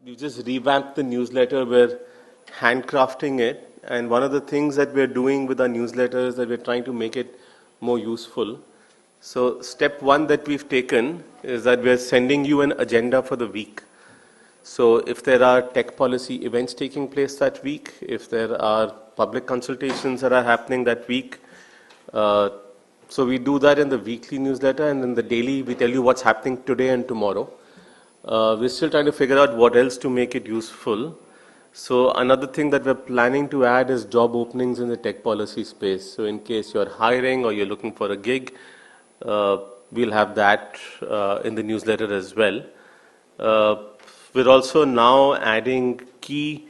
We just revamped the newsletter. We're handcrafting it. And one of the things that we're doing with our newsletter is that we're trying to make it more useful. So step one that we've taken is that we're sending you an agenda for the week. So if there are tech policy events taking place that week, if there are public consultations that are happening that week, so we do that in the weekly newsletter, and in the daily we tell you what's happening today and tomorrow. We're still trying to figure out what else to make it useful. So another thing that we're planning to add is job openings in the tech policy space. So in case you're hiring or you're looking for a gig, we'll have that in the newsletter as well. We're also now adding key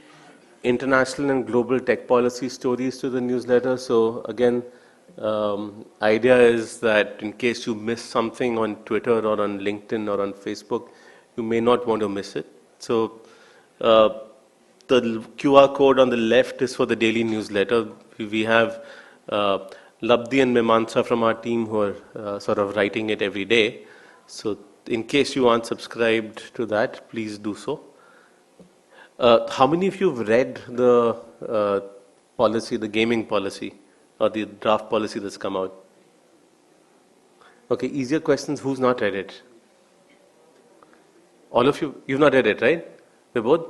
international and global tech policy stories to the newsletter. So again, idea is that in case you miss something on Twitter or on LinkedIn or on Facebook, you may not want to miss it. So the QR code on the left is for the daily newsletter. We have Labdi and Mimansa from our team who are sort of writing it every day. So in case you aren't subscribed to that, please do so. How many of you have read the policy, the gaming policy, or the draft policy that's come out? Okay, easier questions. Who's not read it? All of you, you've not read it, right? We both?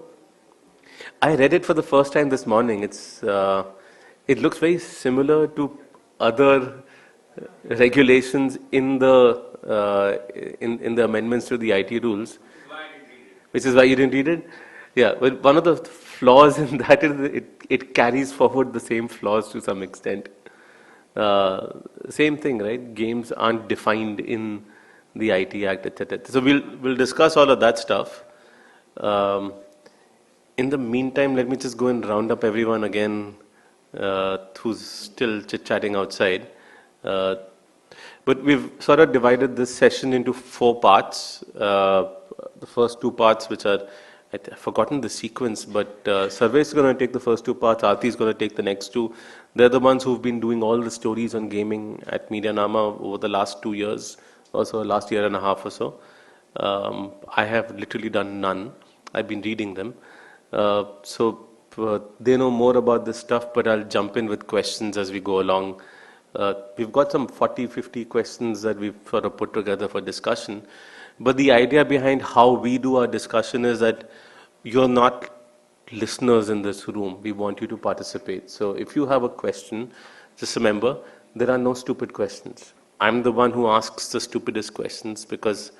I read it for the first time this morning. It looks very similar to other regulations in the amendments to the IT rules. Which is why you didn't read it? Yeah, but one of the flaws in that is it carries forward the same flaws to some extent. Same thing, right? Games aren't defined in the IT Act, etc. So we'll discuss all of that stuff. In the meantime, let me just go and round up everyone again who's still chit-chatting outside. But we've sort of divided this session into 4 parts. The first 2 parts, which are, I've forgotten the sequence, but Sarvesh is going to take the first 2 parts, Aarti is going to take the next 2. They're the ones who've been doing all the stories on gaming at Medianama over the last 2 years, also last year and a half or so. I have literally done none. I've been reading them. So they know more about this stuff, but I'll jump in with questions as we go along. We've got some 40, 50 questions that we've sort of put together for discussion. But the idea behind how we do our discussion is that you're not listeners in this room. We want you to participate. So if you have a question, just remember, there are no stupid questions. I'm the one who asks the stupidest questions because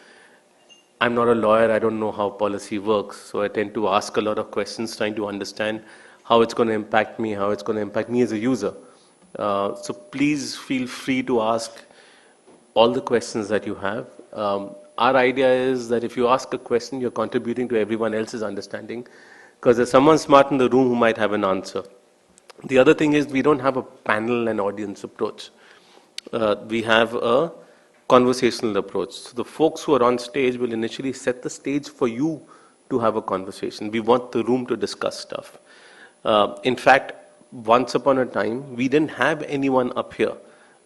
I'm not a lawyer. I don't know how policy works. So I tend to ask a lot of questions trying to understand how it's going to impact me, how it's going to impact me as a user. So please feel free to ask all the questions that you have. Our idea is that if you ask a question, you're contributing to everyone else's understanding because there's someone smart in the room who might have an answer. The other thing is we don't have a panel and audience approach. We have a conversational approach. So the folks who are on stage will initially set the stage for you to have a conversation. We want the room to discuss stuff. In fact, once upon a time, we didn't have anyone up here.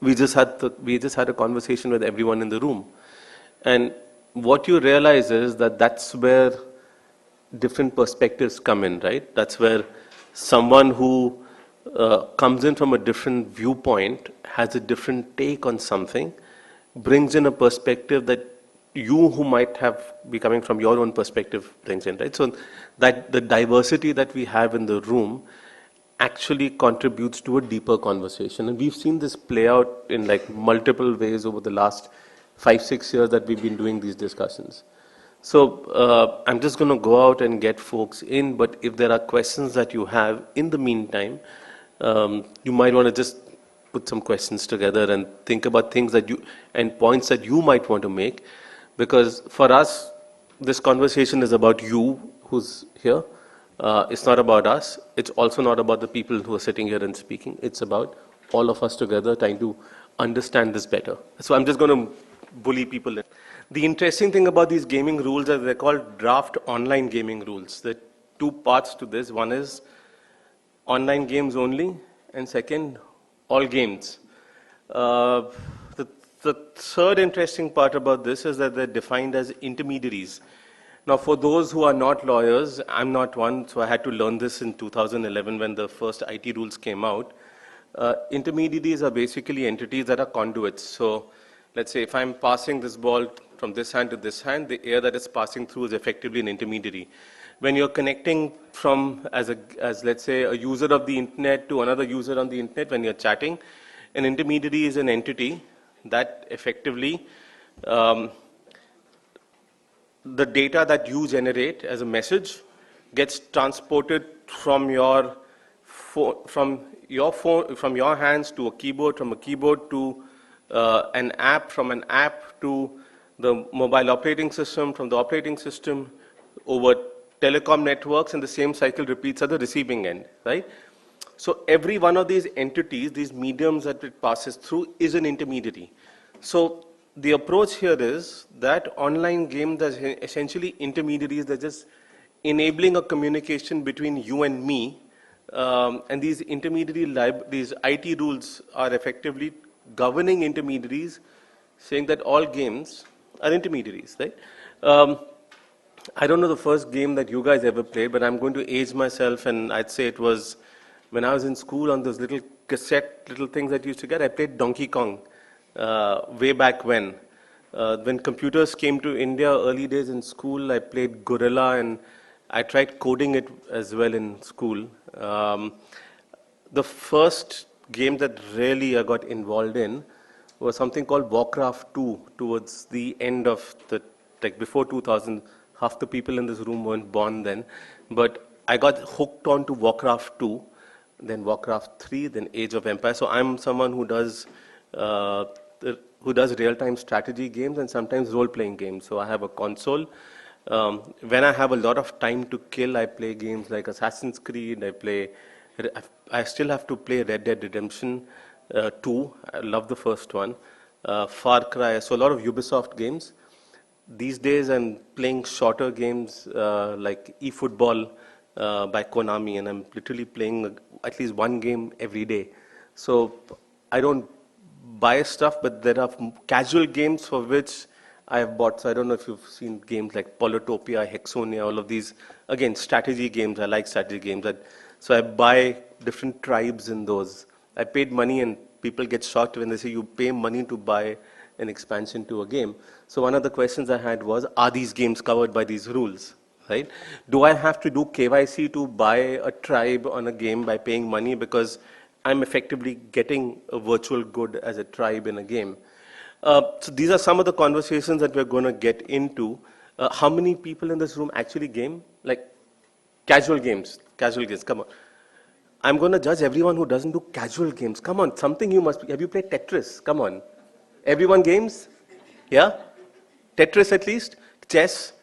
We just had a conversation with everyone in the room. And what you realize is that that's where different perspectives come in, right? That's where someone who comes in from a different viewpoint, has a different take on something, brings in a perspective that you who might have be coming from your own perspective brings in, right? So that the diversity that we have in the room actually contributes to a deeper conversation. And we've seen this play out in like multiple ways over the last 5-6 years that we've been doing these discussions. So I'm just going to go out and get folks in, but if there are questions that you have in the meantime, you might want to just put some questions together and think about things that you, and points that you might want to make, because for us, this conversation is about you who's here. It's not about us. It's also not about the people who are sitting here and speaking. It's about all of us together trying to understand this better. So I'm just going to bully people in. The interesting thing about these gaming rules is they're called draft online gaming rules. There are 2 parts to this. One is online games only, and second, all games. The third interesting part about this is that they're defined as intermediaries. Now, for those who are not lawyers, I'm not one, so I had to learn this in 2011 when the first IT rules came out. Intermediaries are basically entities that are conduits. So let's say if I'm passing this ball from this hand to this hand, the air that is passing through is effectively an intermediary. When you're connecting from, as let's say, a user of the internet to another user on the internet, when you're chatting, an intermediary is an entity that effectively the data that you generate as a message gets transported from your from your hands to a keyboard, from a keyboard to an app, from an app to the mobile operating system, from the operating system over telecom networks, and the same cycle repeats at the receiving end, right? So every one of these entities, these mediums that it passes through, is an intermediary. So the approach here is that online games are essentially intermediaries. They're just enabling a communication between you and me. And these these IT rules are effectively governing intermediaries, saying that all games are intermediaries, right? I don't know the first game that you guys ever played, but I'm going to age myself, and I'd say it was when I was in school on those little cassette little things that you used to get. I played Donkey Kong way back when. When computers came to India early days in school, I played Gorilla, and I tried coding it as well in school. The first game that really I got involved in was something called Warcraft 2 towards the end of the, like before 2000. Half the people in this room weren't born then. But I got hooked on to Warcraft 2, then Warcraft 3, then Age of Empires. So I'm someone who does real-time strategy games and sometimes role-playing games. So I have a console. When I have a lot of time to kill, I play games like Assassin's Creed. I still have to play Red Dead Redemption 2. I love the first one. Far Cry. So a lot of Ubisoft games. These days I'm playing shorter games like eFootball by Konami, and I'm literally playing at least one game every day. So I don't buy stuff, but there are casual games for which I have bought. So I don't know if you've seen games like Politopia, Hexonia, all of these. Again, strategy games. I like strategy games. So I buy different tribes in those. I paid money, and people get shocked when they say you pay money to buy an expansion to a game. So one of the questions I had was, are these games covered by these rules, right? Do I have to do KYC to buy a tribe on a game by paying money because I'm effectively getting a virtual good as a tribe in a game? So these are some of the conversations that we're going to get into. How many people in this room actually game? Like casual games, come on. I'm going to judge everyone who doesn't do casual games. Come on, something you must, have you played Tetris? Come on. Everyone games? Yeah? Tetris at least? Chess?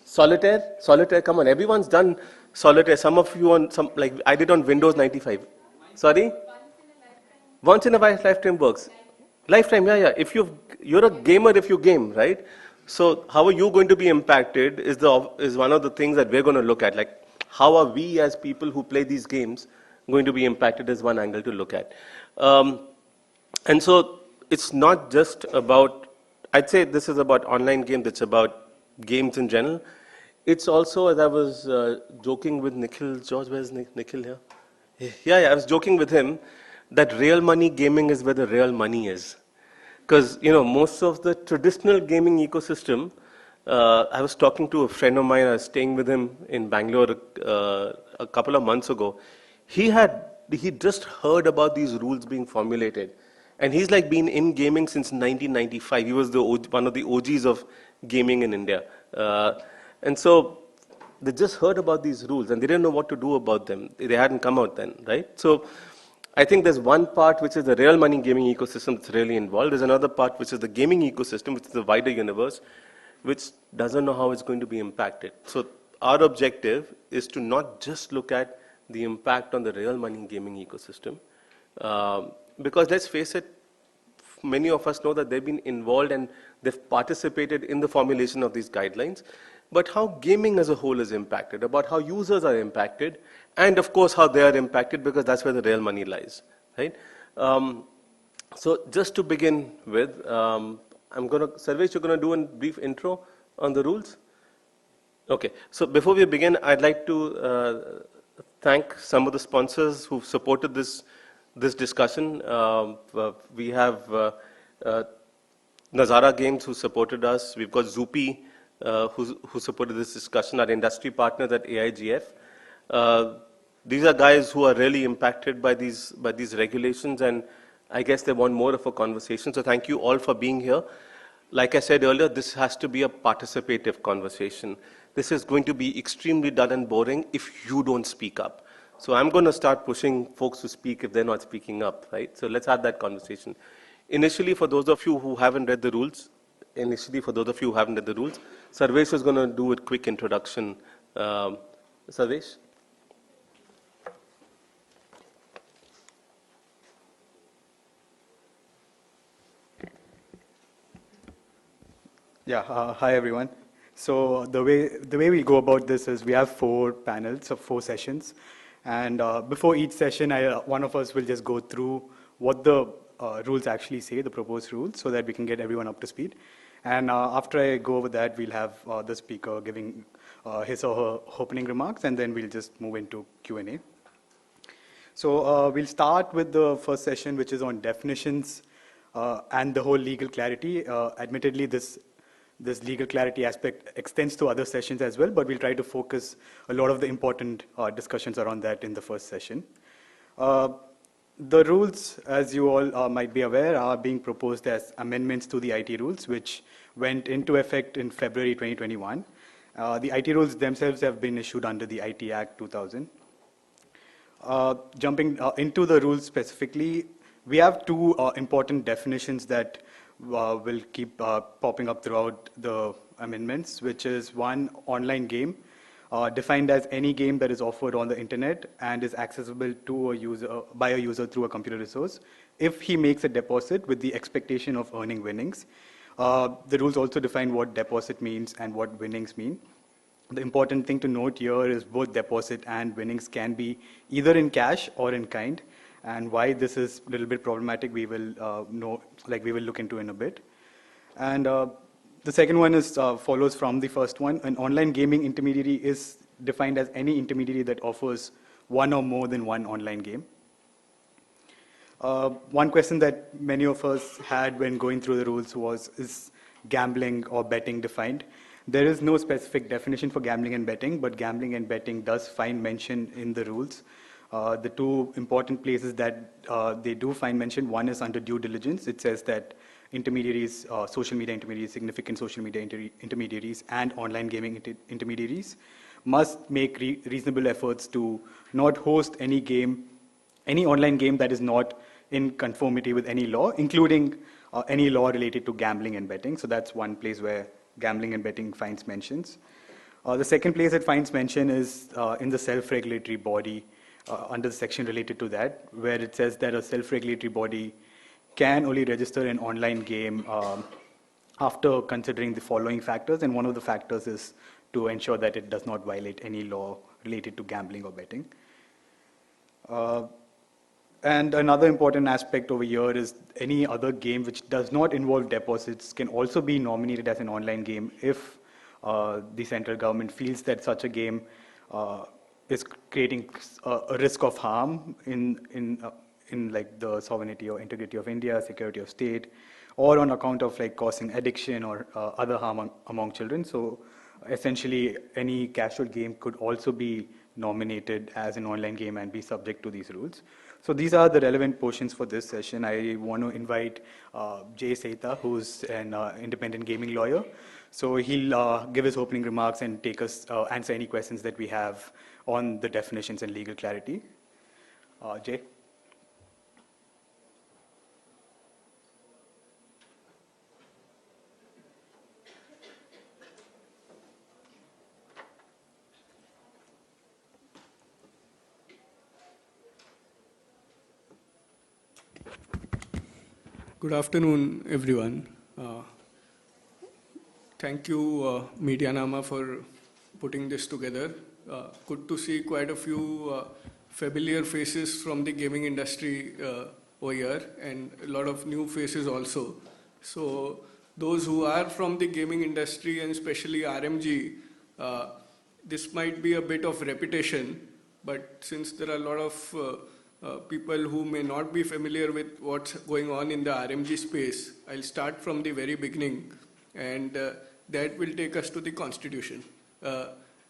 Solitaire, come on. Everyone's done solitaire. Some of you on some, like I did on Windows 95. Sorry? Once in a lifetime works. Lifetime, yeah. If you're a gamer if you game, right? So how are you going to be impacted is one of the things that we're going to look at. Like, how are we as people who play these games going to be impacted is one angle to look at. And so it's not just about, I'd say this is about online games, it's about games in general. It's also, as I was joking with Nikhil, George, where's Nikhil here? Yeah, I was joking with him that real money gaming is where the real money is. Because, most of the traditional gaming ecosystem, I was talking to a friend of mine, I was staying with him in Bangalore a couple of months ago. He just heard about these rules being formulated. And he's like been in gaming since 1995. He was one of the OGs of gaming in India. And so they just heard about these rules and they didn't know what to do about them. They hadn't come out then, right? So I think there's one part which is the real money gaming ecosystem that's really involved. There's another part which is the gaming ecosystem, which is the wider universe, which doesn't know how it's going to be impacted. So our objective is to not just look at the impact on the real money gaming ecosystem, because let's face it, many of us know that they've been involved and they've participated in the formulation of these guidelines, but how gaming as a whole is impacted, about how users are impacted, and of course how they are impacted, because that's where the real money lies, right? So just to begin with, Sarvesh, you're going to do a brief intro on the rules? Okay, so before we begin, I'd like to thank some of the sponsors who've supported this discussion. We have uh, Nazara Games who supported us. We've got Zupi who supported this discussion. Our industry partners at AIGF. Uh, these are guys who are really impacted by these regulations, and I guess they want more of a conversation. So thank you all for being here. Like I said earlier, this has to be a participative conversation. This is going to be extremely dull and boring if you don't speak up. So I'm going to start pushing folks to speak if they're not speaking up, right? So let's have that conversation. Initially, for those of you who haven't read the rules, Sarvesh is going to do a quick introduction. Sarvesh? Yeah, hi everyone. So the way we go about this is we have 4 panels of 4 sessions, and before each session, one of us will just go through what the rules actually say, the proposed rules, so that we can get everyone up to speed. And after I go over that, we'll have the speaker giving his or her opening remarks, and then we'll just move into Q&A. So we'll start with the first session, which is on definitions and the whole legal clarity. Admittedly, this legal clarity aspect extends to other sessions as well, but we'll try to focus a lot of the important discussions around that in the first session. Uh, the rules, as you all might be aware, are being proposed as amendments to the IT rules, which went into effect in February 2021. The IT rules themselves have been issued under the IT Act 2000. Jumping into the rules specifically, we have 2 important definitions that will keep popping up throughout the amendments, which is one, online game, defined as any game that is offered on the internet and is accessible to a user by a user through a computer resource, if he makes a deposit with the expectation of earning winnings. The rules also define what deposit means and what winnings mean. The important thing to note here is both deposit and winnings can be either in cash or in kind. And why this is a little bit problematic, we will we will look into in a bit. And the second one is follows from the first one. An online gaming intermediary is defined as any intermediary that offers one or more than one online game. One question that many of us had when going through the rules was, is gambling or betting defined? There is no specific definition for gambling and betting, but gambling and betting does find mention in the rules. The 2 important places that they do find mention, one is under due diligence. It says that intermediaries, social media intermediaries, significant social media intermediaries, and online gaming intermediaries must make reasonable efforts to not host any online game that is not in conformity with any law, including any law related to gambling and betting. So that's one place where gambling and betting finds mentions. The second place it finds mention is in the self-regulatory body under the section related to that, where it says that a self-regulatory body can only register an online game after considering the following factors, and one of the factors is to ensure that it does not violate any law related to gambling or betting. And another important aspect over here is any other game which does not involve deposits can also be nominated as an online game if the central government feels that such a game is creating a risk of harm in like the sovereignty or integrity of India, security of state, or on account of like causing addiction or other harm among children. So essentially, any casual game could also be nominated as an online game and be subject to these rules. So these are the relevant portions for this session. I want to invite Jay Seta, who's an independent gaming lawyer. So he'll give his opening remarks and take us answer any questions that we have on the definitions and legal clarity. Jay? Good afternoon, everyone. Thank you, Medianama, for putting this together. Good to see quite a few familiar faces from the gaming industry over here, and a lot of new faces also. So those who are from the gaming industry, and especially RMG, This might be a bit of repetition, but since there are a lot of people who may not be familiar with what's going on in the RMG space, I'll start from the very beginning, and that will take us to the Constitution.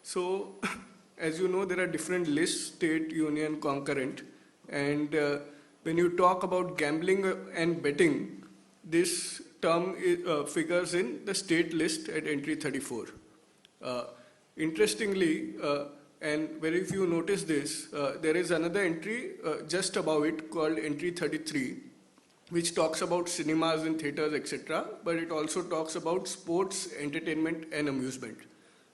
So, as you know, there are different lists: state, union, concurrent, and when you talk about gambling and betting, this term figures in the state list at entry 34. Interestingly, and very few notice this, there is another entry just above it called entry 33, which talks about cinemas and theaters, etc., but it also talks about sports, entertainment, and amusement.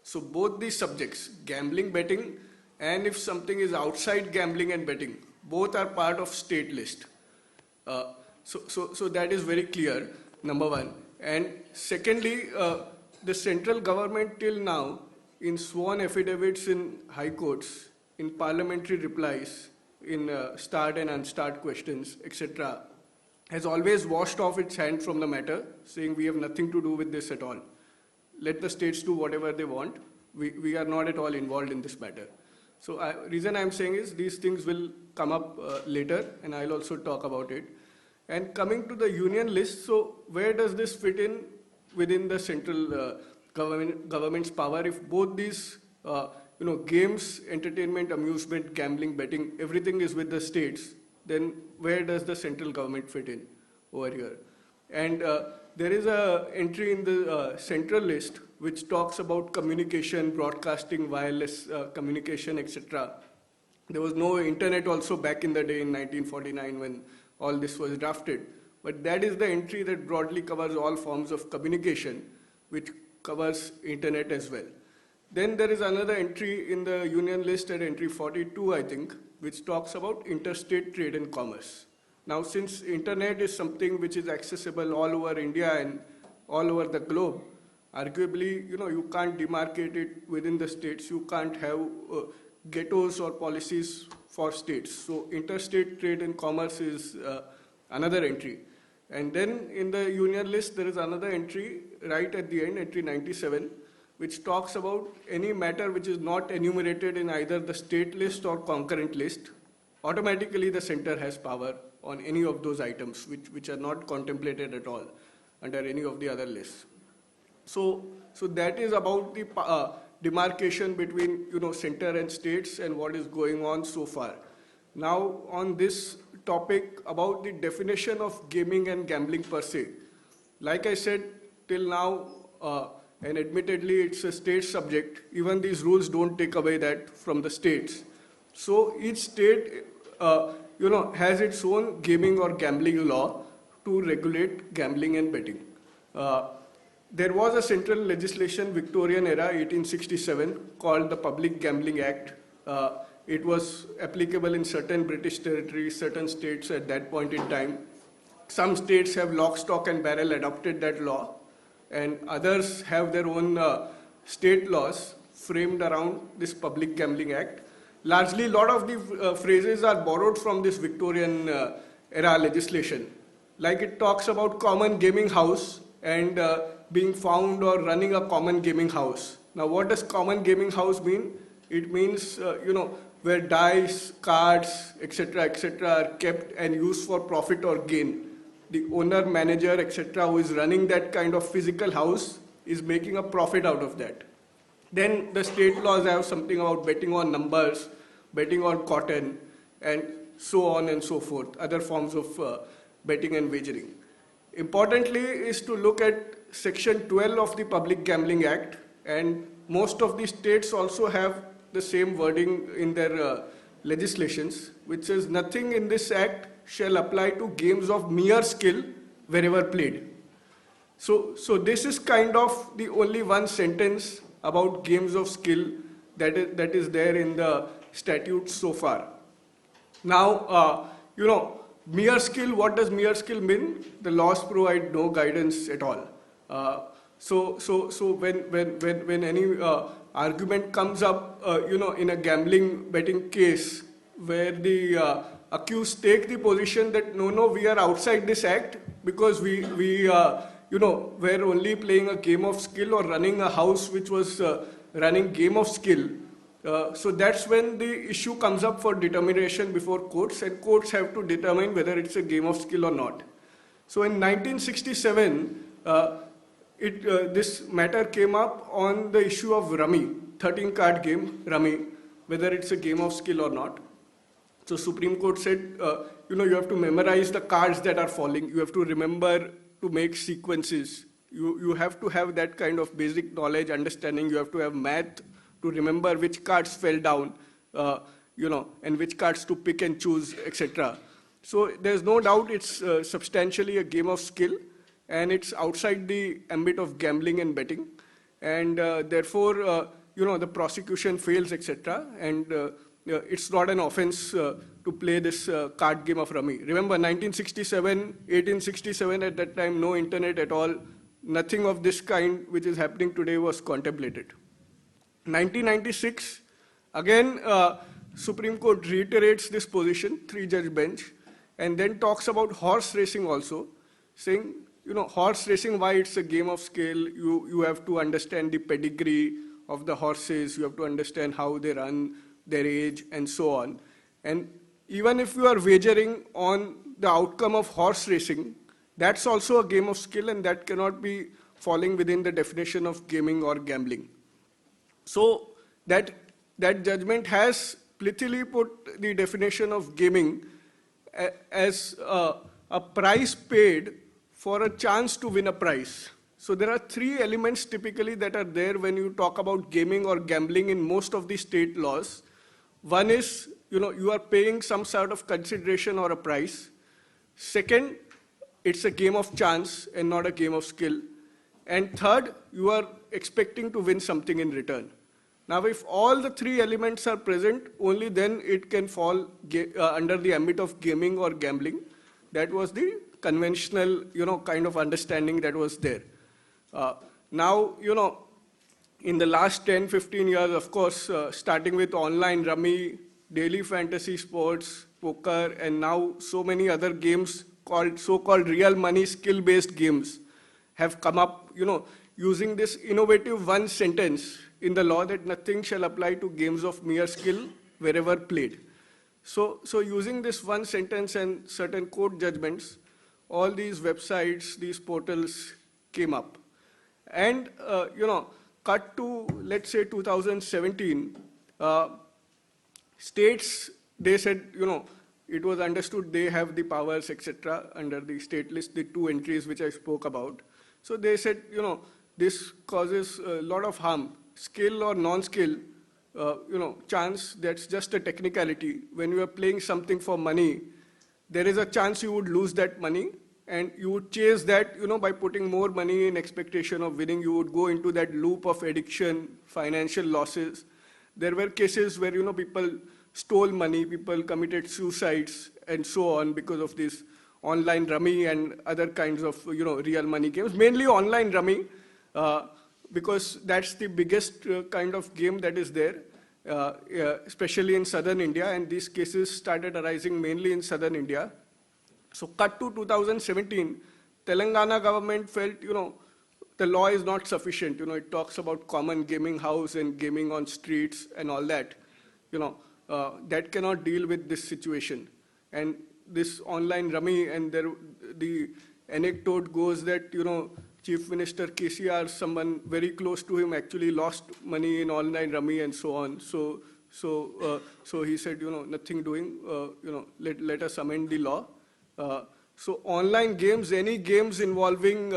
So both these subjects, gambling, betting, and if something is outside gambling and betting, both are part of state list. So that is very clear, number one. And secondly, the central government till now, in sworn affidavits in high courts, in parliamentary replies, in starred and unstarred questions, etc., has always washed off its hand from the matter, saying we have nothing to do with this at all. Let the states do whatever they want. We are not at all involved in this matter. So reason I'm saying is these things will come up later, and I'll also talk about it. And coming to the union list, so where does this fit in within the central government's power? If both these, games, entertainment, amusement, gambling, betting, everything is with the states, then where does the central government fit in over here? And there is a entry in the central list which talks about communication, broadcasting, wireless communication, etc. There was no internet also back in the day in 1949 when all this was drafted. But that is the entry that broadly covers all forms of communication, which covers internet as well. Then there is another entry in the union list at entry 42, I think, which talks about interstate trade and commerce. Now, since internet is something which is accessible all over India and all over the globe, arguably, you can't demarcate it within the states. You can't have ghettos or policies for states. So interstate trade and commerce is another entry. And then in the union list, there is another entry right at the end, entry 97, which talks about any matter which is not enumerated in either the state list or concurrent list. Automatically, the center has power on any of those items which are not contemplated at all under any of the other lists. So that is about the demarcation between center and states and what is going on so far. Now on this topic about the definition of gaming and gambling per se, like I said till now, and admittedly it's a state subject, even these rules don't take away that from the states. So each state has its own gaming or gambling law to regulate gambling and betting. There was a central legislation, Victorian era, 1867, called the Public Gambling Act. It was applicable in certain British territories, certain states at that point in time. Some states have lock, stock and barrel adopted that law, and others have their own state laws framed around this Public Gambling Act. Largely, a lot of the phrases are borrowed from this Victorian era legislation. Like it talks about common gaming house and being found or running a common gaming house. Now, what does common gaming house mean? It means, where dice, cards, etc., are kept and used for profit or gain. The owner, manager, etc., who is running that kind of physical house is making a profit out of that. Then the state laws have something about betting on numbers, betting on cotton, and so on and so forth, other forms of betting and wagering. Importantly is to look at Section 12 of the Public Gambling Act, and most of the states also have the same wording in their legislations, which says nothing in this act shall apply to games of mere skill wherever played. So this is kind of the only one sentence about games of skill that is there in the statutes so far. Now, mere skill, what does mere skill mean? The laws provide no guidance at all. So when any argument comes up, in a gambling betting case where the accused take the position that no, we are outside this act because we're only playing a game of skill or running a house which was running game of skill, so that's when the issue comes up for determination before courts, and courts have to determine whether it's a game of skill or not. So in 1967, this matter came up on the issue of Rummy, 13-card game, Rummy, whether it's a game of skill or not. So Supreme Court said, you have to memorize the cards that are falling. You have to remember to make sequences. You have to have that kind of basic knowledge, understanding. You have to have math to remember which cards fell down, and which cards to pick and choose, etc. So there's no doubt it's substantially a game of skill, and it's outside the ambit of gambling and betting, and therefore, the prosecution fails, etc. And it's not an offense to play this card game of Rummy. Remember, 1867, at that time, no internet at all. Nothing of this kind which is happening today was contemplated. 1996, again, Supreme Court reiterates this position, 3-judge bench, and then talks about horse racing also, saying, horse racing, why it's a game of skill, you have to understand the pedigree of the horses, you have to understand how they run, their age, and so on. And even if you are wagering on the outcome of horse racing, that's also a game of skill, and that cannot be falling within the definition of gaming or gambling. So that judgment has pithily put the definition of gaming as a price paid for a chance to win a prize. So there are 3 elements typically that are there when you talk about gaming or gambling in most of the state laws. One is, you are paying some sort of consideration or a price. Second, it's a game of chance and not a game of skill. And third, you are expecting to win something in return. Now, if all the 3 elements are present, only then it can fall under the ambit of gaming or gambling. That was the conventional, kind of understanding that was there. Now, in the last 10, 15 years, of course, starting with online rummy, daily fantasy sports, poker, and now so many other games so-called real money skill-based games have come up, using this innovative one sentence in the law that nothing shall apply to games of mere skill wherever played. So using this one sentence and certain court judgments, all these websites, these portals came up. And, cut to, let's say, 2017, states, they said, it was understood they have the powers, etc., under the state list, the 2 entries which I spoke about. So they said, this causes a lot of harm. Skill or non-skill, chance, that's just a technicality. When you are playing something for money, there is a chance you would lose that money, and you would chase that, by putting more money in expectation of winning. You would go into that loop of addiction, financial losses. There were cases where, people stole money, people committed suicides, and so on because of this online rummy and other kinds of, real money games. Mainly online rummy, because that's the biggest kind of game that is there, especially in southern India, and these cases started arising mainly in southern India. So cut to 2017, Telangana government felt, the law is not sufficient. It talks about common gaming house and gaming on streets and all that. That cannot deal with this situation. And this online rummy, and the anecdote goes that, Chief Minister KCR, someone very close to him, actually lost money in online rummy and so on. So he said, nothing doing, let us amend the law. So online games, any games involving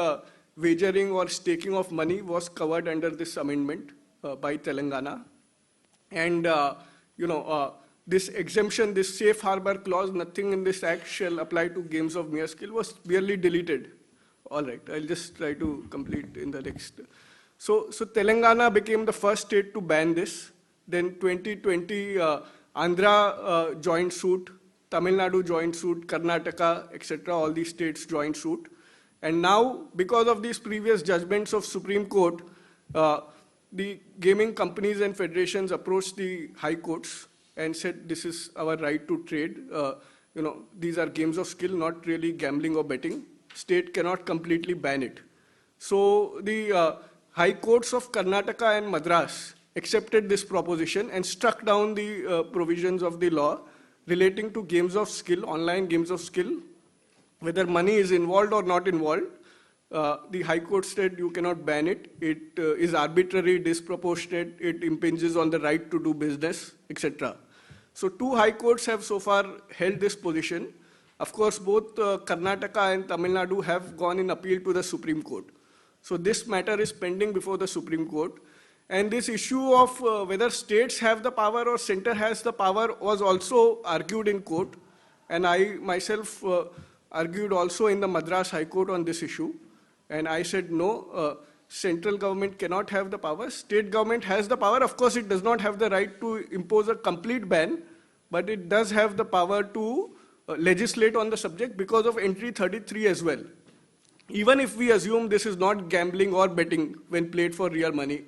wagering or staking of money was covered under this amendment by Telangana. And, this exemption, this safe harbor clause, nothing in this act shall apply to games of mere skill, was barely deleted. All right, I'll just try to complete in the next. So Telangana became the first state to ban this. Then 2020, Andhra joined suit, Tamil Nadu joined suit, Karnataka, etc. All these states joined suit. And now, because of these previous judgments of Supreme Court, the gaming companies and federations approached the high courts and said, this is our right to trade. These are games of skill, not really gambling or betting. State cannot completely ban it. So the high courts of Karnataka and Madras accepted this proposition and struck down the provisions of the law relating to games of skill, online games of skill, whether money is involved or not involved. The High Court said you cannot ban it. It is arbitrary, disproportionate, it impinges on the right to do business, etc. So 2 High Courts have so far held this position. Of course, both Karnataka and Tamil Nadu have gone in appeal to the Supreme Court. So this matter is pending before the Supreme Court. And this issue of whether states have the power or center has the power was also argued in court. And I myself argued also in the Madras High Court on this issue. And I said, no, central government cannot have the power. State government has the power. Of course, it does not have the right to impose a complete ban, but it does have the power to legislate on the subject because of entry 33 as well. Even if we assume this is not gambling or betting when played for real money,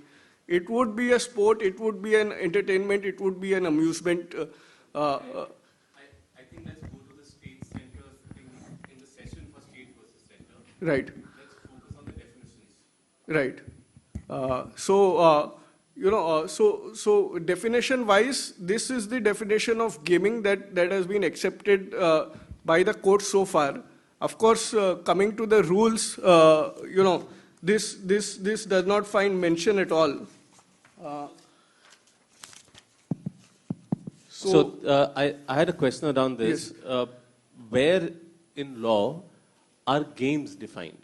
it would be a sport, it would be an entertainment, it would be an amusement. I think let's go to the state center thing in the session for state versus center. Right. Let's focus on the definitions. Right. So definition-wise, this is the definition of gaming that has been accepted by the court so far. Of course, coming to the rules, this does not find mention at all. I had a question around this. Yes. Where in law are games defined?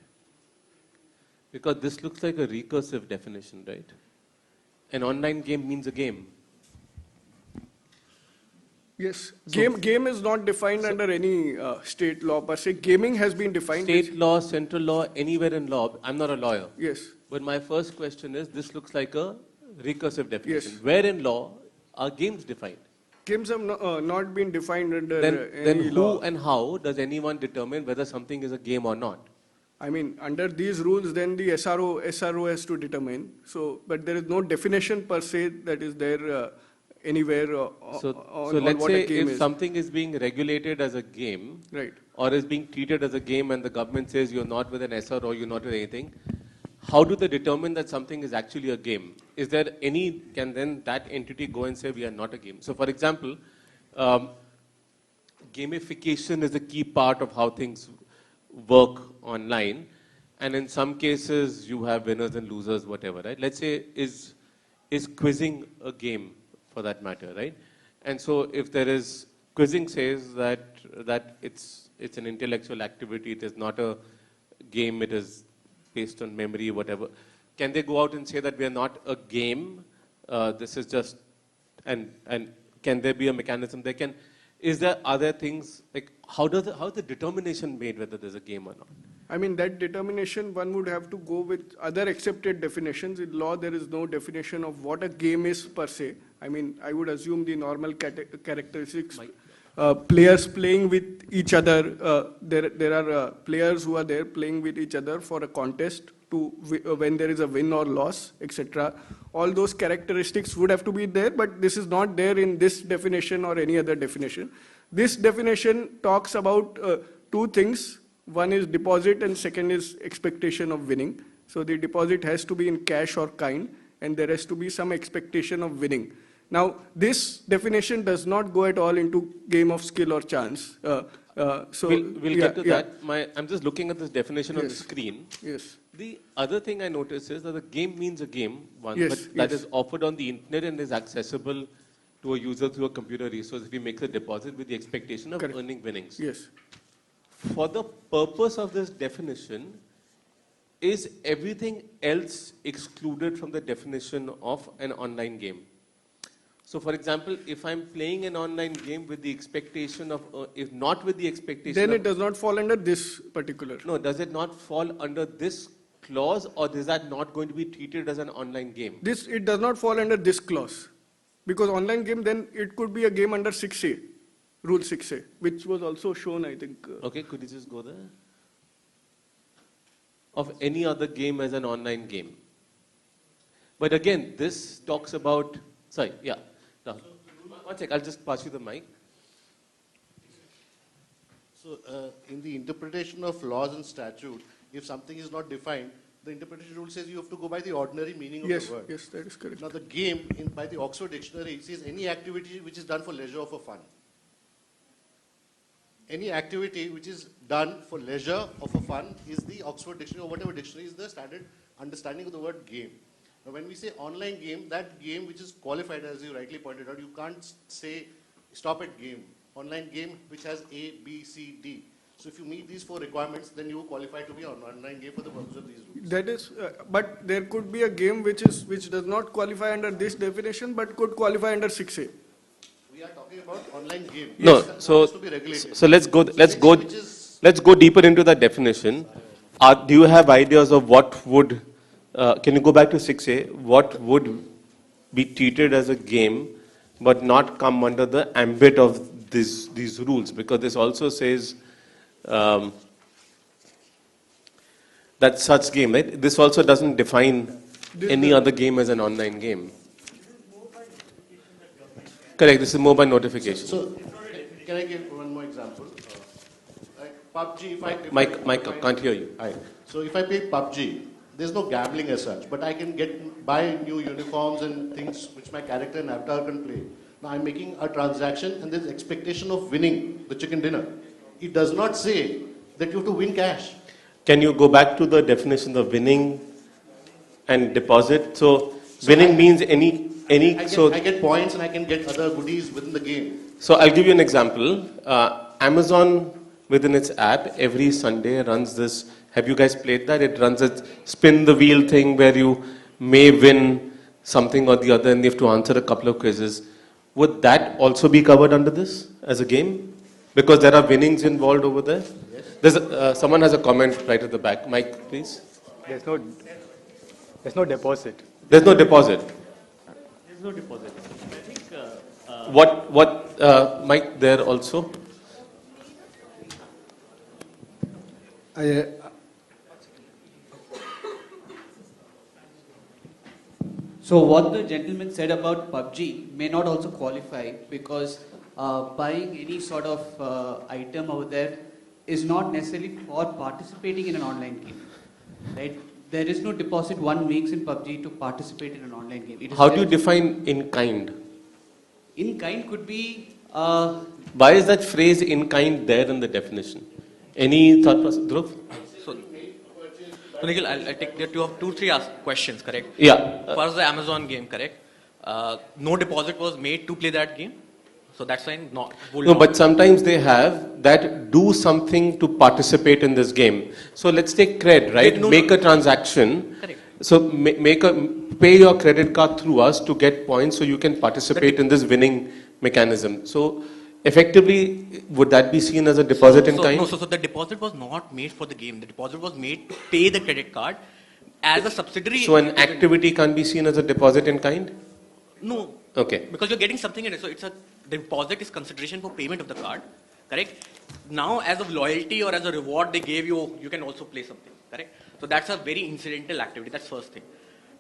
Because this looks like a recursive definition, right? An online game means a game. Yes, game is not defined under any state law per se. Gaming has been defined. State law, central law, anywhere in law. I'm not a lawyer. Yes. But my first question is, this looks like a recursive definition. Yes. Where in law are games defined? Games have not been defined under Then any who law. and how does anyone determine whether something is a game or not? I mean, under these rules, then the SRO has to determine. So, but there is no definition per se that is there anywhere on let's what say a game if is. something is being regulated as a game, Right. or is being treated as a game, and the government says you're not with an SRO, you're not with anything, how do they determine that something is actually a game? Is there any, can then that entity go and say we are not a game? So for example, gamification is a key part of how things work online, and in some cases you have winners and losers, whatever, right? Let's say is quizzing a game for that matter, right? And so if there is, quizzing says that it's an intellectual activity, it is not a game, it is based on memory, whatever. Can they go out and say that we are not a game? This is just, and can there be a mechanism? Are there things like how is the determination made whether there's a game or not? I mean, that determination, one would have to go with other accepted definitions. In law, there is no definition of what a game is per se. I mean, I would assume the normal characteristics. Players playing with each other. There are players who are there playing with each other for a contest to when there is a win or loss, etc. All those characteristics would have to be there, but this is not there in this definition or any other definition. This definition talks about 2 things. One is deposit and second is expectation of winning. So the deposit has to be in cash or kind, and there has to be some expectation of winning. Now, this definition does not go at all into game of skill or chance. We'll get to that. I'm just looking at this definition on the screen. Yes. The other thing I notice is that the game means a game, but Yes. that is offered on the internet and is accessible to a user through a computer resource if he makes a deposit with the expectation of earning winnings. Yes. For the purpose of this definition, is everything else excluded from the definition of an online game? So, for example, if I'm playing an online game with the expectation of, if not with the expectation Then of, it does not fall under this particular. No, does it not fall under this clause, or is that not going to be treated as an online game? It does not fall under this clause. Because online game, then it could be a game under 6A, Rule 6A, which was also shown, I think. Okay, could you just go there? Of any other game as an online game. But again, this talks about, sorry, yeah. No. One sec, I'll just pass you the mic. So, in the interpretation of laws and statute, if something is not defined, The interpretation rule says you have to go by the ordinary meaning of Yes, the word. yes, that is correct. Now the game, by the Oxford Dictionary, says any activity which is done for leisure or for fun. Any activity which is done for leisure or for fun is the Oxford Dictionary or whatever dictionary is the standard understanding of the word game. Now when we say online game, that game which is qualified, as you rightly pointed out, you can't say stop at game. Online game which has A, B, C, D. So if you meet these 4 requirements, then you qualify to be an online game for the purpose of these rules. That is, but there could be a game which does not qualify under this definition, but could qualify under 6A. We are talking about online game. No, Yes, so has to be regulated. so let's go deeper into that definition. Do you have ideas of what would can you go back to 6A? What would be treated as a game, but not come under the ambit of these rules? Because this also says that such game, right? This also doesn't define any other game as an online game. Correct. This is more by notification. So, can I give one more example? Like PUBG, Mike, can't hear you. Hi. So if I play PUBG, there's no gambling as such, but I can buy new uniforms and things which my character and avatar can play. Now I'm making a transaction and there's expectation of winning the chicken dinner. It does not say that you have to win cash. Can you go back to the definition of winning and deposit? So winning means any. I get points and I can get other goodies within the game. So I'll give you an example. Amazon within its app every Sunday runs this. Have you guys played that? It runs a spin the wheel thing where you may win something or the other and you have to answer a couple of quizzes. Would that also be covered under this as a game? Because there are winnings involved over there. Yes. Someone has a comment right at the back. Mike, please. There's no deposit. There's no deposit. There's no deposit. I think. Mike, there also? So what the gentleman said about PUBG may not also qualify because buying any sort of item over there is not necessarily for participating in an online game, right? There is no deposit one makes in PUBG to participate in an online game. How do you define in kind? In kind could be. Why is that phrase in kind there in the definition? Any thought process? Dhruv? So Nikhil, I'll take there two, three questions, correct? Yeah. First, the Amazon game, correct? No deposit was made to play that game. So that's fine. No, but sometimes they have that do something to participate in this game. So let's take cred, right? Make a transaction. Correct. So pay your credit card through us to get points so you can participate in this winning mechanism. So effectively, would that be seen as a deposit in kind? No, so the deposit was not made for the game. The deposit was made to pay the credit card as a subsidiary. So an activity can't be seen as a deposit in kind? No. Okay. Because you're getting something in it. So the deposit is consideration for payment of the card, correct? Now, as a loyalty or as a reward they gave you, you can also play something, correct? So that's a very incidental activity. That's first thing.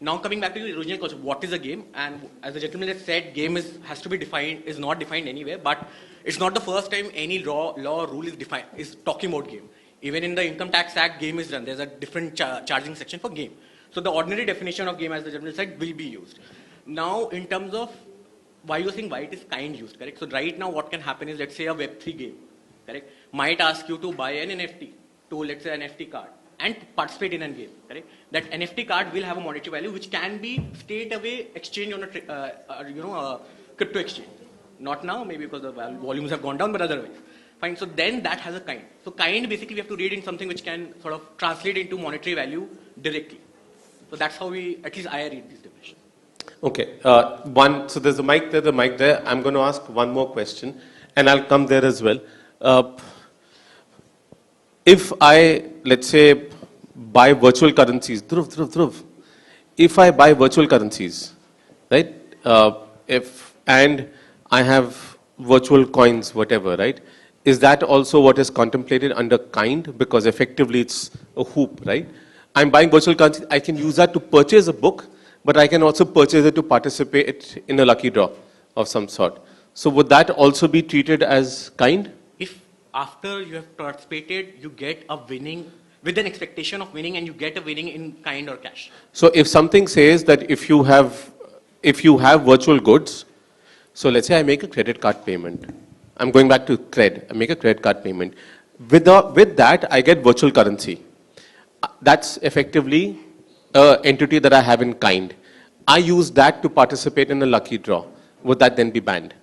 Now coming back to the original question, what is a game? And as the gentleman has said, game has to be defined, is not defined anywhere, but it's not the first time any law or rule is talking about game. Even in the Income Tax Act, game is done. There's a different charging section for game. So the ordinary definition of game, as the gentleman said, will be used. Now, in terms of why you're saying why it is kind used, correct? So right now what can happen is, let's say a Web3 game, correct, might ask you to buy an NFT to, let's say, an NFT card and participate in a game, correct? That NFT card will have a monetary value which can be straight away exchanged on a crypto exchange. Not now, maybe because the volumes have gone down, but otherwise. Fine, so then that has a kind. So kind basically we have to read in something which can sort of translate into monetary value directly. So that's how at least I read this definition. Okay, so there's a mic there, I'm going to ask one more question, and I'll come there as well. If I, let's say, buy virtual currencies, Dhruv, if I buy virtual currencies, right, and I have virtual coins, whatever, right, is that also what is contemplated under kind? Because effectively it's a hoop, right? I'm buying virtual currency, I can use that to purchase a book, but I can also purchase it to participate in a lucky draw of some sort. So would that also be treated as kind? If after you have participated, you get a winning with an expectation of winning, and you get a winning in kind or cash. So if something says that if you have virtual goods, so let's say I make a credit card payment. I'm going back to cred. I make a credit card payment. With that, I get virtual currency. That's effectively an entity that I have in kind. I use that to participate in a lucky draw. Would that then be banned?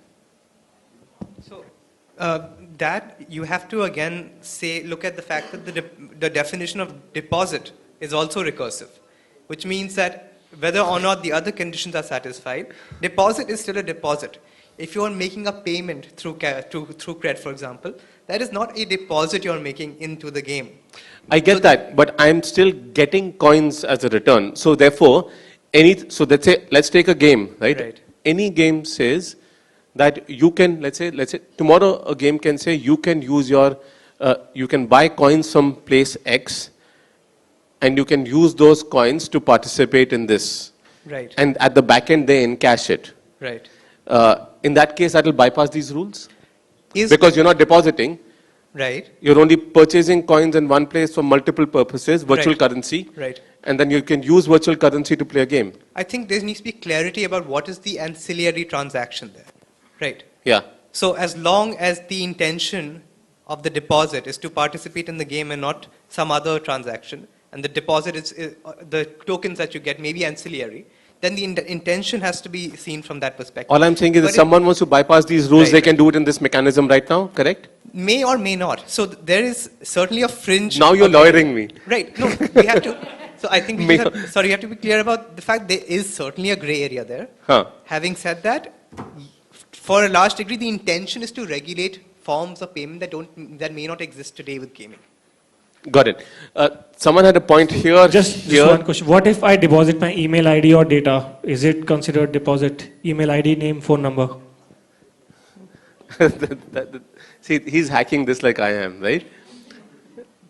So that you have to again look at the fact that the definition of deposit is also recursive, which means that whether or not the other conditions are satisfied, deposit is still a deposit. If you are making a payment through cred, for example, that is not a deposit you are making into the game. I get that, but I'm still getting coins as a return. So therefore, let's take a game, right? Right. Any game says that you can, let's say tomorrow a game can say you can use you can buy coins from place X, and you can use those coins to participate in this. Right. And at the back end, they encash it. Right. In that case, that will bypass these rules? Is Because you're not depositing. Right. You're only purchasing coins in one place for multiple purposes, virtual Right. currency. Right. And then you can use virtual currency to play a game. I think there needs to be clarity about what is the ancillary transaction there. Right. Yeah. So as long as the intention of the deposit is to participate in the game and not some other transaction, and the deposit is the tokens that you get may be ancillary, then the intention has to be seen from that perspective. All I'm saying is But if someone wants to bypass these rules, Right, they can right. do it in this mechanism right now, correct? May or may not. So there is certainly a fringe. Now you're of- lawyering me. Right. No, we have to. So I think we May- you have to be clear about the fact there is certainly a gray area there. Huh. Having said that, for a large degree, the intention is to regulate forms of payment that may not exist today with gaming. Got it. Someone had a point here. Just one question. What if I deposit my email ID or data? Is it considered deposit? Email ID, name, phone number? See, he's hacking this like I am, right?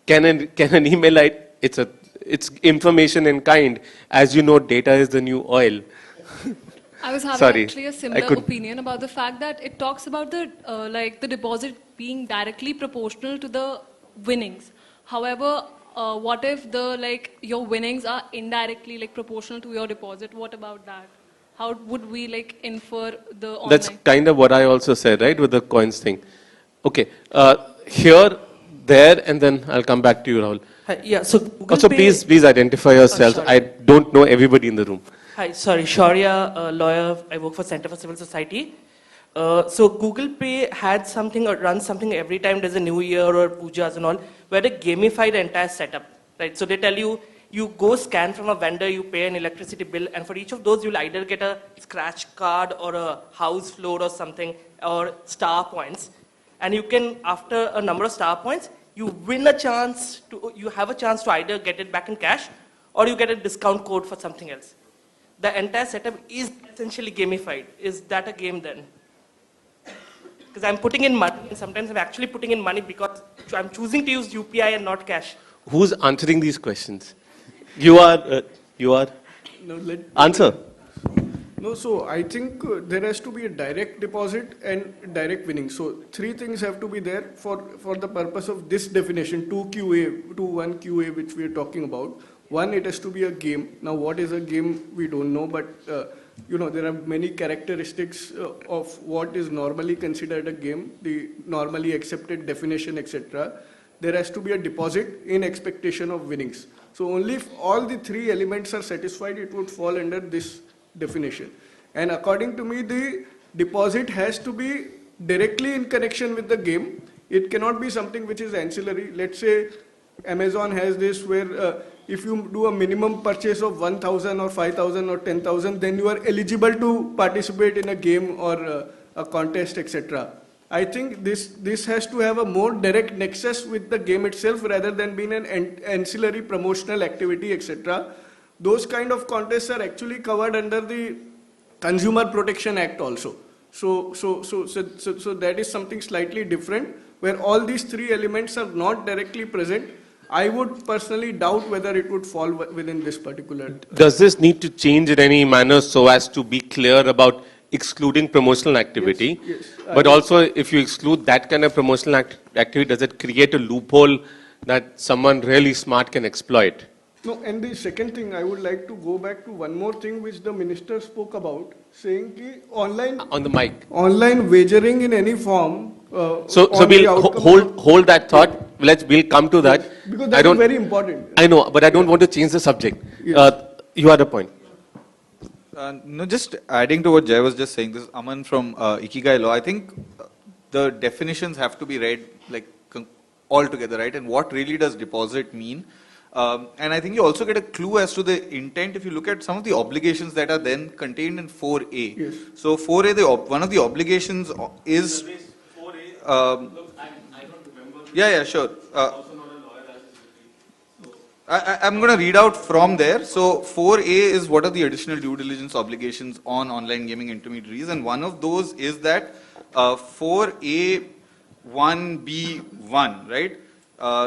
Can an email ID, it's information in kind. As you know, data is the new oil. I was having Sorry, actually a I similar could- opinion about the fact that it talks about the deposit being directly proportional to the winnings. However, what if your winnings are indirectly proportional to your deposit? What about that? How would we infer the online? That's kind of what I also said, right, with the coins thing. Okay, here, there, and then I'll come back to you, Rahul. Hi, yeah, so Google Also, Pay, please identify yourself. sorry. I don't know everybody in the room. Hi, sorry, Shaurya, a lawyer. I work for Center for Civil Society. So Google Pay had something or runs something every time there's a new year or pujas and all, where they gamify the entire setup, right? So they tell you, you go scan from a vendor, you pay an electricity bill, and for each of those, you'll either get a scratch card or a house floor or something, or star points. And you can, after a number of star points, you have a chance to either get it back in cash, or you get a discount code for something else. The entire setup is essentially gamified. Is that a game then? Because I'm putting in money, and sometimes I'm actually putting in money because I'm choosing to use UPI and not cash. Who's answering these questions? You are. No, Answer. No, so I think there has to be a direct deposit and direct winning. So three things have to be there for the purpose of this definition, 2-1 QA, which we are talking about. One, it has to be a game. Now, what is a game, we don't know, but there are many characteristics of what is normally considered a game, the normally accepted definition, etc. There has to be a deposit in expectation of winnings. So only if all the three elements are satisfied, it would fall under this definition. And according to me, the deposit has to be directly in connection with the game. It cannot be something which is ancillary. Let's say Amazon has this where if you do a minimum purchase of 1,000 or 5,000 or 10,000, then you are eligible to participate in a game or a contest, etc. I think this has to have a more direct nexus with the game itself rather than being an ancillary promotional activity, etc. Those kind of contests are actually covered under the Consumer Protection Act also. So that is something slightly different, where all these three elements are not directly present. I would personally doubt whether it would fall within this particular. Does this need to change in any manner so as to be clear about excluding promotional activity? Yes. But also, if you exclude that kind of promotional activity, does it create a loophole that someone really smart can exploit. No, and the second thing, I would like to go back to one more thing which the minister spoke about, saying ki On the mic. online wagering in any form. So we'll hold that thought. We'll come to that. Because that is very important. I know, but I don't want to change the subject. Yes. You had a point. No, just adding to what Jay was just saying, this is Aman from Ikigai Law. I think the definitions have to be read like all together, right? And what really does deposit mean? And I think you also get a clue as to the intent if you look at some of the obligations that are then contained in 4A. Yes. So 4A, one of the obligations is... yeah, sure. I'm going to read out from there. So 4A is what are the additional due diligence obligations on online gaming intermediaries, and one of those is that 4A1B1, right?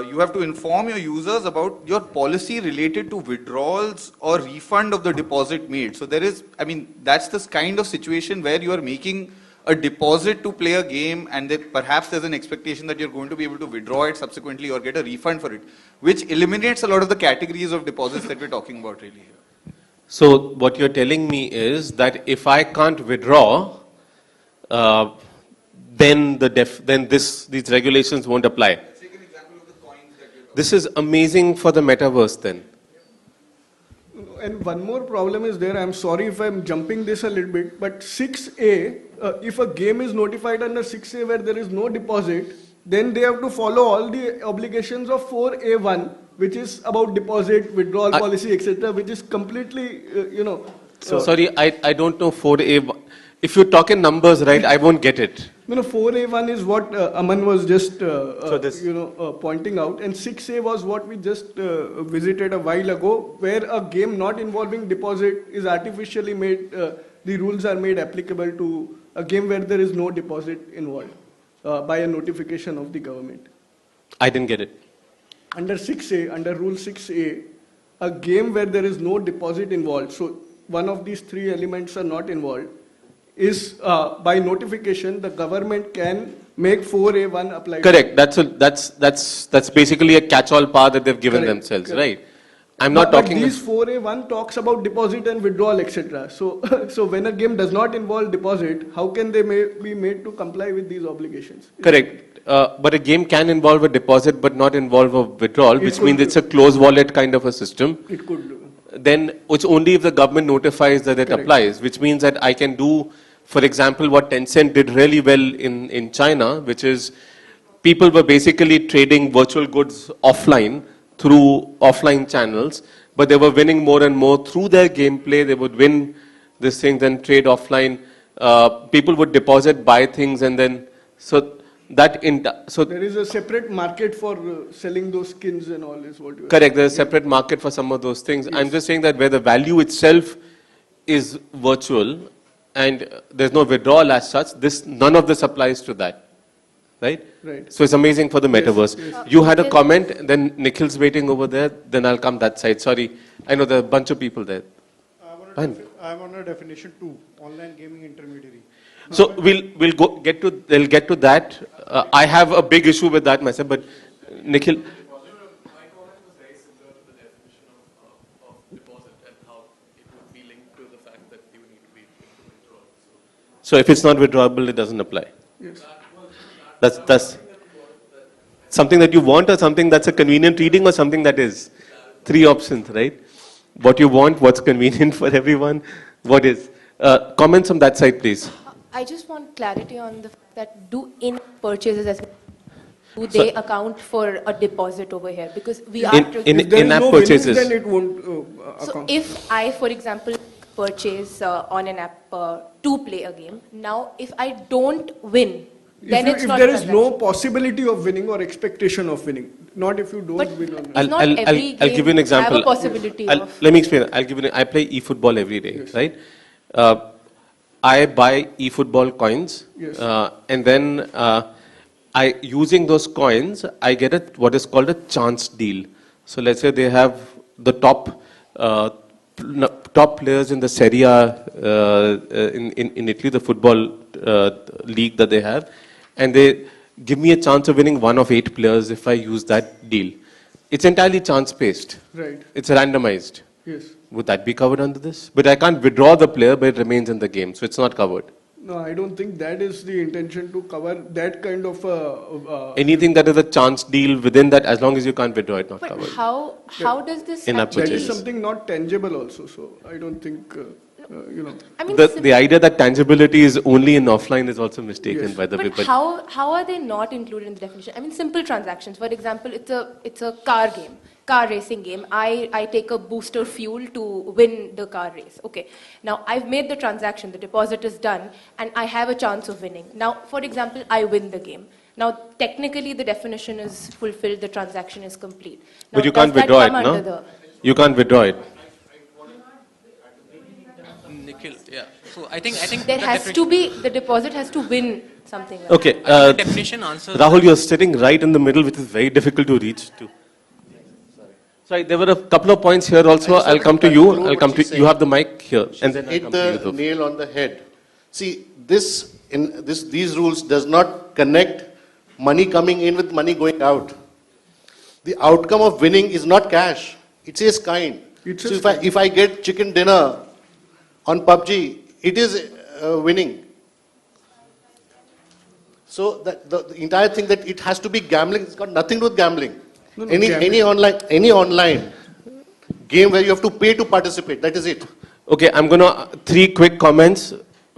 You have to inform your users about your policy related to withdrawals or refund of the deposit made. So there is, I mean, that's this kind of situation where you are making a deposit to play a game and that perhaps there's an expectation that you're going to be able to withdraw it subsequently or get a refund for it, which eliminates a lot of the categories of deposits that we're talking about really here. So what you're telling me is that if I can't withdraw, then these regulations won't apply. Let's take an example of the coins that you're talking. This is amazing for the metaverse then. And one more problem is there, I'm sorry if I'm jumping this a little bit, but 6A, if a game is notified under 6A where there is no deposit, then they have to follow all the obligations of 4A1, which is about deposit, withdrawal policy, etc., which is completely, Sorry, I don't know 4A. If you talk in numbers, right, I won't get it. No, 4A1 is what Aman was just pointing out, and 6A was what we just visited a while ago, where a game not involving deposit is artificially made, the rules are made applicable to a game where there is no deposit involved by a notification of the government. I didn't get it. Under 6A, under Rule 6A, a game where there is no deposit involved, so one of these three elements are not involved, is by notification the government can make 4A1 apply. Correct. That's basically a catch-all power that they've given themselves, right? I'm not talking. But these 4A1 talks about deposit and withdrawal, etc. So when a game does not involve deposit, how can they be made to comply with these obligations? Correct. But a game can involve a deposit but not involve a withdrawal, which means it's a closed wallet kind of a system. It could do. Then it's only if the government notifies that it applies, which means that I can do, for example, what Tencent did really well in China, which is people were basically trading virtual goods offline through offline channels, but they were winning more and more through their gameplay. They would win this thing, then trade offline. People would deposit, buy things, and then there is a separate market for selling those skins and all is what you are correct. There's a separate market for some of those things. Yes. I'm just saying that where the value itself is virtual and there's no withdrawal as such, none of this applies to that. Right? Right. So it's amazing for the metaverse. Yes. You had a comment, then Nikhil's waiting over there, then I'll come that side. Sorry, I know there are a bunch of people there. I'm on a definition 2, online gaming intermediary. So we'll get to that. I have a big issue with that myself, but Nikhil. My comment was very similar to the definition of deposit and how it would be linked to the fact that you need to be withdrawn. So if it's not withdrawable, it doesn't apply. Yes. That's something that you want, or something that's a convenient reading, or something that is. 3 options, right? What you want, what's convenient for everyone, what is. Comments on that side, please. I just want clarity on the fact that do in-app purchases do they account for a deposit over here? Because we are in-app purchases. Then it won't so account. if I, for example, purchase on an app to play a game, now if I don't win, then it's not. If there is no possibility of winning or expectation of winning, not if you don't win. Or not. I'll give you an example. Have a possibility of. Let me explain. I play eFootball every day, yes. Right? I buy eFootball coins, yes. And then using those coins, I get what is called a chance deal. So let's say they have the top players in the Serie A in Italy, the football league that they have, and they give me a chance of winning one of 8 players if I use that deal. It's entirely chance-based. Right. It's randomized. Yes. Would that be covered under this? But I can't withdraw the player, but it remains in the game, so it's not covered. No, I don't think that is the intention to cover that kind of. Anything that is a chance deal within that, as long as you can't withdraw it, not But covered. how does this In-app actually... That is purchase. something not tangible also, so I don't think, you know. I mean, The idea that tangibility is only in offline is also mistaken, Yes. by the way. But how are they not included in the definition? I mean, simple transactions. For example, it's a car game, car racing game. I take a booster fuel to win the car race. Okay. Now I've made the transaction. The deposit is done, and I have a chance of winning. Now, for example, I win the game. Now, technically, the definition is fulfilled. The transaction is complete. Now, But you does can't that withdraw it, come under no? You can't withdraw it. Nikhil, yeah. So I think There the has to be, the deposit has to win something. Like Okay. the definition answers Rahul, you're sitting right in the middle, which is very difficult to reach to. Sorry, there were a couple of points here also. I'll come to you. I'll come to you. Have the mic here, and then I'll Hit come to you. the Dhruv. nail on the head. See, these rules does not connect money coming in with money going out. The outcome of winning is not cash. It says kind. So if I get chicken dinner on Pubg, it is winning. So the entire thing that it has to be gambling, it's got nothing to do with gambling. No, Any online game where you have to pay to participate, that is it. Okay, I'm gonna three quick comments.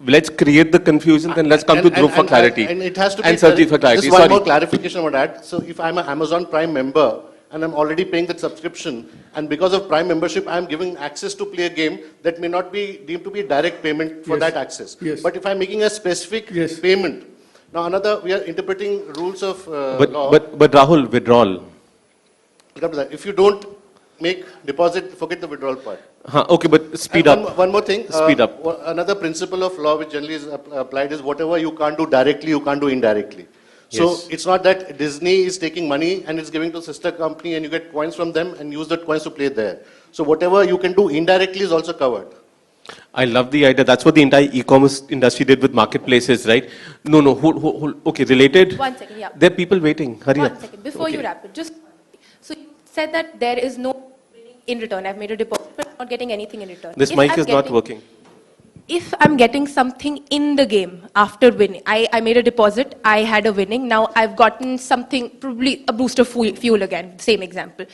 Let's create the confusion, then let's come to Dhruv for clarity. And it has to be and Sarjeet for clarity. Just one Sorry. more clarification about that. So if I'm an Amazon Prime member and I'm already paying that subscription, and because of Prime membership, I'm giving access to play a game that may not be deemed to be direct payment for that access. Yes. But if I'm making a specific payment, now we are interpreting rules of law. But Rahul, withdrawal. If you don't make deposit, forget the withdrawal part. Okay, but speed up. One more thing. Speed up. Another principle of law which generally is applied is whatever you can't do directly, you can't do indirectly. So Yes. it's not that Disney is taking money and it's giving to sister company and you get coins from them and use that coins to play there. So whatever you can do indirectly is also covered. I love the idea. That's what the entire e-commerce industry did with marketplaces, right? No, hold. Okay, related. 1 second, yeah. There are people waiting. Hurry up. 1 second, before you wrap it, so you said that there is no winning in return. I've made a deposit, but I'm not getting anything in return. This If mic I'm is not getting- working. If I'm getting something in the game after winning, I made a deposit, I had a winning, now I've gotten something, probably a booster fuel again, same example.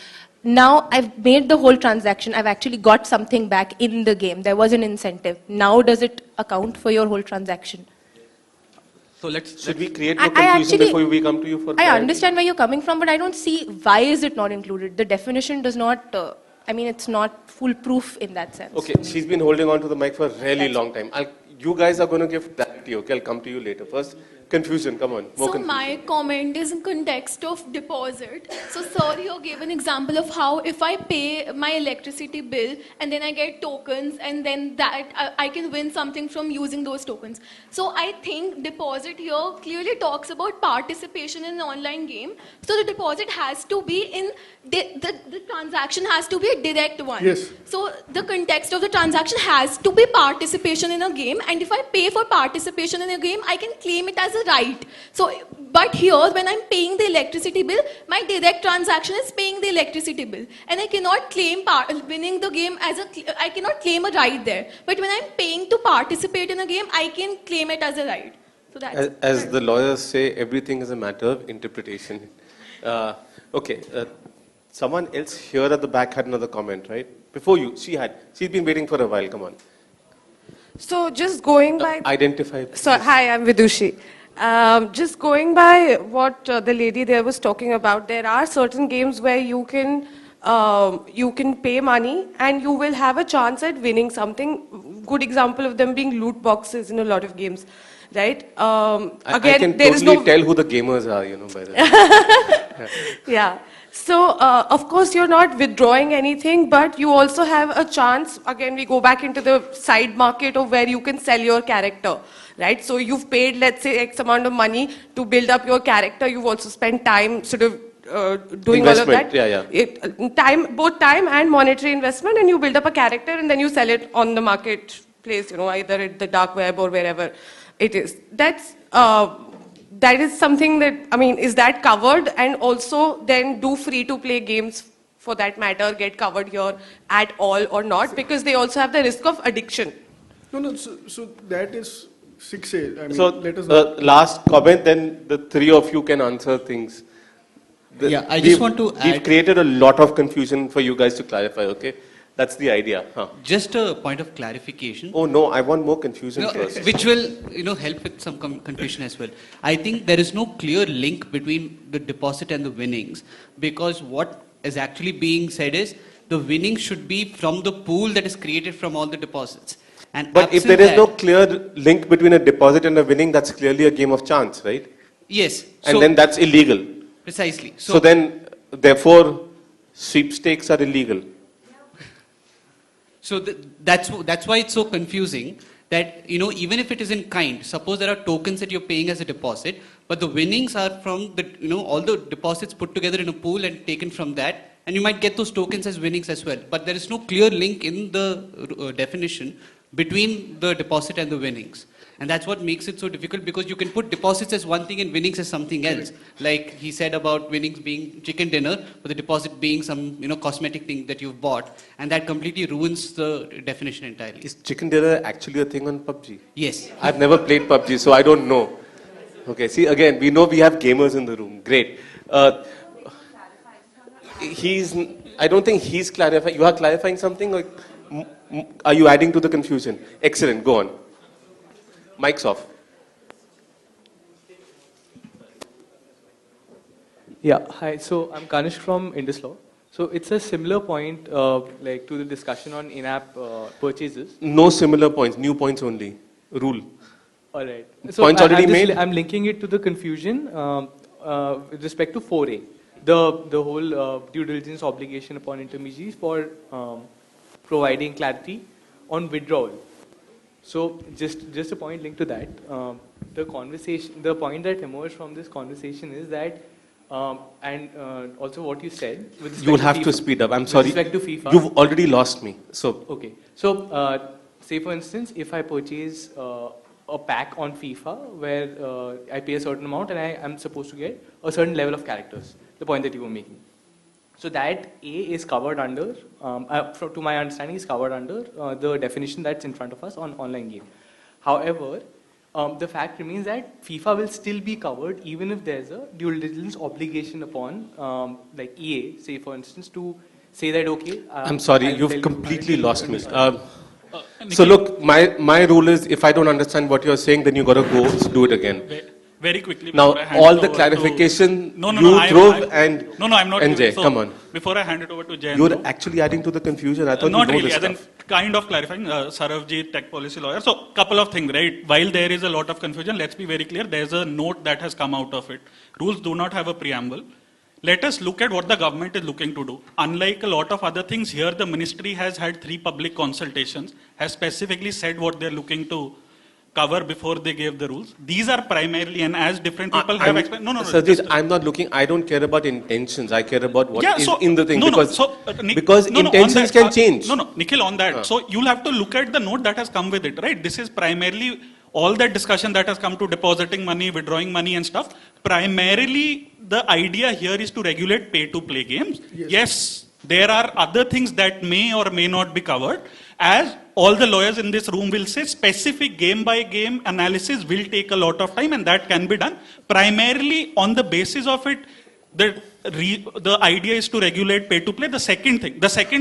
Now I've made the whole transaction, I've actually got something back in the game, there was an incentive. Now does it account for your whole transaction? So Should we create more I confusion actually- before we come to you for I clarity? understand where you're coming from, but I don't see why is it not included. The definition does not, it's not foolproof in that sense. Okay, she's been holding on to the mic for a really long time. You guys are going to give clarity, okay? I'll come to you later. First, confusion, come on. More So confusion. my comment is in context of deposit. So sir, you gave an example of how if I pay my electricity bill and then I get tokens and then that I can win something from using those tokens. So I think deposit here clearly talks about participation in an online game. So the deposit has to be in, the transaction has to be a direct one. Yes. So the context of the transaction has to be participation in a game, and if I pay for participation in a game, I can claim it as a right. So, but here when I'm paying the electricity bill, my direct transaction is paying the electricity bill, and I cannot claim winning the game as I cannot claim a right there. But when I'm paying to participate in a game, I can claim it as a right. So that's As the lawyers say, everything is a matter of interpretation. Okay, someone else here at the back had another comment, right? Before you, she's been waiting for a while, come on. So just going by... Identify. So, hi, I'm Vidushi. Just going by what the lady there was talking about, there are certain games where you can pay money and you will have a chance at winning something. Good example of them being loot boxes in a lot of games, right? I can there is totally no... tell who the gamers are, by the way. Yeah. So, of course, you're not withdrawing anything, but you also have a chance. Again, we go back into the side market of where you can sell your character, right? So you've paid, let's say, X amount of money to build up your character. You've also spent time sort of doing all of that. Both time and monetary investment, and you build up a character and then you sell it on the marketplace, either at the dark web or wherever it is. that is something that, I mean, is that covered? And also then do free-to-play games, for that matter, get covered here at all or not? Because they also have the risk of addiction. No, so that is 6A. I mean, So, let us know. last comment, then the three of you can answer things. Yeah, I just want to We've add- created a lot of confusion for you guys to clarify, okay? That's the idea. Huh. Just a point of clarification. Oh no, I want more confusion No, first. which will help with some confusion as well. I think there is no clear link between the deposit and the winnings, because what is actually being said is the winnings should be from the pool that is created from all the deposits. And But if absent there is no that- clear link between a deposit and a winning, that's clearly a game of chance, right? Yes. And So- then that's illegal. Precisely. So then, therefore, sweepstakes are illegal. So that's why it's so confusing that, even if it is in kind, suppose there are tokens that you're paying as a deposit, but the winnings are from the, all the deposits put together in a pool and taken from that, and you might get those tokens as winnings as well. But there is no clear link in the definition between the deposit and the winnings. And that's what makes it so difficult, because you can put deposits as one thing and winnings as something else. Like he said about winnings being chicken dinner, but the deposit being some cosmetic thing that you've bought, and that completely ruins the definition entirely. Is chicken dinner actually a thing on Pubg? Yes. I've never played Pubg, so I don't know. Okay, see, again, we know we have gamers in the room. Great. I don't think he's clarifying. You are clarifying something? Or are you adding to the confusion? Excellent, go on. Mic's off. Yeah, hi. So I'm Kanish from Indus Law. So it's a similar point, like to the discussion on in-app purchases. No similar points, new points only. Rule. All right. So Points already made? I'm linking it to the confusion with respect to 4A, the whole due diligence obligation upon intermediaries for providing clarity on withdrawal. So just a point linked to that. The point that emerged from this conversation is that, and also what you said. With respect You will to have FIFA, to speed up. I'm sorry. With respect to FIFA. You've already lost me. So. Okay. So say for instance, if I purchase a pack on FIFA where I pay a certain amount and I am supposed to get a certain level of characters, the point that you were making. So that A is covered under, to my understanding, is covered under the definition that's in front of us on online game. However, the fact remains that FIFA will still be covered even if there's a due diligence obligation upon, like EA, say for instance, to say that, okay. I'm sorry, I'll you've tell completely you- lost me. So look, my rule is if I don't understand what you're saying, then you got to go do it again. Very quickly. Now, before I hand all it the over clarification to, you drove and I'm not. NJ, So come on. Before I hand it over to Jen. You're actually adding to the confusion. I thought Not you know really, this as in stuff. kind of clarifying. Saravji, tech policy lawyer. So, couple of things, right? While there is a lot of confusion, let's be very clear. There's a note that has come out of it. Rules do not have a preamble. Let us look at what the government is looking to do. Unlike a lot of other things, here the ministry has had 3 public consultations, has specifically said what they're looking to cover before they gave the rules. These are primarily, and as different people have explained. No. Sajid, I'm not looking, I don't care about intentions. I care about what is so, in the thing. No, because Nick, on intentions that, can change. Nikhil, on that. So you'll have to look at the note that has come with it, right? This is primarily all that discussion that has come to depositing money, withdrawing money and stuff. Primarily, the idea here is to regulate pay-to-play games. Yes, there are other things that may or may not be covered. As all the lawyers in this room will say, specific game-by-game analysis will take a lot of time, and that can be done. Primarily, on the basis of it, the idea is to regulate pay-to-play. The second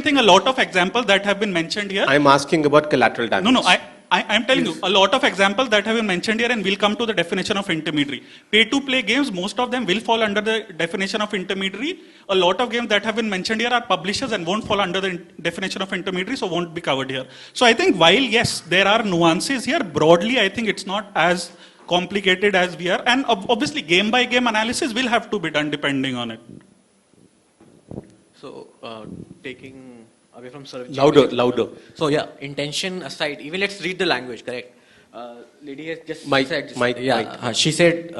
thing, a lot of examples that have been mentioned here. I'm asking about collateral damage. No, I'm telling you, a lot of examples that have been mentioned here, and we'll come to the definition of intermediary. Pay-to-play games, most of them will fall under the definition of intermediary. A lot of games that have been mentioned here are publishers and won't fall under the definition of intermediary, so won't be covered here. So I think while, yes, there are nuances here, broadly, I think it's not as complicated as we are. And obviously, game-by-game analysis will have to be done depending on it. So, taking away from Saravji. Louder. So yeah, intention aside, even let's read the language, correct? Lady has just said, she said,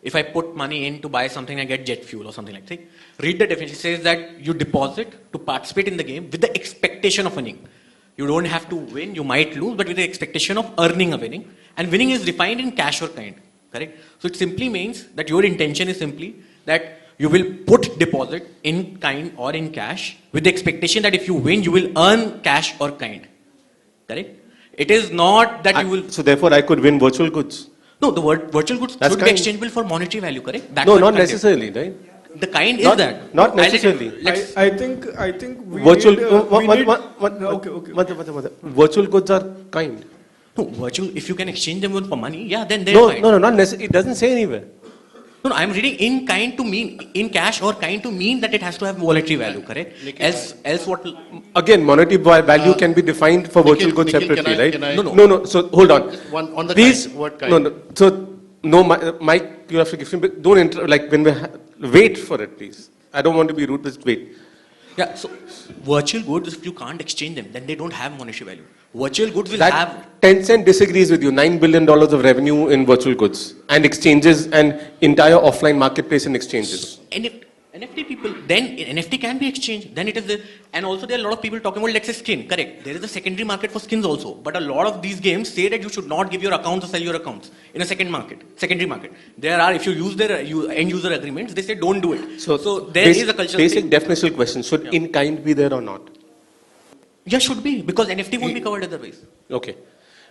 if I put money in to buy something, I get jet fuel or something like that. Read the definition. It says that you deposit to participate in the game with the expectation of winning. You don't have to win, you might lose, but with the expectation of earning a winning. And winning is defined in cash or kind. correct? So it simply means that your intention is simply that you will put deposit in kind or in cash with the expectation that if you win, you will earn cash or kind, correct? It is not that you will... So therefore I could win virtual goods. No, the word virtual goods That's should be kind. exchangeable for monetary value, correct? That's No, what not kind is. necessarily, right? The kind is Not- that. not necessarily. I think we Virtual, need, virtual goods are kind. No, virtual, if you can exchange them for money, yeah, then they're No, fine. no, not necessarily. It doesn't say anywhere. No, I'm reading in kind to mean, in cash or kind to mean that it has to have monetary value, correct? Else what? Again, monetary value can be defined for virtual goods Nikhil, separately, can right? I- No. So hold on. One on the Please, kind, word kind. no. So no, Mike, you have to give me. Don't like when we wait for it, please. I don't want to be rude, but wait. Yeah, so virtual goods, if you can't exchange them, then they don't have monetary value. Virtual goods will That have... Tencent disagrees with you. $9 billion of revenue in virtual goods and exchanges and entire offline marketplace and exchanges. NFT people, then NFT can be exchanged. Then it is the... And also there are a lot of people talking about, let's say, skin. Correct. There is a secondary market for skins also. But a lot of these games say that you should not give your accounts or sell your accounts in a secondary market. There are, if you use their end user agreements, they say don't do it. So there is a cultural Basic thing. definitional question. Should in kind be there or not? Yeah, should be. Because NFT won't be covered otherwise. Okay.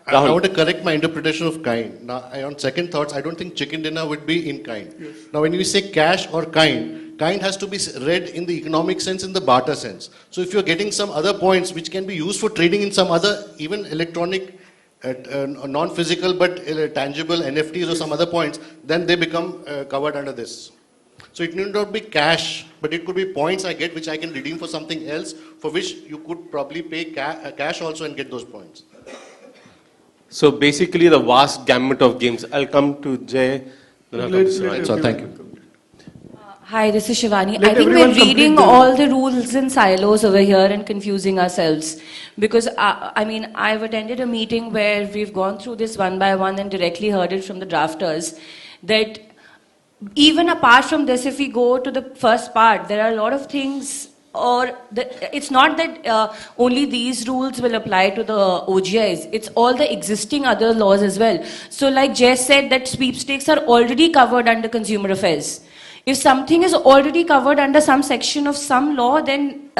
I want to correct my interpretation of kind. Now, on second thoughts, I don't think chicken dinner would be in kind. Yes. Now, when you say cash or kind has to be read in the economic sense, in the barter sense. So, if you're getting some other points which can be used for trading in some other, even electronic, non-physical but tangible NFTs or some other points, then they become covered under this. So, it need not be cash, but it could be points I get which I can redeem for something else, for which you could probably pay cash also and get those points. So basically the vast gamut of games. I'll come to Jay. Then I'll come to Shivani. So thank you. Hi, this is Shivani. Let I think everyone we're reading complete all the rules in silos over here and confusing ourselves. Because, I've attended a meeting where we've gone through this one by one and directly heard it from the drafters. That even apart from this, if we go to the first part, there are a lot of things, it's not that only these rules will apply to the OGIs, it's all the existing other laws as well. So like Jess said, that sweepstakes are already covered under consumer affairs. If something is already covered under some section of some law, then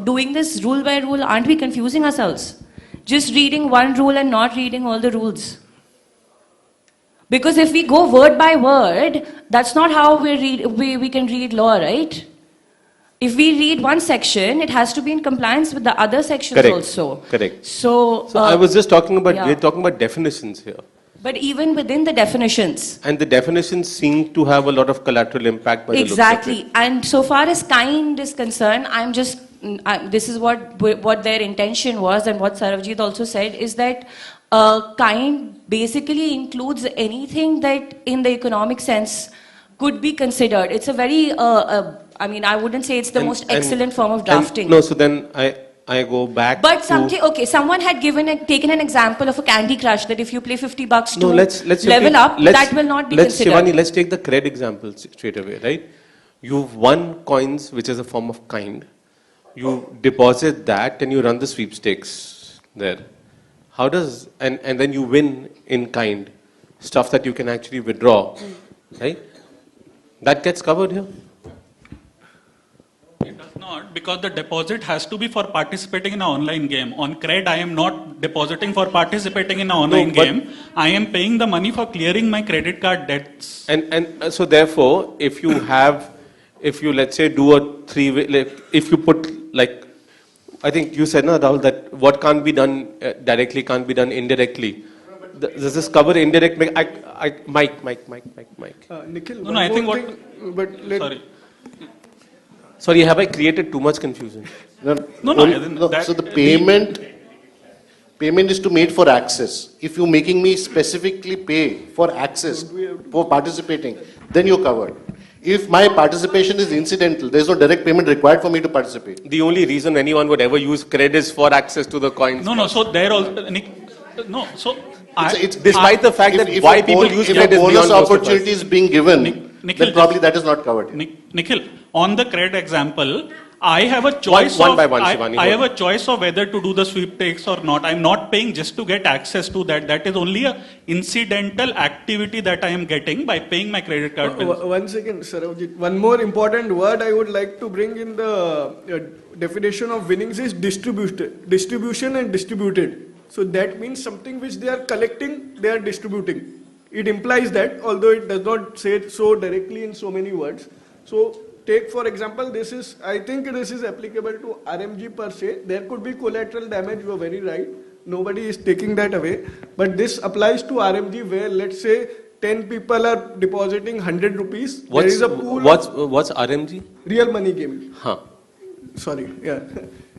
doing this rule by rule, aren't we confusing ourselves? Just reading one rule and not reading all the rules. Because if we go word by word, that's not how we can read law, right? If we read one section, it has to be in compliance with the other sections also. Correct. So I was just talking about, yeah. we're talking about definitions here. But even within the definitions. And the definitions seem to have a lot of collateral impact by the looks of Exactly. it. And so far as kind is concerned, this is what their intention was, and what Saravjit also said, is that kind basically includes anything that in the economic sense could be considered. It's a very, I wouldn't say it's the most excellent form of drafting. No, so then I go back But to... someone had taken an example of a Candy Crush, that if you play $50 to No, let's level up, that will not be considered. Shivani, let's take the cred example straight away, right? You've won coins, which is a form of kind. You deposit that and you run the sweepstakes there. How does, and then you win in kind, stuff that you can actually withdraw, right? That gets covered here? It does not, because the deposit has to be for participating in an online game. On cred, I am not depositing for participating in an online game. I am paying the money for clearing my credit card debts. And so therefore, if you let's say do a three-way, if you put like, I think you said, Rahul, that what can't be done directly can't be done indirectly. Does this cover indirect? Mike. Nikhil, No, I think sorry. Sorry, have I created too much confusion? No. So the payment is to made for access. If you're making me specifically pay for access, for participating, then you're covered. If my participation is incidental, there's no direct payment required for me to participate. The only reason anyone would ever use cred is for access to the coins. No, so there also, despite the fact that why people use cred is bonus beyond most of us. opportunity is being given, then probably that is not covered. Nikhil, on the cred example, I have a choice One of by one, Shivani, I hold have a choice of whether to do the sweepstakes or not. I'm not paying just to get access to that. That is only a incidental activity that I am getting by paying my credit card bills. One second, Saravjit. One more important word I would like to bring in the definition of winnings is distribution and distributed. So that means something which they are collecting, they are distributing. It implies that, although it does not say it so directly in so many words. So take for example, I think this is applicable to RMG per se. There could be collateral damage, you are very right. Nobody is taking that away. But this applies to RMG where let's say 10 people are depositing 100 rupees. There is a pool. What's RMG? Real money gaming. Huh. Sorry, yeah.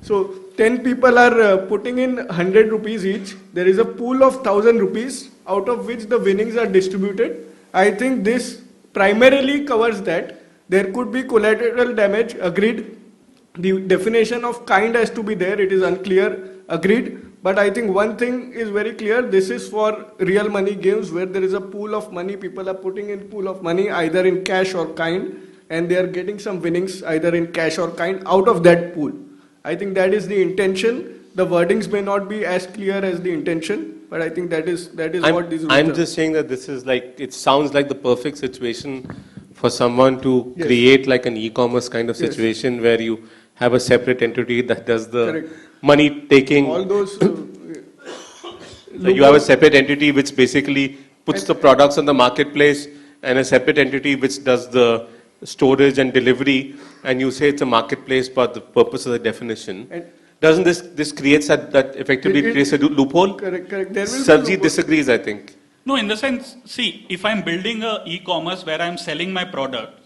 So 10 people are putting in 100 rupees each. There is a pool of 1000 rupees out of which the winnings are distributed. I think this primarily covers that. There could be collateral damage, agreed. The definition of kind has to be there, it is unclear, agreed. But I think one thing is very clear, this is for real money games where there is a pool of money, people are putting in pool of money either in cash or kind, and they are getting some winnings either in cash or kind out of that pool. I think that is the intention. The wordings may not be as clear as the intention, but I think that is what these rules are. I'm just saying that this is like, it sounds like the perfect situation for someone to create like an e-commerce kind of situation where you have a separate entity that does the money taking. All those. You have a separate entity which basically puts the products on the marketplace and a separate entity which does the storage and delivery, and you say it's a marketplace, but the purpose of the definition. Doesn't this creates that effectively creates a loophole? Correct. There will Sarjeet disagrees, I think. No, in the sense, see, if I'm building a e-commerce where I'm selling my product,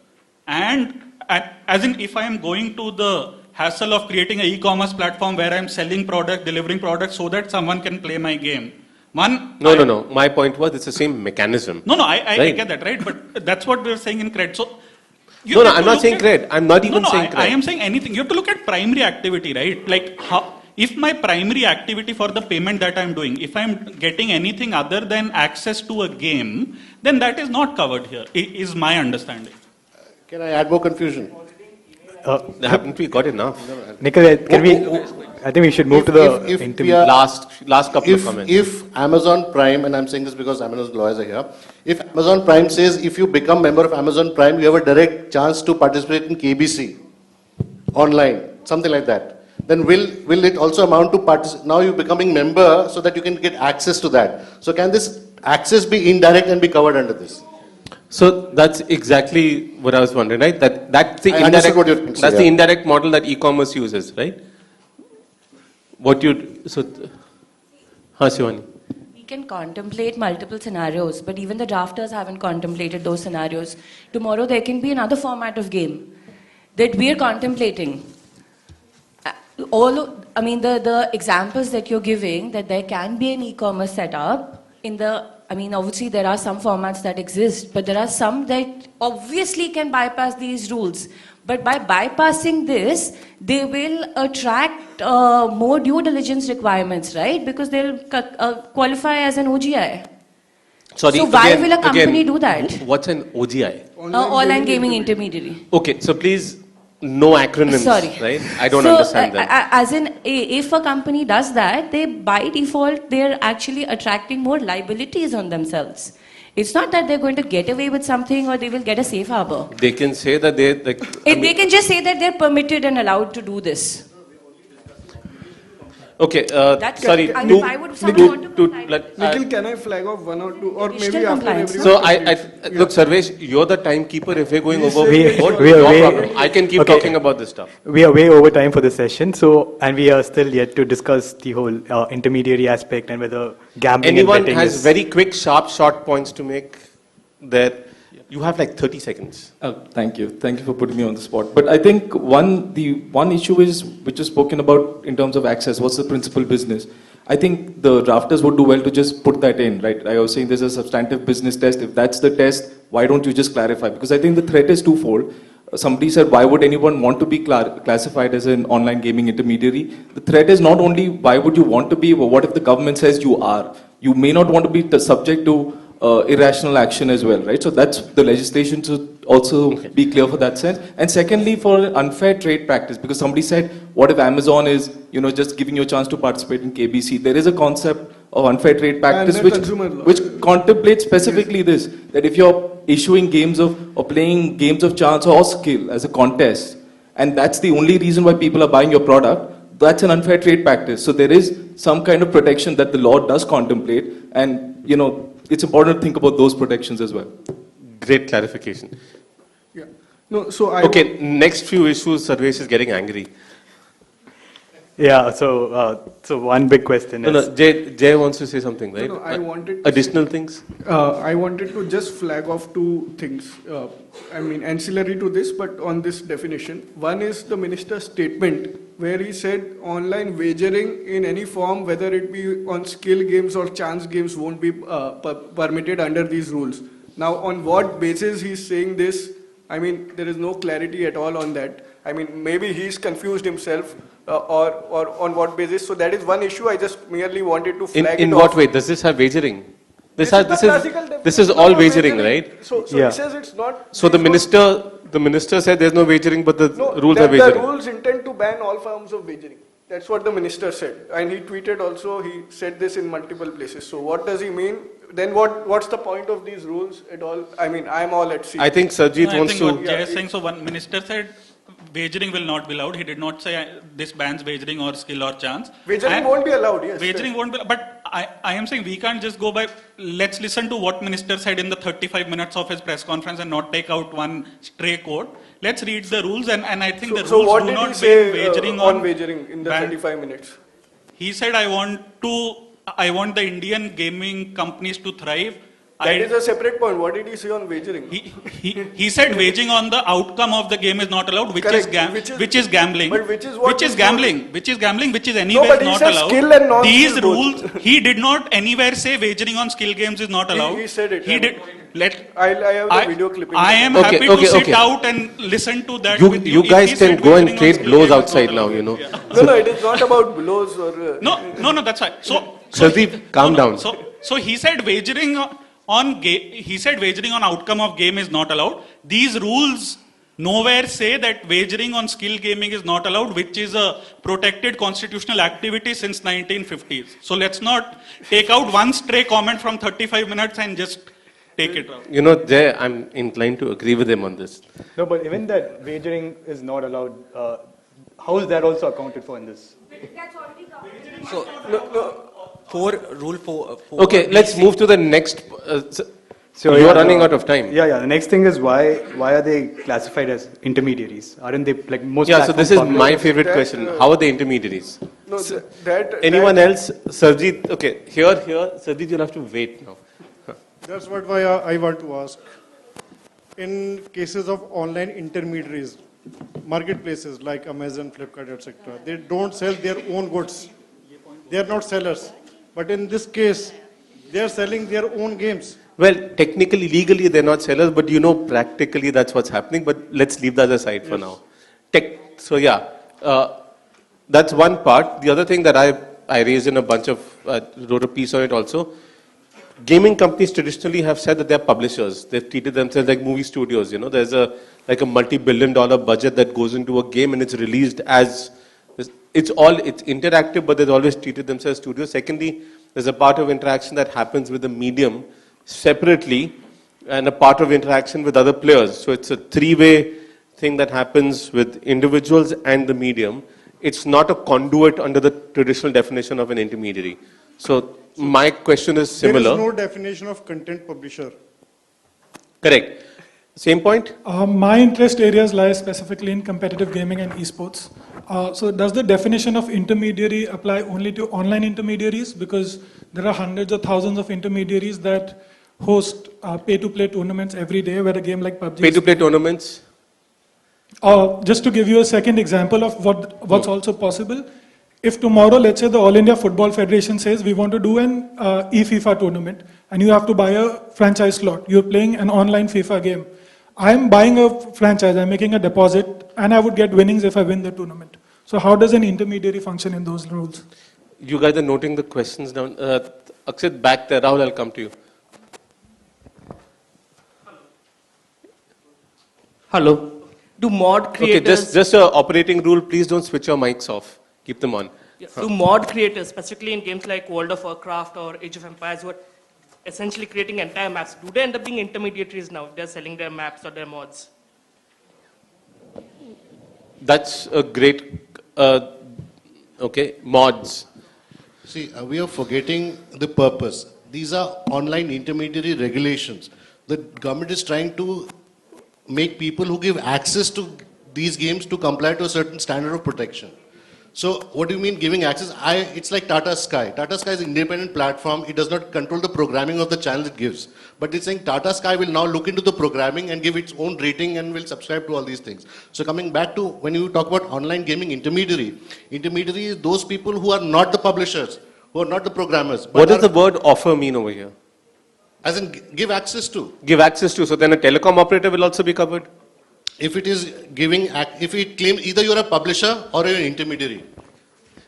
and as in if I'm going to the hassle of creating an e-commerce platform where I'm selling product, delivering product so that someone can play my game. No. My point was it's the same mechanism. No, I get that, right? But that's what we're saying in cred. So I'm not saying cred. I'm not even saying cred. I am saying anything. You have to look at primary activity, right? Like if my primary activity for the payment that I'm doing, if I'm getting anything other than access to a game, then that is not covered here, is my understanding. Can I add more confusion? Haven't we got enough? Nikhil, can we? I think we should move to the last couple of comments. If Amazon Prime, and I'm saying this because Amazon's lawyers are here, if Amazon Prime says if you become member of Amazon Prime, you have a direct chance to participate in KBC online, something like that. Then will it also amount to now you're becoming member so that you can get access to that? So can this access be indirect and be covered under this? So that's exactly what I was wondering, right? That's the the indirect model that e-commerce uses, right? Shivani. We can contemplate multiple scenarios, but even the drafters haven't contemplated those scenarios. Tomorrow there can be another format of game that we are contemplating. The examples that you're giving, that there can be an e-commerce setup obviously there are some formats that exist, but there are some that obviously can bypass these rules. But by bypassing this, they will attract more due diligence requirements, right? Because they'll qualify as an OGI. Sorry, so why will a company do that? What's an OGI? Online gaming intermediary. Okay, so please, no acronyms, right? I don't understand that. As in, if a company does that, they by default, they're actually attracting more liabilities on themselves. It's not that they're going to get away with something or they will get a safe harbor. They can say that they they can just say that they're permitted and allowed to do this. Okay, sorry. Nikhil, can I flag off one or two, or maybe after everyone? So look, Sarvesh, you're the timekeeper. If we're going over, no problem. I can keep talking about this stuff. We are way over time for this session, and we are still yet to discuss the whole intermediary aspect and whether gambling Anyone and betting has very quick, sharp, short points to make there. You have like 30 seconds. Thank you. Thank you for putting me on the spot. But I think the one issue is, which is spoken about in terms of access, what's the principal business? I think the drafters would do well to just put that in, right? I was saying there's a substantive business test. If that's the test, why don't you just clarify? Because I think the threat is twofold. Somebody said, why would anyone want to be classified as an online gaming intermediary? The threat is not only why would you want to be, but what if the government says you are? You may not want to be subject to irrational action as well, right? So that's the legislation also be clear for that sense. And secondly, for unfair trade practice, because somebody said, what if Amazon is, just giving you a chance to participate in KBC? There is a concept of unfair trade practice which contemplates specifically this, that if you're issuing games or playing games of chance or skill as a contest, and that's the only reason why people are buying your product, that's an unfair trade practice. So there is some kind of protection that the law does contemplate, and it's important to think about those protections as well. Great clarification. Yeah. No, so okay, next few issues, Sarvesh is getting angry. Yeah, so one big question is... No, Jay wants to say something, right? No, I wanted additional things? I wanted to just flag off two things. Ancillary to this, but on this definition. One is the minister's statement where he said online wagering in any form, whether it be on skill games or chance games, won't be permitted under these rules. Now, on what basis he's saying this? There is no clarity at all on that. Maybe he's confused himself. Or on what basis? So that is one issue. I just merely wanted to flag in it what off. way? Does this have wagering? This is No, all no, wagering, right? So it says it's not. So the minister said there's no wagering, but the rules are The wagering. rules intend to ban all forms of wagering. That's what the minister said, and he tweeted also. He said this in multiple places. So what does he mean? Then what's the point of these rules at all? I'm all at sea. I think Sarjeet I wants think to. what Jay is saying. So one minister said wagering will not be allowed. He did not say this bans wagering or skill or chance. Wagering won't be allowed, yes. Wagering won't be, but I am saying we can't just go by, let's listen to what minister said in the 35 minutes of his press conference and not take out one stray quote. Let's read the rules, and I think the So rules what do did not he say ban wagering on wagering in the ban. 35 minutes? He said, I want the Indian gaming companies to thrive. That is a separate point. What did he say on wagering? He said wagering on the outcome of the game is not allowed, which is gambling. But which is what which is gambling, which is No, anywhere but he not said allowed. skill and non-skill These both. rules, he did not anywhere say wagering on skill games is not allowed. He said it. He did. I have the video clipping. I am happy to sit out and listen to that. with You If guys he can said go and wagering on trade skill blows games is not outside now, allowed. No, it is not about blows or. No, that's right. So Sardeep, calm down. So he said wagering on outcome of game is not allowed. These rules nowhere say that wagering on skill gaming is not allowed, which is a protected constitutional activity since 1950s. So let's not take out one stray comment from 35 minutes and just take it out. Jay, I'm inclined to agree with him on this. No, but even that wagering is not allowed, how is that also accounted for in this? Rule 4. Okay, let's move to the next. So you are running out of time. Yeah. The next thing is why are they classified as intermediaries? Aren't they like most? Yeah, so this is platforms my publish? favorite question. How are the intermediaries? No, Anyone else? Sarjeet, okay, here, Sarjeet, you'll have to wait now. That's what I want to ask. In cases of online intermediaries, marketplaces like Amazon, Flipkart, etc., they don't sell their own goods. They are not sellers. But in this case, they are selling their own games. Well, technically, legally, they're not sellers, but practically that's what's happening. But let's leave that aside for now. So yeah, that's one part. The other thing that I raised in a bunch of, wrote a piece on it also. Gaming companies traditionally have said that they're publishers. They've treated themselves like movie studios. There's a multi-billion-dollar budget that goes into a game and it's released as, it's interactive, but they've always treated themselves as studios. Secondly, there's a part of interaction that happens with the medium separately and a part of interaction with other players. So it's a three-way thing that happens with individuals and the medium. It's not a conduit under the traditional definition of an intermediary. So my question is similar. There is no definition of content publisher. Correct. Same point? My interest areas lie specifically in competitive gaming and esports. So does the definition of intermediary apply only to online intermediaries? Because there are hundreds of thousands of intermediaries that host pay-to-play tournaments every day where a game like Pubg... Pay-to-play tournaments? Just to give you a second example of what's also possible, if tomorrow, let's say the All India Football Federation says we want to do an e-FIFA tournament and you have to buy a franchise slot, you're playing an online FIFA game. I'm buying a franchise, I'm making a deposit, and I would get winnings if I win the tournament. So how does an intermediary function in those rules? You guys are noting the questions down. Akshit, back there. Rahul, I'll come to you. Hello. Do mod creators... Okay, just a operating rule, please don't switch your mics off. Keep them on. Yeah. Do mod creators, specifically in games like World of Warcraft or Age of Empires, who are essentially creating entire maps, do they end up being intermediaries now if they're selling their maps or their mods? That's a great, okay, mods. See, we are forgetting the purpose. These are online intermediary regulations. The government is trying to make people who give access to these games to comply to a certain standard of protection. So what do you mean giving access? It's like Tata Sky. Tata Sky is an independent platform. It does not control the programming of the channel it gives. But it's saying Tata Sky will now look into the programming and give its own rating and will subscribe to all these things. So coming back to when you talk about online gaming intermediary is those people who are not the publishers, who are not the programmers. But What does the word offer mean over here? As in give access to. Give access to. So then a telecom operator will also be covered? If it is giving, if it claims either you're a publisher or you're an intermediary.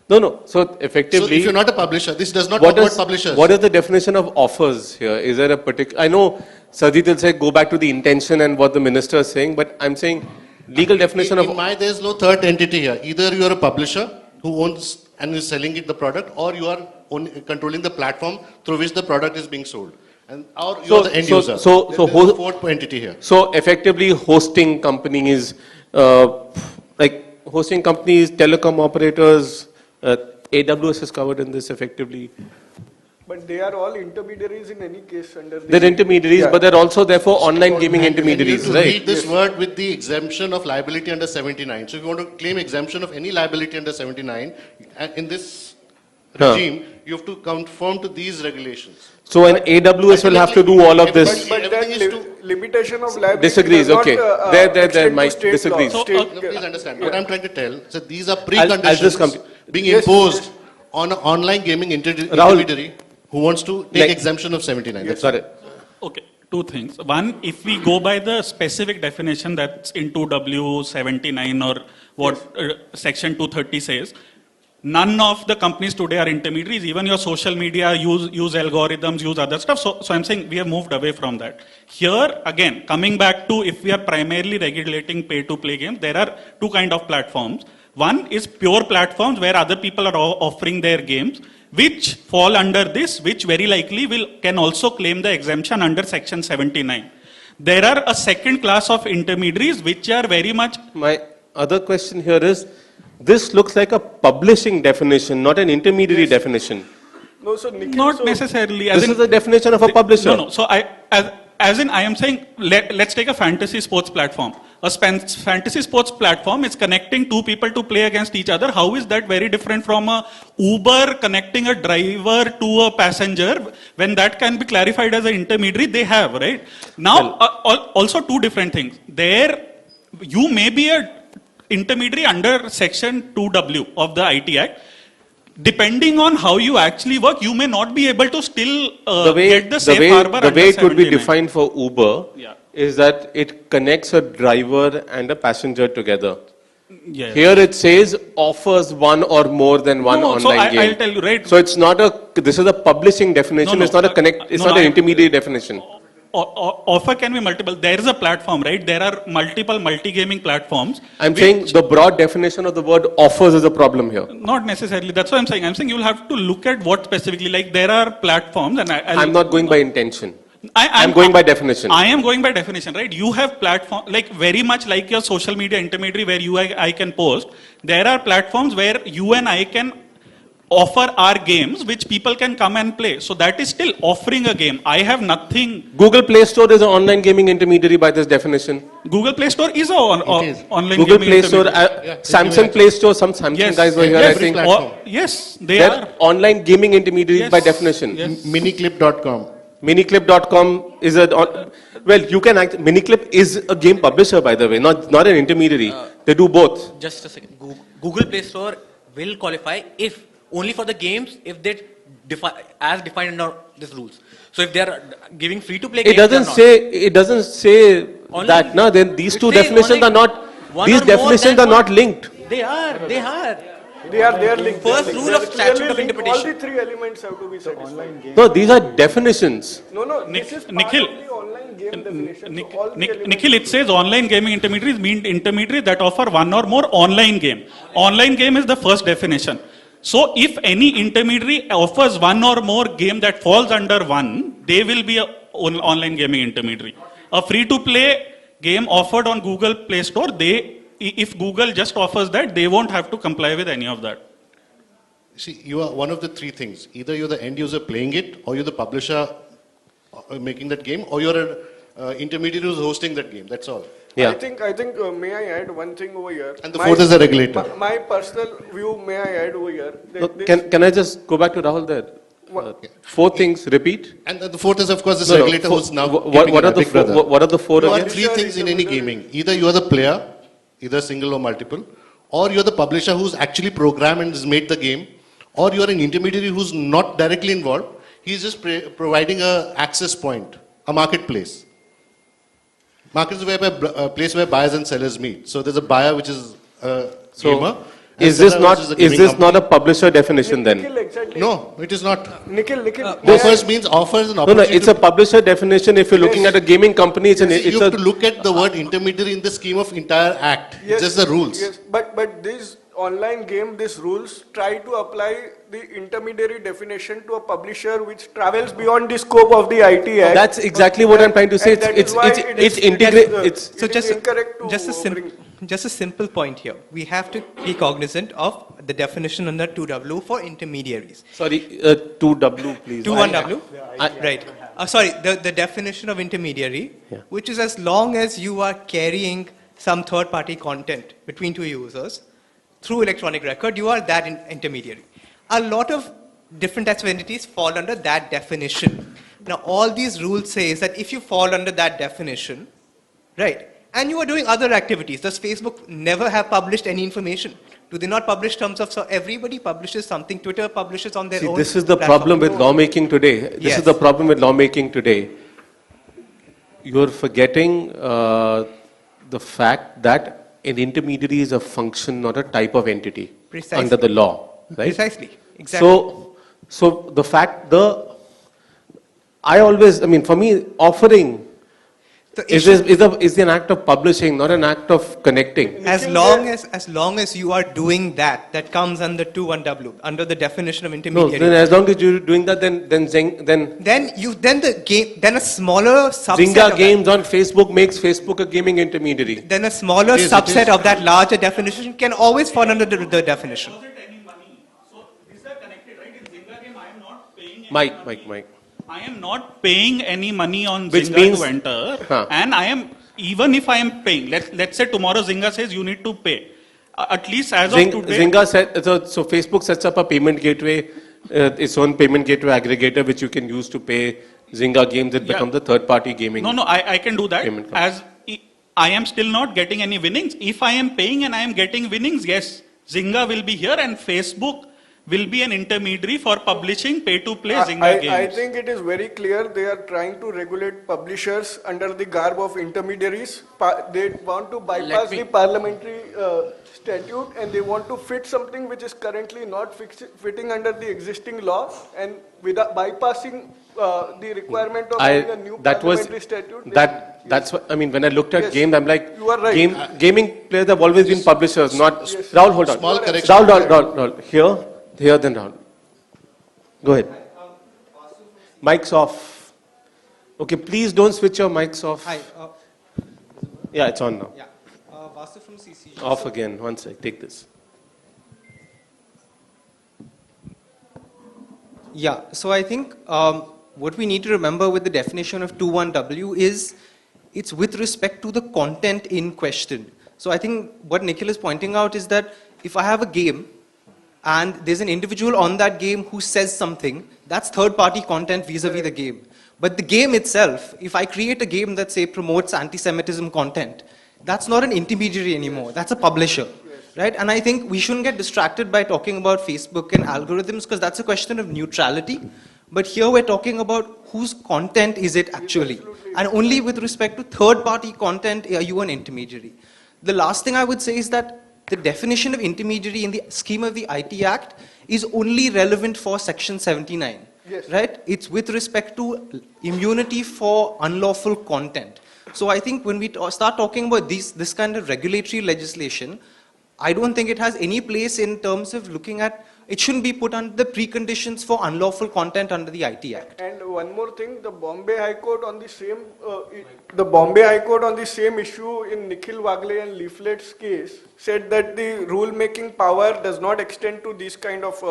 No. So effectively. So if you're not a publisher, this does not talk about publishers. What is the definition of offers here? Is there a particular? I know Sajid will say go back to the intention and what the minister is saying, but I'm saying legal definition of. There's no third entity here. Either you're a publisher who owns and is selling it the product, or you are controlling the platform through which the product is being sold. Or you're the end user. There's a fourth entity here. So effectively hosting companies, telecom operators, AWS is covered in this effectively. But they are all intermediaries in any case under this. They're intermediaries, but they're also therefore online gaming intermediaries, You right? read this word with the exemption of liability under 79. So if you want to claim exemption of any liability under 79, in this regime, you have to conform to these regulations. So an AWS will have to do all of this. But that limitation of liability Disagrees, does okay. not, There, Mike state disagrees. law. Please understand. What I'm trying to tell, so these are I'll just preconditions being imposed on an online gaming intermediary who wants to take exemption of 79. That's Got it. Okay, two things. One, if we go by the specific definition that's in 2W79 or what section 230 says, none of the companies today are intermediaries. Even your social media use algorithms, use other stuff. So I'm saying we have moved away from that. Here, again, coming back to if we are primarily regulating pay-to-play games, there are two kind of platforms. One is pure platforms where other people are offering their games, which fall under this, which very likely can also claim the exemption under section 79. There are a second class of intermediaries which are very much... My other question here is, this looks like a publishing definition, not an intermediary definition. No, so Nikhil, Not necessarily. This is the definition of a publisher. No. So I am saying, let's take a fantasy sports platform. A fantasy sports platform is connecting two people to play against each other. How is that very different from a Uber connecting a driver to a passenger? When that can be clarified as an intermediary, they have, right? Now, also two different things. There, you may be a intermediary under section 2W of the IT Act. Depending on how you actually work, you may not be able to still get the safe harbor. The way it would be defined for Uber is that it connects a driver and a passenger together. Yeah. Here it says offers one or more than one online game. I'll tell you, right? So it's not this is a publishing definition. It's not an intermediary definition. Offer can be multiple. There is a platform, right? There are multiple multi-gaming platforms. I'm saying the broad definition of the word offers is a problem here. Not necessarily. That's what I'm saying. I'm saying you'll have to look at what specifically. Like there are platforms, and I'm not going by intention. I'm going by definition. I am going by definition, right? You have platform, like very much like your social media intermediary where I can post. There are platforms where you and I can offer our games which people can come and play. So that is still offering a game. I have nothing. Google Play Store is an online gaming intermediary by this definition. Google Play Store is an online Google gaming Play Store, intermediary. Samsung Play Store, some Samsung guys were here, I think. Yes, they They're are. online gaming intermediaries by definition. Miniclip.com. Miniclip.com is Miniclip is a game publisher, by the way, not an intermediary. They do both. Just a second. Google Play Store will qualify only for the games if they as defined under these rules. So if they are giving free to play games, it doesn't say that. No, then these two definitions are not. These definitions are not linked. They are. They are linked. First rule of statute of All interpretation. the three elements have to be satisfied. No, these are definitions. No, this is part Nikhil, of the online game definition. So all the elements Nikhil, it says online gaming intermediaries mean intermediaries that offer one or more online game. Online game is the first definition. So if any intermediary offers one or more game that falls under one, they will be an online gaming intermediary. A free-to-play game offered on Google Play Store, if Google just offers that, they won't have to comply with any of that. See, you are one of the three things. Either you're the end user playing it, or you're the publisher making that game, or you're an intermediary who's hosting that game. That's all. Yeah. I think, may I add one thing over here? And the fourth is the regulator. My personal view, may I add over here? No, can I just go back to Rahul there? Four things, repeat. And the fourth is, of course, this regulator who's now what are the four You again? are three things in any gaming. Either you are the player, either single or multiple, or you're the publisher who's actually programmed and has made the game, or you're an intermediary who's not directly involved. He's just providing a access point, a marketplace. Market is a place where buyers and sellers meet. So there's a buyer, which is a gamer. Is this not a publisher definition then? No, it is not. Nikhil. Offers means offers an No, opportunity. it's a publisher definition. If you're looking at a gaming company, it's You have to look at the word intermediary in the scheme of entire act. Yes, Just the rules. Yes, but these online game, these rules try to apply the intermediary definition to a publisher which travels beyond the scope of the IT Act. That's exactly what I'm trying to say. It's integrate. So just a simple point here. We have to be cognizant of the definition under 2W for intermediaries. Sorry, 2W, please. 21W? Right. Sorry, the definition of intermediary, which is as long as you are carrying some third-party content between two users through electronic record, you are that intermediary. A lot of different types of entities fall under that definition. Now, all these rules say is that if you fall under that definition, right, and you are doing other activities, does Facebook never have published any information? Do they not publish terms of, so everybody publishes something, Twitter publishes on their own. This is the platform. problem with lawmaking today. This is the problem with lawmaking today. You're forgetting the fact that an intermediary is a function, not a type of entity under the law, right? Precisely, exactly. So the fact, for me, offering is an act of publishing, not an act of connecting. As long as you are doing that comes under 21W, under the definition of intermediary. No, then as long as you're doing that, then a smaller subset. Zynga Games on Facebook makes Facebook a gaming intermediary. Then a smaller subset of that larger definition can always fall under the definition. Mike. I am not paying any money on Zynga to enter, and I am, even if I am paying, let's say tomorrow Zynga says you need to pay. At least as of today. Zynga so Facebook sets up a payment gateway, its own payment gateway aggregator, which you can use to pay Zynga Games. It becomes the third-party gaming. No, I can do that. As I am still not getting any winnings. If I am paying and I am getting winnings, yes, Zynga will be here and Facebook will be an intermediary for publishing pay-to-play Zynga games. I think it is very clear they are trying to regulate publishers under the garb of intermediaries. They want to bypass the parliamentary statute and they want to fit something which is currently not fitting under the existing law, and without bypassing the requirement of having a new parliamentary statute. That's what I mean. When I looked at games, I'm like, you are right. Gaming players have always been publishers, not. Rahul, hold on. Small correction. Rahul, here, then Rahul. Go ahead. Mic's off. Okay, please don't switch your mics off. Hi. Yeah, it's on now. Yeah. Vasu from CCG. Off again. One sec. Take this. Yeah. So I think what we need to remember with the definition of 21W is it's with respect to the content in question. So I think what Nikhil is pointing out is that if I have a game and there's an individual on that game who says something, that's third-party content vis-a-vis the game. But the game itself, if I create a game that, say, promotes anti-Semitism content, that's not an intermediary anymore. That's a publisher, right? And I think we shouldn't get distracted by talking about Facebook and algorithms because that's a question of neutrality. But here we're talking about whose content is it actually. And only with respect to third-party content are you an intermediary. The last thing I would say is that the definition of intermediary in the scheme of the IT Act is only relevant for Section 79. Yes. Right? It's with respect to immunity for unlawful content. So I think when we start talking about this kind of regulatory legislation, I don't think it has any place in terms of looking at, it shouldn't be put under the preconditions for unlawful content under the IT Act. And one more thing, the Bombay High Court on the same issue in Nikhil Wagle and Leaflet's case said that the rule-making power does not extend to these kind of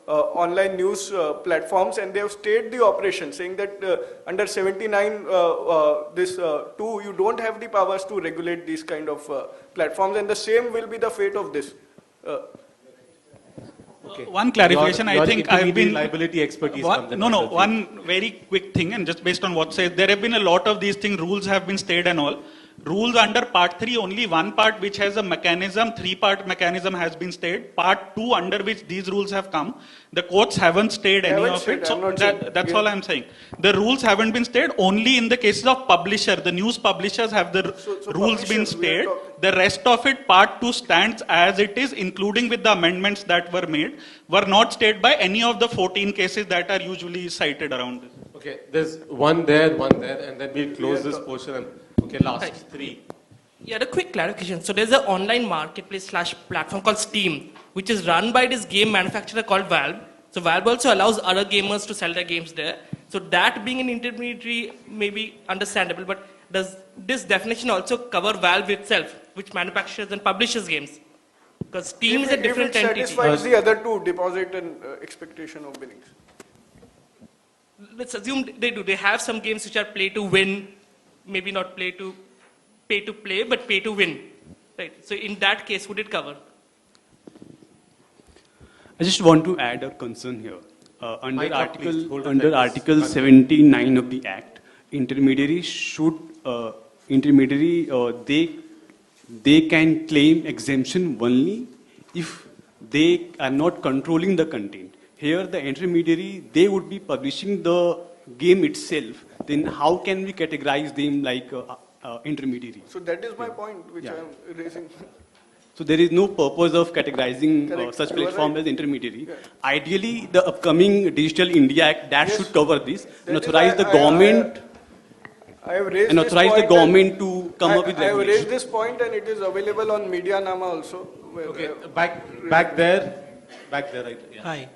online news platforms, and they have stayed the operation, saying that under 79 you don't have the powers to regulate these kind of platforms, and the same will be the fate of this. Okay. One clarification, I think I've been liability expertise. One very quick thing, and just based on what says, there have been a lot of these things, rules have been stayed and all. Rules under part 3, only one part which has a mechanism, 3-part mechanism has been stayed. Part 2 under which these rules have come, the courts haven't stayed any of it. So that's all I'm saying. The rules haven't been stayed, only in the cases of publisher. The news publishers have the rules been stayed. The rest of it, part 2 stands as it is, including with the amendments that were made, were not stayed by any of the 14 cases that are usually cited around this. Okay, there's one there, and then we'll close this portion. Okay, last 3. Yeah, a quick clarification. So there's an online marketplace / platform called Steam, which is run by this game manufacturer called Valve. So Valve also allows other gamers to sell their games there. So that being an intermediary may be understandable, but does this definition also cover Valve itself, which manufactures and publishes games? Because Steam is a different entity. If it satisfies the other two, deposit and expectation of winnings. Let's assume they do. They have some games which are play to win, maybe not pay to play, but pay to win. Right. So in that case, would it cover? I just want to add a concern here. Under Article 79 of the Act, intermediaries should they can claim exemption only if they are not controlling the content. Here, the intermediary, they would be publishing the game itself. Then how can we categorize them like intermediary? So that is my point, which I am raising. So there is no purpose of categorizing such platform as intermediary. Yeah. Ideally, the upcoming Digital India Act that should cover this and authorize the government. I have raised and this authorize the point government to come up with I have regulation. raised this point, and it is available on Medianama also. Okay, back there, right? Yeah. Hi,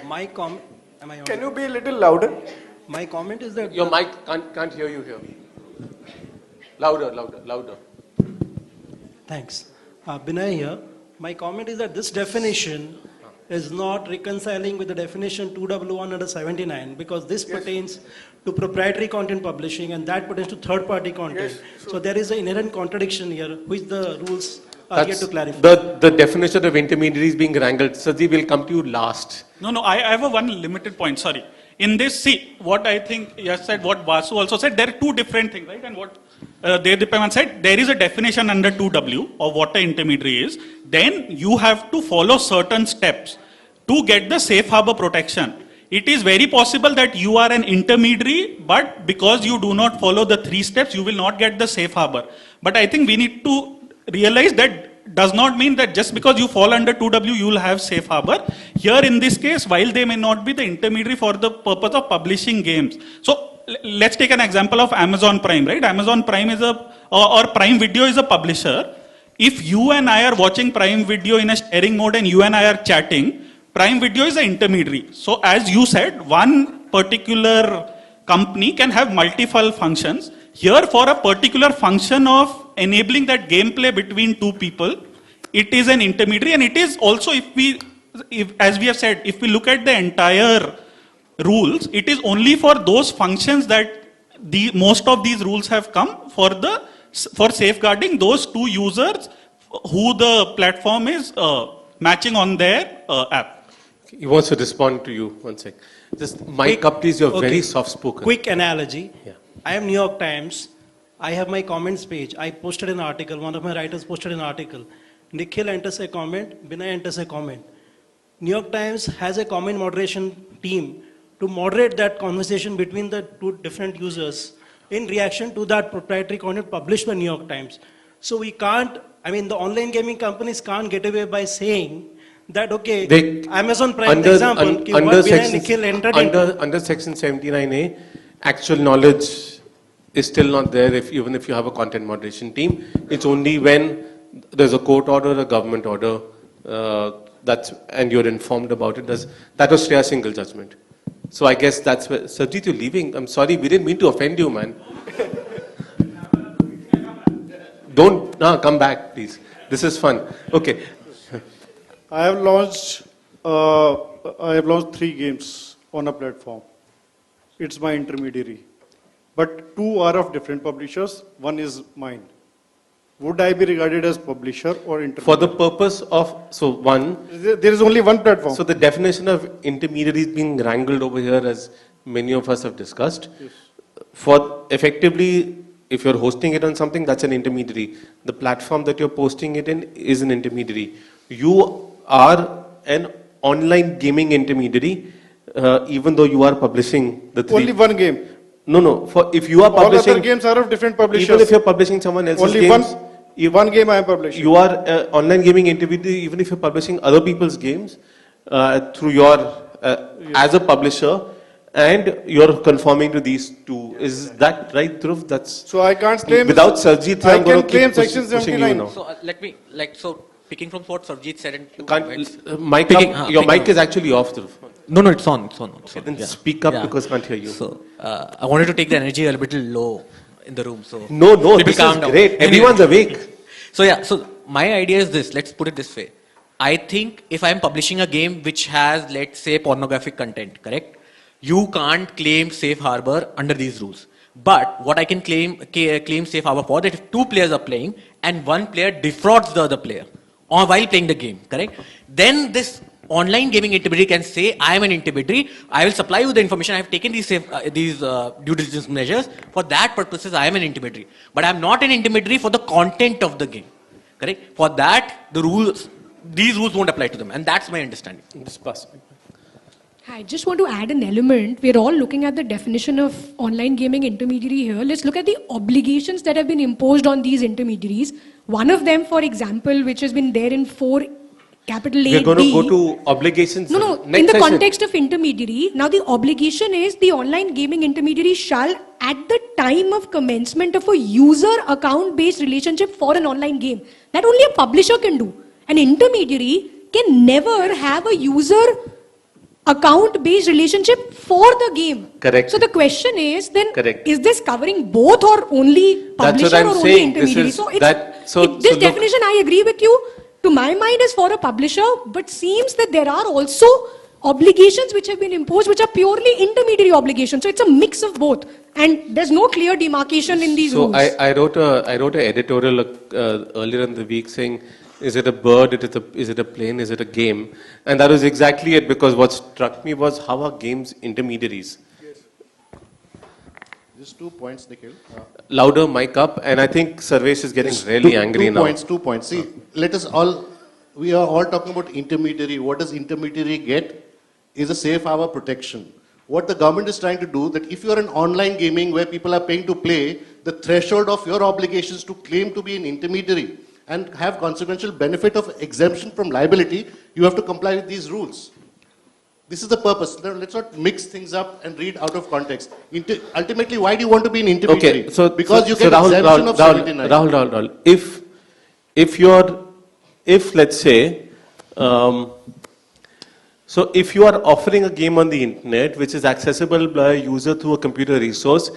my comment. Am I on? Can you be a little louder? My comment is that Your mic can't hear you here. Louder. Thanks. Binay here. My comment is that this definition is not reconciling with the definition 2W1 under 79 because this pertains to proprietary content publishing and that pertains to third-party content. Yes, so there is an inherent contradiction here, which the rules are yet to clarify. The definition of intermediaries being wrangled. Saji, will come to you last. No, I have a one limited point, sorry. In this, see, what I think Yash said, what Vasu also said, there are two different things, right? And what Devdipaman said, there is a definition under 2W of what an intermediary is. Then you have to follow certain steps to get the safe harbor protection. It is very possible that you are an intermediary, but because you do not follow the 3 steps, you will not get the safe harbor. But I think we need to realize that does not mean that just because you fall under 2W, you will have safe harbor. Here in this case, while they may not be the intermediary for the purpose of publishing games. So let's take an example of Amazon Prime, right? Amazon Prime is or Prime Video is a publisher. If you and I are watching Prime Video in a sharing mode and you and I are chatting, Prime Video is an intermediary. So as you said, one particular company can have multiple functions. Here for a particular function of enabling that gameplay between two people, it is an intermediary, and it is also, as we have said, if we look at the entire rules, it is only for those functions that most of these rules have come for safeguarding those two users who the platform is matching on their app. He wants to respond to you. One sec. Just mic up, please. You're very soft spoken. Quick analogy. Yeah. I am New York Times. I have my comments page. I posted an article. One of my writers posted an article. Nikhil enters a comment. Binay enters a comment. New York Times has a comment moderation team to moderate that conversation between the two different users in reaction to that proprietary content published by New York Times. So we can't, I mean, the online gaming companies can't get away by saying that, okay, Amazon Prime, for example, under Section 79A, actual knowledge is still not there even if you have a content moderation team. It's only when there's a court order, a government order, and you're informed about it. That was Shreya's single judgment. So I guess that's where, Sarjeet, you're leaving. I'm sorry, we didn't mean to offend you, man. Don't, come back, please. This is fun. Okay. I have launched 3 games on a platform. It's my intermediary. But 2 are of different publishers. 1 is mine. Would I be regarded as publisher or intermediary? For the purpose of, there is only one platform. So the definition of intermediary is being wrangled over here, as many of us have discussed. Yes. For effectively, if you're hosting it on something, that's an intermediary. The platform that you're posting it in is an intermediary. You are an online gaming intermediary, even though you are publishing the 3. Only one game. No. If you are publishing, all other games are of different publishers. Even if you're publishing someone else's only games, one game I am publishing. You are an online gaming intermediary, even if you're publishing other people's games through your as a publisher, and you're conforming to these 2. Is that right, Dhruv? That's so I can't claim without Sarjeet. I can claim Section 79. So let me picking from what Sarjeet said in 2 your mic is actually off, Dhruv. No, it's on. Then speak up because I can't hear you. So I wanted to take the energy a little low in the room. So no, this is great. Everyone's awake. So my idea is this. Let's put it this way. I think if I'm publishing a game which has, let's say, pornographic content, correct? You can't claim safe harbor under these rules. But what I can claim safe harbor for, that if 2 players are playing and 1 player defrauds the other player or while playing the game, correct? Then this online gaming intermediary can say, I am an intermediary, I will supply you the information, I have taken these due diligence measures, for that purposes I am an intermediary. But I am not an intermediary for the content of the game, correct? For that, these rules won't apply to them, and that's my understanding. I just want to add an element. We're all looking at the definition of online gaming intermediary here. Let's look at the obligations that have been imposed on these intermediaries. One of them, for example, which has been there in 4 capital A, We're going to go to obligations. No. In the context of intermediary, now the obligation is the online gaming intermediary shall, at the time of commencement of a user account-based relationship for an online game, that only a publisher can do. An intermediary can never have a user account-based relationship for the game. Correct. So the question is then, correct, is this covering both or only publisher or only intermediary? This definition, I agree with you, to my mind is for a publisher, but seems that there are also obligations which have been imposed which are purely intermediary obligations. So it's a mix of both. And there's no clear demarcation in these rules. I wrote an editorial earlier in the week saying, is it a bird, is it a plane, is it a game? And that was exactly it, because what struck me was how are games intermediaries? Yes. Just 2 points, Nikhil. Louder, mic up, and I think Sarvesh is getting really angry now. 2 points. See, we are all talking about intermediary. What does intermediary get? Is a safe harbor protection. What the government is trying to do, that if you are an online gaming where people are paying to play, the threshold of your obligations to claim to be an intermediary and have consequential benefit of exemption from liability, you have to comply with these rules. This is the purpose. Now, let's not mix things up and read out of context. Ultimately, why do you want to be an intermediary? Okay, because you get exemption of 79. Rahul, if let's say, so if you are offering a game on the internet which is accessible by a user through a computer resource,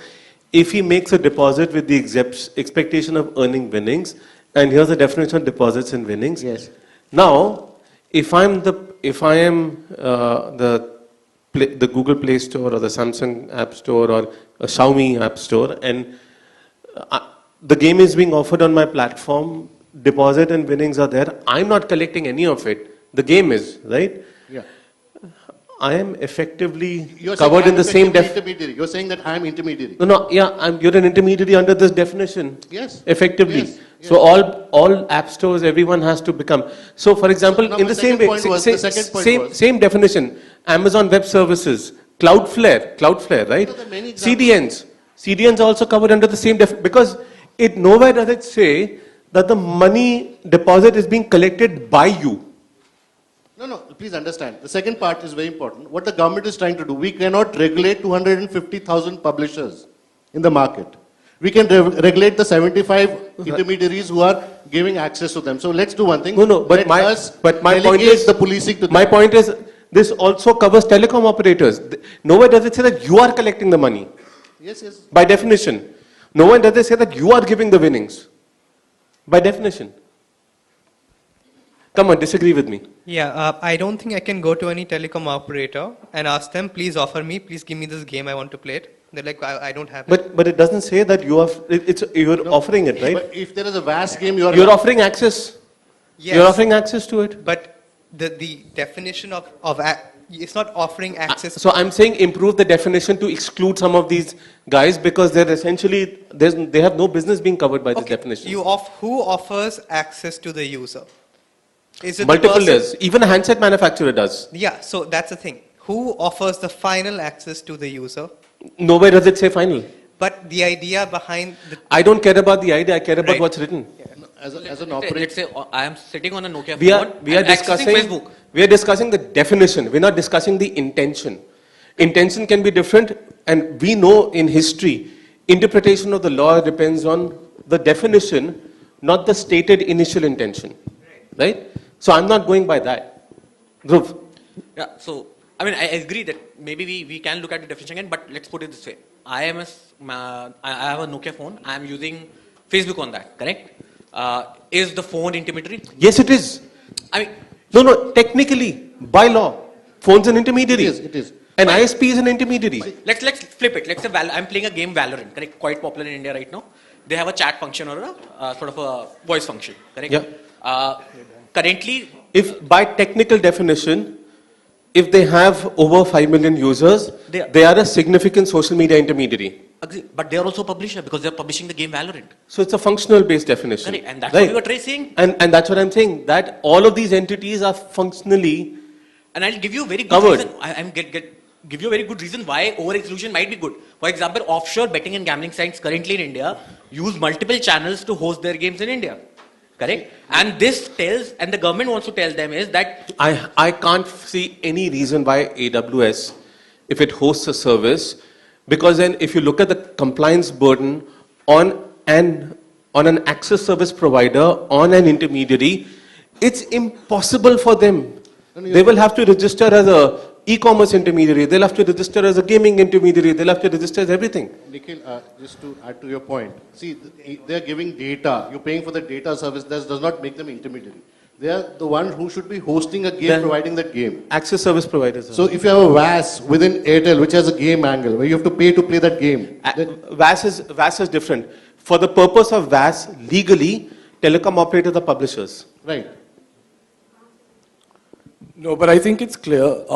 if he makes a deposit with the expectation of earning winnings, and here's the definition of deposits and winnings. Yes. Now, if I am the Google Play Store or the Samsung App Store or a Xiaomi App Store, and the game is being offered on my platform, deposit and winnings are there, I'm not collecting any of it. The game is, right? Yeah. I am effectively covered in the same intermediary. You're saying that I'm intermediary. You're an intermediary under this definition. Yes. Effectively. Yes. So all app stores, everyone has to become. So for example, in the same way, same definition, Amazon Web Services, Cloudflare, right? CDNs are also covered under the same definition, because nowhere does it say that the money deposit is being collected by you. No, please understand. The second part is very important. What the government is trying to do, we cannot regulate 250,000 publishers in the market. We can regulate the 75 intermediaries who are giving access to them. So let's do one thing. But my point is the policing to my point is this also covers telecom operators. Nowhere does it say that you are collecting the money. Yes. By definition. Nowhere does it say that you are giving the winnings. By definition. Come on, disagree with me. Yeah, I don't think I can go to any telecom operator and ask them, please offer me, please give me this game, I want to play it. They're like, I don't have it. But it doesn't say that you're offering it, right? But if there is a vast game, you're offering access. Yes. You're offering access to it. But the definition of it's not offering access. So I'm saying improve the definition to exclude some of these guys because they're essentially, they have no business being covered by this definition. Who offers access to the user? Is it Multiple layers. Even a handset manufacturer does. Yeah, so that's the thing. Who offers the final access to the user? Nowhere does it say final. But the idea behind the... I don't care about the idea, I care about what's written. As an operator... Let's say I am sitting on a Nokia phone We are and discussing accessing Facebook. We are discussing the definition. We're not discussing the intention. Intention can be different, and we know in history, interpretation of the law depends on the definition, not the stated initial intention. Right? So I'm not going by that. Dhruv. Yeah, so I mean, I agree that maybe we can look at the definition again, but let's put it this way. I have a Nokia phone. I am using Facebook on that, correct? Is the phone intermediary? Yes, it is. I mean, no, technically, by law, phone's an intermediary. It is. An ISP is an intermediary. Let's flip it. Let's say I'm playing a game Valorant, correct? Quite popular in India right now. They have a chat function or a sort of a voice function, correct? Yeah. Currently, if by technical definition, if they have over 5 million users, they are a significant social media intermediary. But they are also a publisher because they are publishing the game Valorant. So it's a functional based definition. Correct. And that's what we were tracing. And that's what I'm saying, that all of these entities are functionally And I'll give you a very good covered. reason. Give you a very good reason why over-exclusion might be good. For example, offshore betting and gambling sites currently in India use multiple channels to host their games in India. Correct? And this tells, and the government wants to tell them is that... I can't see any reason why AWS, if it hosts a service, because then if you look at the compliance burden on an access service provider, on an intermediary, it's impossible for them. They will have to register as a e-commerce intermediary, they'll have to register as a gaming intermediary, they'll have to register as everything. Nikhil, just to add to your point, see, they're giving data, you're paying for the data service, that does not make them intermediary. They are the one who should be hosting a game, providing that game. Access service providers. So if you have a VAS within Airtel, which has a game angle, where you have to pay to play that game. VAS is different. For the purpose of VAS, legally, telecom operators are publishers. Right. No, but I think it's clear,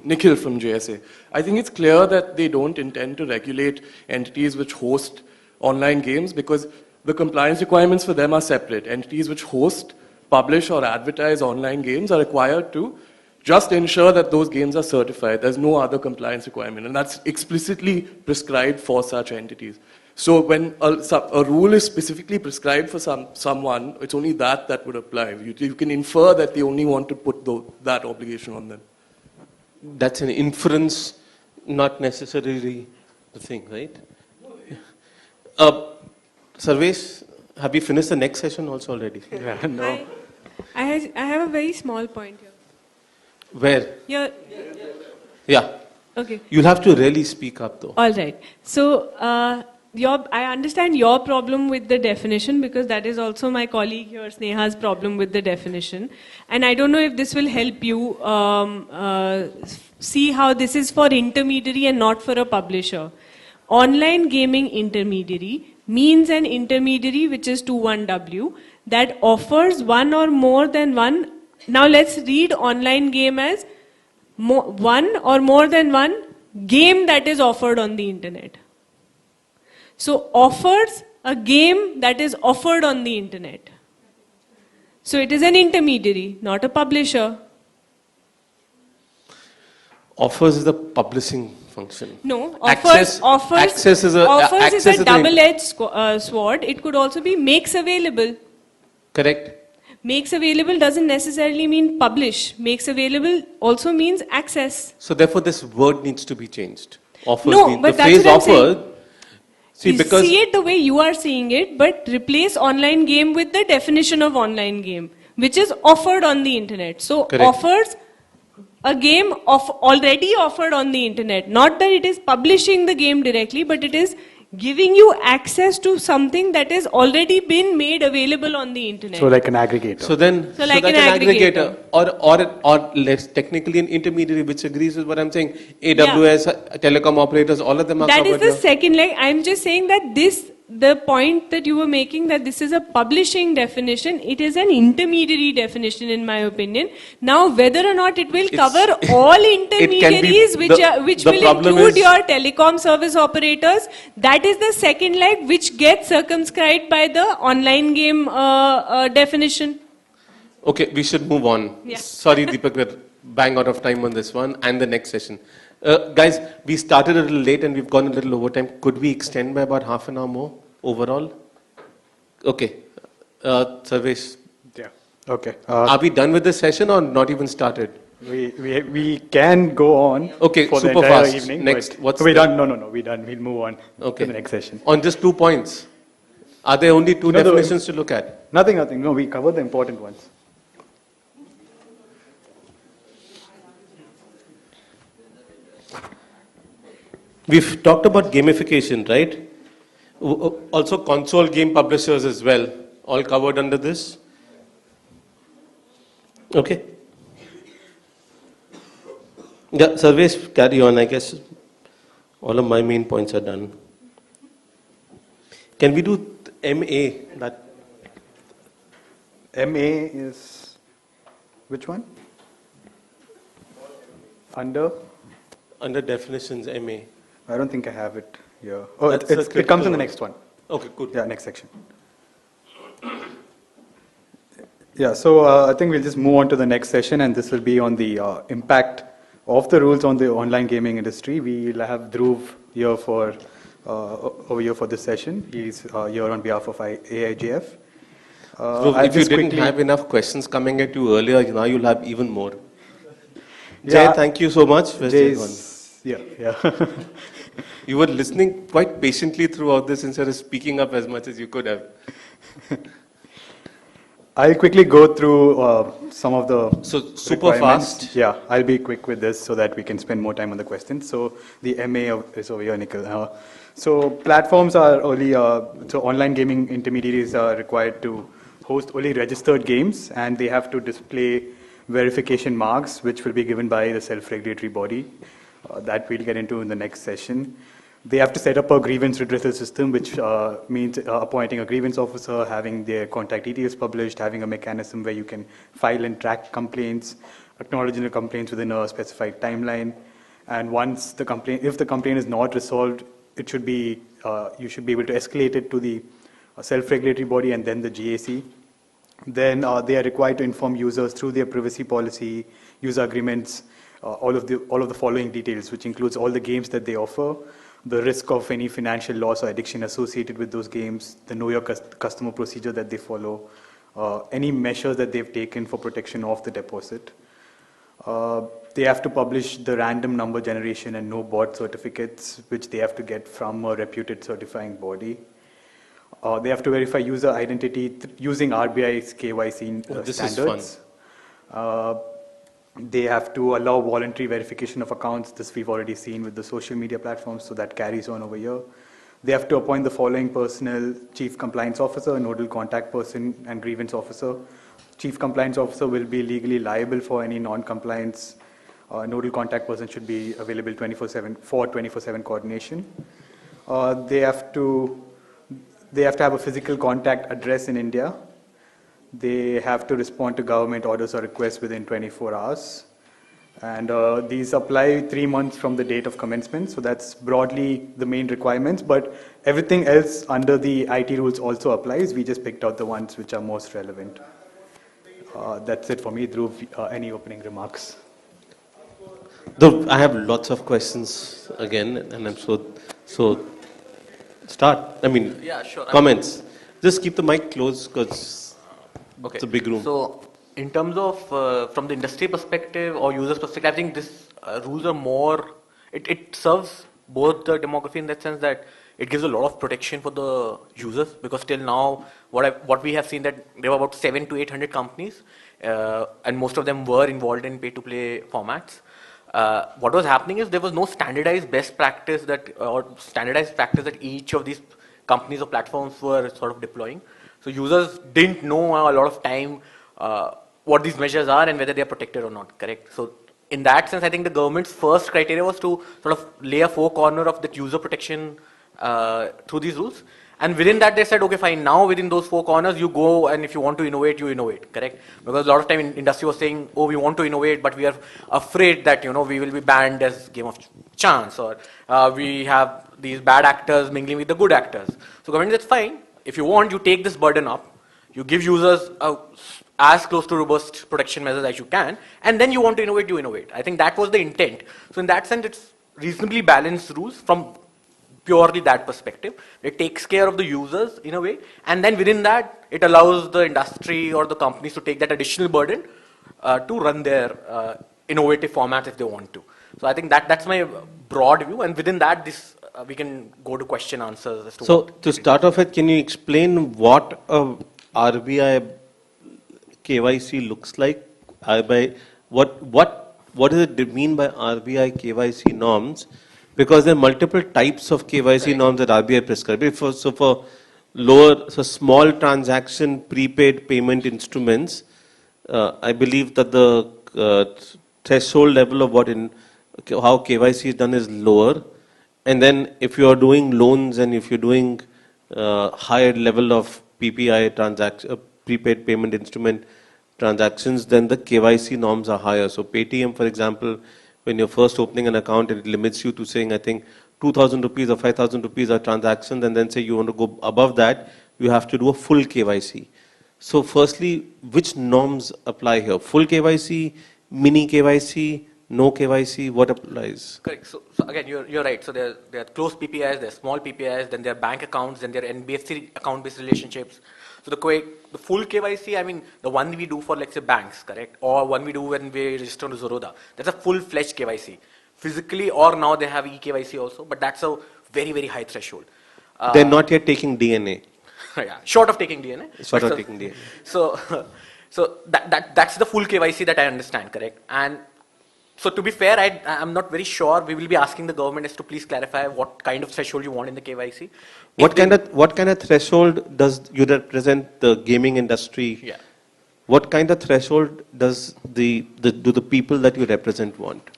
Nikhil from JSA, I think it's clear that they don't intend to regulate entities which host online games because the compliance requirements for them are separate. Entities which host, publish or advertise online games are required to just ensure that those games are certified. There's no other compliance requirement, and that's explicitly prescribed for such entities. So when a rule is specifically prescribed for someone, it's only that would apply. You can infer that they only want to put that obligation on them. That's an inference, not necessarily the thing, right? Sarvesh, have you finished the next session also already? Yeah, no. I have a very small point here. Where? Here. Yeah. Okay. You'll have to really speak up though. All right. So, I understand your problem with the definition because that is also my colleague here, Sneha's problem with the definition. And I don't know if this will help you see how this is for intermediary and not for a publisher. Online gaming intermediary means an intermediary which is 21W that offers one or more than one. Now let's read online game as one or more than one game that is offered on the internet. So offers a game that is offered on the internet. So it is an intermediary, not a publisher. Offers is the publishing function. No, offers is a double-edged sword. It could also be makes available. Correct. Makes available doesn't necessarily mean publish. Makes available also means access. So therefore, this word needs to be changed. Offers No, need, but the that's phrase what I'm offered. saying. See, because See it the way you are seeing it, but replace online game with the definition of online game, which is offered on the internet. So Correct. offers a game of already offered on the internet. Not that it is publishing the game directly, but it is giving you access to something that has already been made available on the internet. So like an aggregator. So then, So like that's an aggregator. or less technically an intermediary, which agrees with what I'm saying. AWS, telecom operators, all of them are That is covered the here. second leg. I'm just saying that the point that you were making, that this is a publishing definition, it is an intermediary definition in my opinion. Now whether or not it will cover all intermediaries which the will problem include is- your telecom service operators, that is the second leg which gets circumscribed by the online game definition. Okay, we should move on. Yeah. Sorry, Deepak, we're bang out of time on this one and the next session. Guys, we started a little late and we've gone a little over time. Could we extend by about half an hour more overall? Okay. Sarvesh. Yeah. Okay. Are we done with this session or not even started? We can go on Okay, for the super entire fast. evening. Next, but- what's we're the- done. No, we're done. We'll move on Okay. to the next session. On just 2 points. Are there only two No, definitions to look at? Nothing. No, we covered the important ones. We've talked about gamification, right? Also console game publishers as well, all covered under this. Okay. Yeah, Sarvesh, carry on. I guess all of my main points are done. Can we do MA? That MA is which one? Under definitions, MA. I don't think I have it here. Oh, That's a it comes critical in the one. next one. Okay, good. Yeah, next section. Yeah, so I think we'll just move on to the next session, and this will be on the impact of the rules on the online gaming industry. We'll have Dhruv here for over here for this session. He's here on behalf of AIGF. So I'll if you just didn't quickly- have enough questions coming at you earlier, now you'll have even more. Yeah. Jay, thank you so much. Where's Jay's- Jay gone? yeah. You were listening quite patiently throughout this instead of speaking up as much as you could have. I'll quickly go through some of the super requirements. fast. Yeah, I'll be quick with this so that we can spend more time on the questions. So the MA is over here, Nikhil. So platforms are only, so online gaming intermediaries are required to host only registered games, and they have to display verification marks, which will be given by the self-regulatory body. That we'll get into in the next session. They have to set up a grievance redressal system, which means appointing a grievance officer, having their contact details published, having a mechanism where you can file and track complaints, acknowledging the complaints within a specified timeline. And once the complaint, if the complaint is not resolved, it should be, you should be able to escalate it to the self-regulatory body and then the GAC. Then they are required to inform users through their privacy policy, user agreements, all of the following details, which includes all the games that they offer, the risk of any financial loss or addiction associated with those games, the know your customer procedure that they follow, any measures that they've taken for protection of the deposit. They have to publish the random number generation and no bot certificates, which they have to get from a reputed certifying body. They have to verify user identity using RBI's KYC this is standards. They have to allow voluntary verification of accounts. This we've already seen with the social media platforms, so that carries on over here. They have to appoint the following personnel: Chief Compliance Officer, Nodal Contact Person, and Grievance Officer. Chief Compliance Officer will be legally liable for any non-compliance. Nodal Contact Person should be available 24/7 for 24/7 coordination. They have to have a physical contact address in India. They have to respond to government orders or requests within 24 hours. And these apply 3 months from the date of commencement. So that's broadly the main requirements. But everything else under the IT rules also applies. We just picked out the ones which are most relevant. That's it for me. Dhruv, any opening remarks? Though I have lots of questions again, and I'm so start. I mean, Yeah, sure. comments. Just keep the mic close, because It's a big room. So, in terms of from the industry perspective or users perspective, I think this rules are more. It serves both the demography in that sense that it gives a lot of protection for the users, because till now what we have seen that there were about 700 to 800 companies, and most of them were involved in pay-to-play formats. What was happening is there was no standardized best practice or standardized practice that each of these companies or platforms were sort of deploying. So users didn't know a lot of time what these measures are and whether they are protected or not, correct? So in that sense, I think the government's first criteria was to sort of lay a four-corner of the user protection through these rules. And within that, they said, okay, fine, now within those four corners, you go, and if you want to innovate, you innovate, correct? Because a lot of time industry was saying, oh, we want to innovate, but we are afraid that, we will be banned as game of chance, or we have these bad actors mingling with the good actors. So government said, fine, if you want, you take this burden up, you give users as close to robust protection measures as you can, and then you want to innovate, you innovate. I think that was the intent. So in that sense, it's reasonably balanced rules from purely that perspective. It takes care of the users in a way, and then within that, it allows the industry or the companies to take that additional burden to run their innovative formats if they want to. So I think that's my broad view, and within that, this we can go to question answers as to So to start off with, can you explain what RBI KYC looks like? What does it mean by RBI KYC norms? Because there are multiple types of KYC norms that RBI prescribe. For small transaction prepaid payment instruments, I believe that the threshold level of how KYC is done is lower. And then if you are doing loans and if you're doing higher level of PPI prepaid payment instrument transactions, then the KYC norms are higher. So Paytm, for example, when you're first opening an account, it limits you to saying, I think, 2,000 rupees or 5,000 rupees are transactions, and then say you want to go above that, you have to do a full KYC. So firstly, which norms apply here? Full KYC, mini KYC, no KYC, what applies? Correct. So again, you're right. So there are closed PPIs, there are small PPIs, then there are bank accounts, then there are NBFC account-based relationships. So the full KYC, I mean, the one we do for, let's say, banks, correct? Or one we do when we register to Zerodha. That's a full-fledged KYC. Physically, or now they have eKYC also, but that's a very, very high threshold. They're not yet taking DNA. Yeah, short of taking DNA. Short of taking DNA. So that's the full KYC that I understand, correct? And so to be fair, I'm not very sure. We will be asking the government as to please clarify what kind of threshold you want in the KYC. What kind of threshold does you represent the gaming industry? Yeah. What kind of threshold does do the people that you represent want?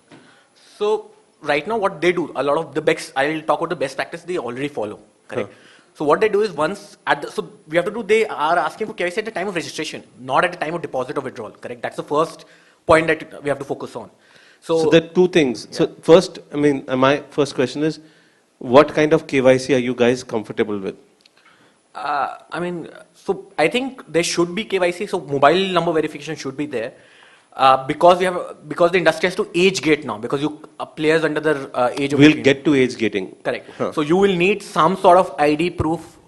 So right now, what they do, a lot of the best, I'll talk about the best practice they already follow, correct? So what they do is they are asking for KYC at the time of registration, not at the time of deposit or withdrawal, correct? That's the first point that we have to focus on. So there are two things. Yeah. So first, my first question is, what kind of KYC are you guys comfortable with? So I think there should be KYC. So mobile number verification should be there, because the industry has to age gate now, because players under the age of 18. We'll get to age gating. Correct. So you will need some sort of ID proof,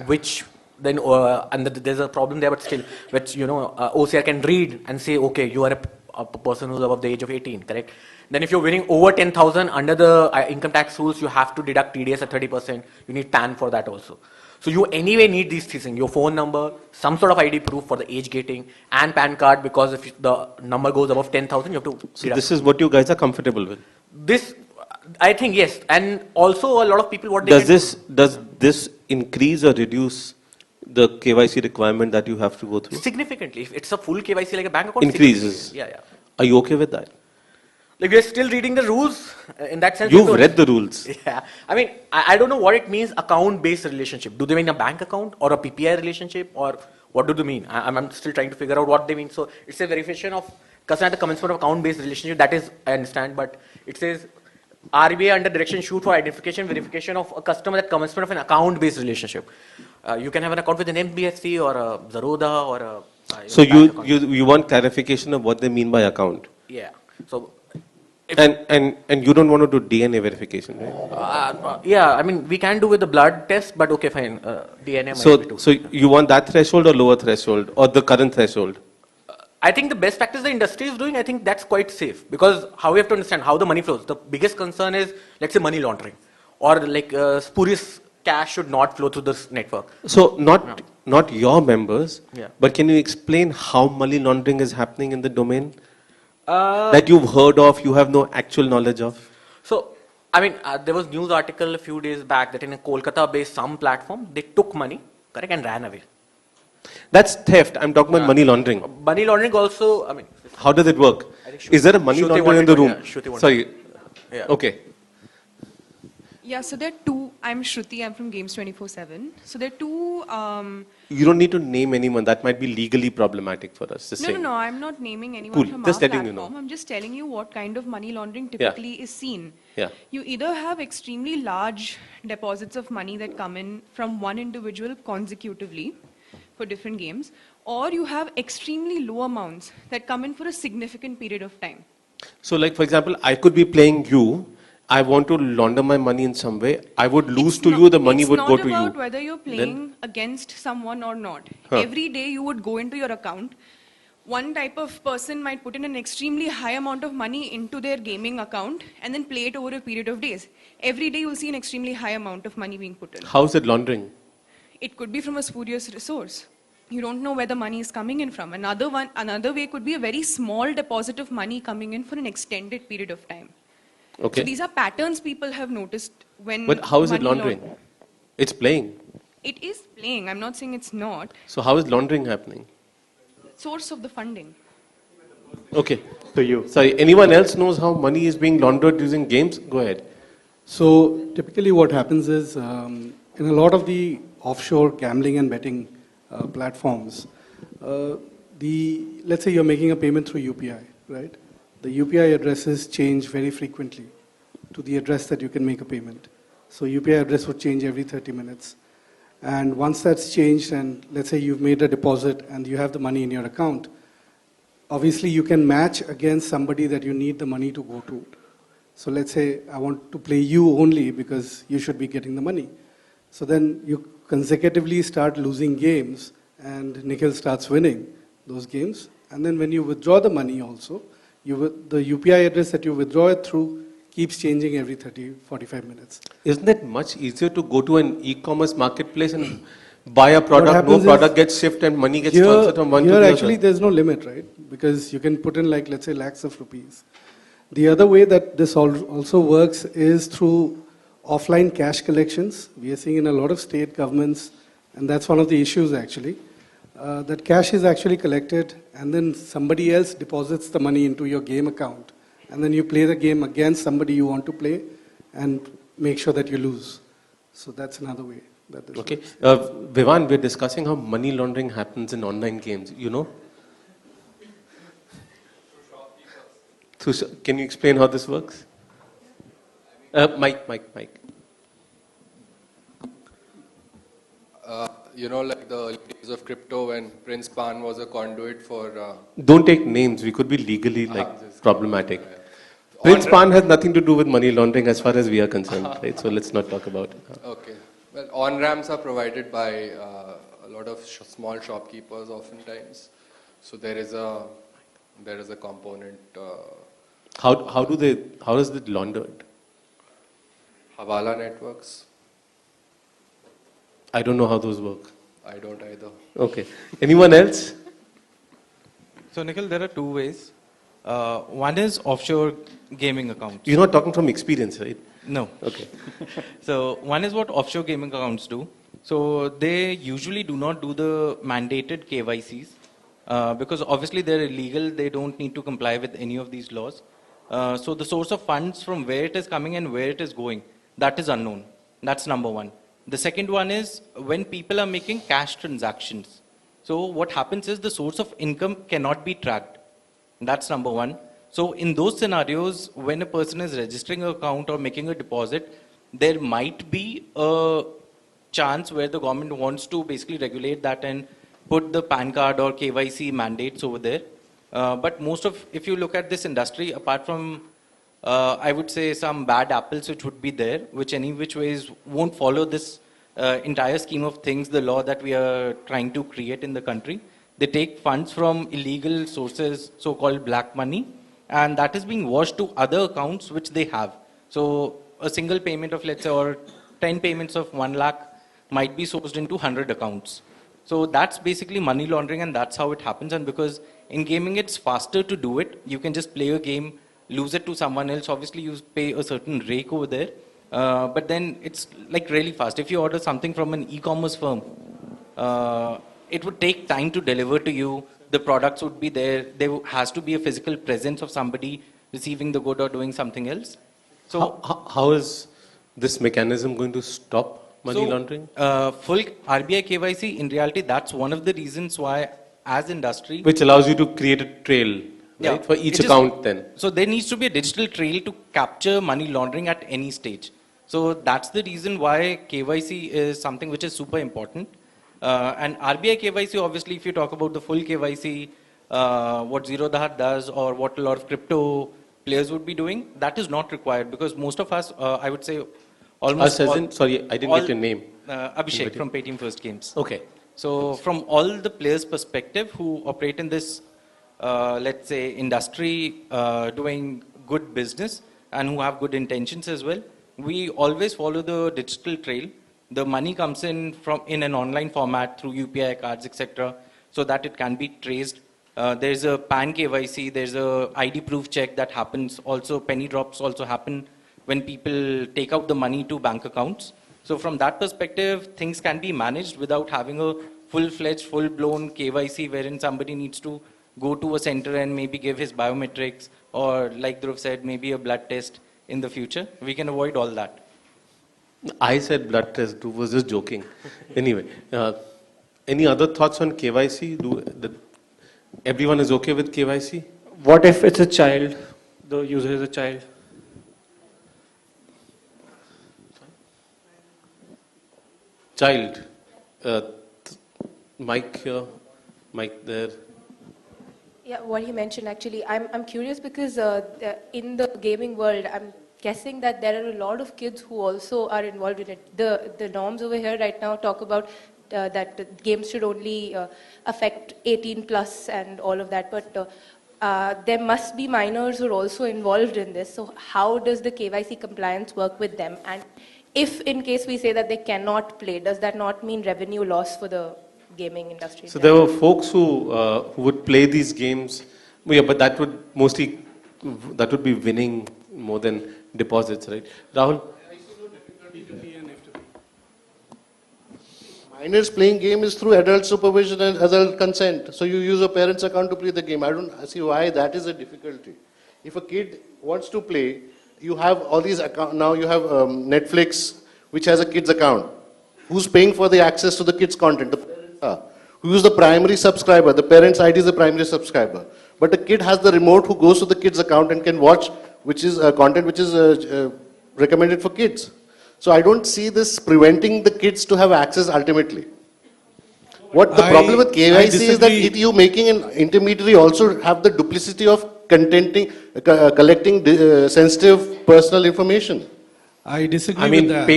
which then and there's a problem there, but still, which OCR can read and say, okay, you are a person who's above the age of 18, correct? Then if you're winning over 10,000 under the income tax rules, you have to deduct TDS at 30%. You need PAN for that also. So you anyway need these three things: your phone number, some sort of ID proof for the age gating, and PAN card, because if the number goes above 10,000, you have to So this is what you guys are comfortable with? This, I think, yes. And also a lot of people, does this increase or reduce the KYC requirement that you have to go through? Significantly. If it's a full KYC like a bank account, increases. Yeah. Are you okay with that? Like, we are still reading the rules in that sense. You've read the rules. Yeah. I don't know what it means, account-based relationship. Do they mean a bank account or a PPI relationship, or what do they mean? I'm still trying to figure out what they mean. So it's a verification of customer at the commencement of account-based relationship. That is, I understand, but it says RBI under direction shoot for verification of a customer at commencement of an account-based relationship. You can have an account with an NBFC or a Zerodha or a. So you want clarification of what they mean by account? Yeah. So And you don't want to do DNA verification, right? Yeah, I mean, we can do with the blood test, but okay, fine. DNA might be too. So you want that threshold or lower threshold or the current threshold? I think the best practice the industry is doing, I think that's quite safe, because how we have to understand how the money flows. The biggest concern is, let's say, money laundering, or like spurious cash should not flow through this network. So not your members, Yeah. but can you explain how money laundering is happening in the domain Uh, that you've heard of, you have no actual knowledge of? So, I mean, there was news article a few days back that in a Kolkata-based some platform, they took money, correct, and ran away. That's theft. I'm talking about money laundering. Money laundering also, I mean... How does it work? I think Is there a money Shruti launderer in the wanted to- room? yeah, Shruti wanted Sorry. to- yeah. Okay. Yeah, so there are two. I'm Shruti, I'm from Games 24/7. So there are two. You don't need to name anyone. That might be legally problematic for us. Just No, saying. no, I'm not naming anyone Cool. from Just our letting you platform. know. I'm just telling you what kind of money laundering typically is seen. Yeah. You either have extremely large deposits of money that come in from one individual consecutively for different games, or you have extremely low amounts that come in for a significant period of time. So, like for example, I could be playing you. I want to launder my money in some way. I would lose to you. The money would go to It's not you. about whether you're playing against someone or not. Huh. Every day you would go into your account. One type of person might put in an extremely high amount of money into their gaming account and then play it over a period of days. Every day you'll see an extremely high amount of money being put in. How is it laundering? It could be from a spurious resource. You don't know where the money is coming in from. Another way could be a very small deposit of money coming in for an extended period of time. Okay. So these are patterns people have noticed when. But how is it money laundering? It's playing. It is playing. I'm not saying it's not. So how is laundering happening? Source of the funding. Okay. So you. Sorry. Anyone else knows how money is being laundered using games? Go ahead. So typically what happens is in a lot of the offshore gambling and betting platforms, let's say you're making a payment through UPI, right? The UPI addresses change very frequently to the address that you can make a payment. So UPI address would change every 30 minutes. And once that's changed, and let's say you've made a deposit and you have the money in your account, obviously you can match against somebody that you need the money to go to. So let's say I want to play you only because you should be getting the money. So then you consecutively start losing games and Nikhil starts winning those games. And then when you withdraw the money also, the UPI address that you withdraw it through keeps changing every 30, 45 minutes. Isn't it much easier to go to an e-commerce marketplace and buy a What product, no happens product is gets shipped and money gets transferred from one to the Here other? actually there's no limit, right? Because you can put in like, let's say, lakhs of rupees. The other way that this also works is through offline cash collections. We are seeing in a lot of state governments, and that's one of the issues actually, that cash is actually collected and then somebody else deposits the money into your game account. And then you play the game against somebody you want to play and make sure that you lose. So that's another way that this Okay. works. Vivan, we're discussing how money laundering happens in online games. You know? Can you explain how this works? Mike. Like the early days of crypto when Prince Pan was a conduit for... Don't take names. We could be legally problematic. On Prince Pan has nothing to do with money laundering as far as we are concerned, right? So let's not talk about it. Okay. Well, on-ramps are provided by a lot of small shopkeepers oftentimes. So there is a component... How is it laundered? Hawala networks. I don't know how those work. I don't either. Okay. Anyone else? So Nikhil, there are two ways. One is offshore gaming accounts. You're not talking from experience, right? No. Okay. So one is what offshore gaming accounts do. So they usually do not do the mandated KYCs because obviously they're illegal. They don't need to comply with any of these laws. So the source of funds from where it is coming and where it is going, that is unknown. That's number one. The second one is when people are making cash transactions. So what happens is the source of income cannot be tracked. That's number one. So in those scenarios, when a person is registering an account or making a deposit, there might be a chance where the government wants to basically regulate that and put the PAN card or KYC mandates over there. But if you look at this industry, apart from I would say some bad apples which would be there, which any which ways won't follow this entire scheme of things, the law that we are trying to create in the country. They take funds from illegal sources, so-called black money, and that is being washed to other accounts which they have. So a single payment of, let's say, or 10 payments of 1 lakh might be sourced into 100 accounts. So that's basically money laundering, and that's how it happens. And because in gaming it's faster to do it, you can just play a game, lose it to someone else. Obviously you pay a certain rake over there, but then it's like really fast. If you order something from an e-commerce firm, it would take time to deliver to you. The products would be there. There has to be a physical presence of somebody receiving the good or doing something else. So how is this mechanism going to stop money laundering? Full RBI KYC, in reality, that's one of the reasons why as industry... Which allows you to create a trail, right, for each account then. So there needs to be a digital trail to capture money laundering at any stage. So that's the reason why KYC is something which is super important. And RBI KYC, obviously, if you talk about the full KYC, what Zero Dhat does or what a lot of crypto players would be doing, that is not required because most of us, I would say, almost sorry, I didn't get your name. Abhishek from Paytm First Games. Okay. So from all the players' perspective who operate in this, let's say, industry, doing good business and who have good intentions as well, we always follow the digital trail. The money comes in in an online format through UPI cards, etc., so that it can be traced. There's a PAN KYC, there's a ID proof check that happens. Also, penny drops also happen when people take out the money to bank accounts. So from that perspective, things can be managed without having a full-fledged, full-blown KYC wherein somebody needs to go to a center and maybe give his biometrics or, like Dhruv said, maybe a blood test in the future. We can avoid all that. I said blood test, Dhruv was just joking. Anyway, any other thoughts on KYC? Everyone is okay with KYC? What if it's a child? The user is a child. Child. Mic here, mic there. Yeah, what you mentioned actually, I'm curious because in the gaming world, I'm guessing that there are a lot of kids who also are involved in it. The norms over here right now talk about that the games should only affect 18 plus and all of that, but there must be minors who are also involved in this. So how does the KYC compliance work with them? And if in case we say that they cannot play, does that not mean revenue loss for the gaming industry? So there were folks who would play these games, yeah, but that would be winning more than deposits, right? Rahul? Minors playing game is through adult supervision and adult consent. So you use a parent's account to play the game. I don't see why that is a difficulty. If a kid wants to play, you have all these accounts. Now you have Netflix, which has a kid's account. Who's paying for the access to the kid's content? The parents are. Who's the primary subscriber? The parent's ID is the primary subscriber. But the kid has the remote who goes to the kid's account and can watch which is content which is recommended for kids. So I don't see this preventing the kids to have access ultimately. What the problem with KYC is that you making an intermediary also have the duplicity of collecting sensitive personal information. I disagree with that.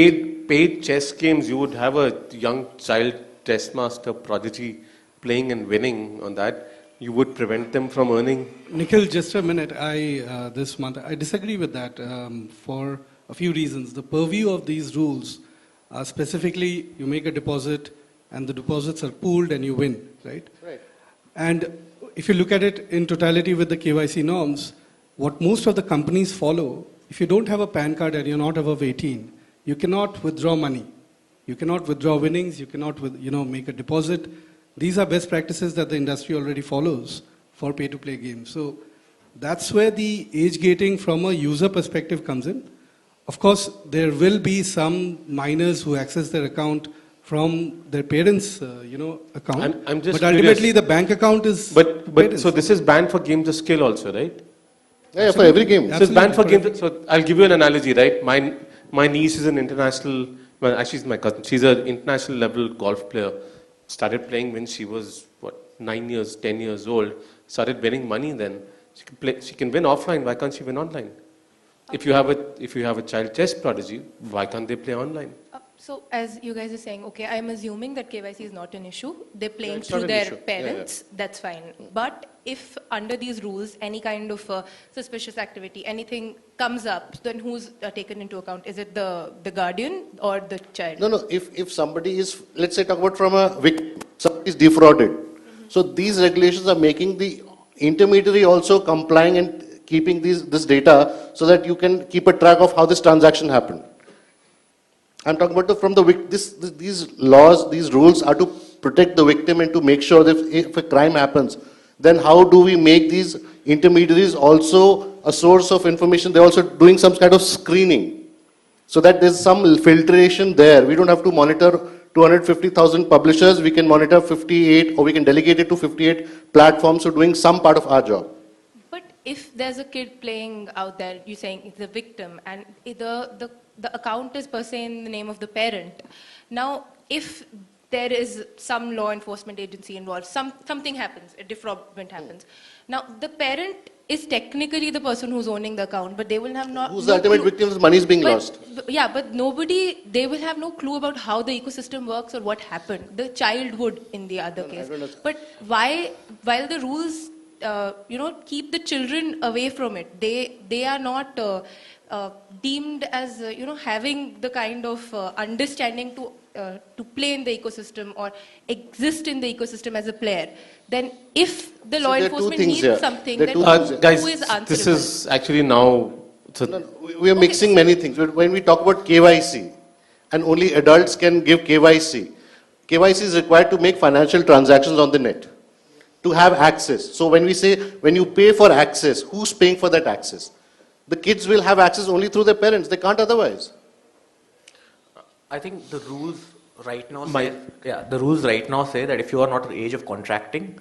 Paid chess games, you would have a young child chess master prodigy playing and winning on that. You would prevent them from earning. Nikhil, just a minute. This month, I disagree with that for a few reasons. The purview of these rules are specifically you make a deposit and the deposits are pooled and you win, right? Right. And if you look at it in totality with the KYC norms, what most of the companies follow, if you don't have a PAN card and you're not above 18, you cannot withdraw money. You cannot withdraw winnings. You cannot make a deposit. These are best practices that the industry already follows for pay-to-play games. So that's where the age gating from a user perspective comes in. Of course, there will be some minors who access their account from their parents' account. I'm just but ultimately, the bank account is. But so this is banned for games of skill also, right? Yeah, for every game. So it's banned for games. So I'll give you an analogy, right? My niece is an international. Well, actually, she's my cousin. She's an international level golf player. Started playing when she was 9 years, 10 years old. Started winning money then. She can win offline. Why can't she win online? If you have a child chess prodigy, why can't they play online? So as you guys are saying, okay, I'm assuming that KYC is not an issue. They're playing it's not through an their issue. parents. That's fine. But if under these rules, any kind of suspicious activity, anything comes up, then who's taken into account? Is it the guardian or the child? No. If somebody is, let's say, talk about from a victim, somebody is defrauded. So these regulations are making the intermediary also complying and keeping this data so that you can keep a track of how this transaction happened. I'm talking about these laws, these rules are to protect the victim and to make sure that if a crime happens, then how do we make these intermediaries also a source of information? They're also doing some kind of screening so that there's some filtration there. We don't have to monitor 250,000 publishers. We can monitor 58, or we can delegate it to 58 platforms who are doing some part of our job. But if there's a kid playing out there, you're saying it's the victim, and the account is per se in the name of the parent. Now, if there is some law enforcement agency involved, something happens, a defraudment happens. Now, the parent is technically the person who's owning the account, but they will have not. Who's the ultimate victim? His money is being lost. Yeah, but they will have no clue about how the ecosystem works or what happened. The child would in the other case. But while the rules, keep the children away from it, they are not deemed as, having the kind of understanding to play in the ecosystem or exist in the ecosystem as a player, then if the law enforcement needs something, then Guys, who is answerable? this is actually now... We are mixing many things. When we talk about KYC, and only adults can give KYC, KYC is required to make financial transactions on the net, to have access. So when we say, when you pay for access, who's paying for that access? The kids will have access only through their parents. They can't otherwise. I think the rules right now say that if you are not at the age of contracting,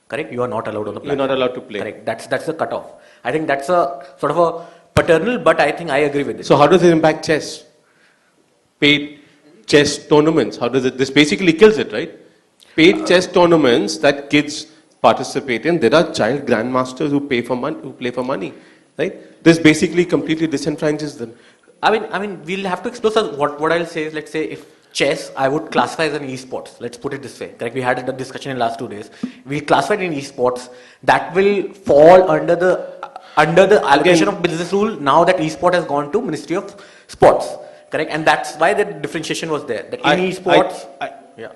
correct, you are not allowed on the platform. You're not allowed to play. Correct. That's the cutoff. I think that's a sort of a paternal, but I think I agree with it. So how does it impact chess? Paid chess tournaments. How does it? This basically kills it, right? Paid chess tournaments that kids participate in. There are child grandmasters who play for money, right? This basically completely disenfranchises them. I mean, we'll have to explore. So what I'll say is, let's say if chess, I would classify as an esports. Let's put it this way. Correct? We had a discussion in the last 2 days. We classified in esports. That will fall under the allocation of business rule. Now that esport has gone to Ministry of Sports. Correct? And that's why the differentiation was there. That in esports, yeah.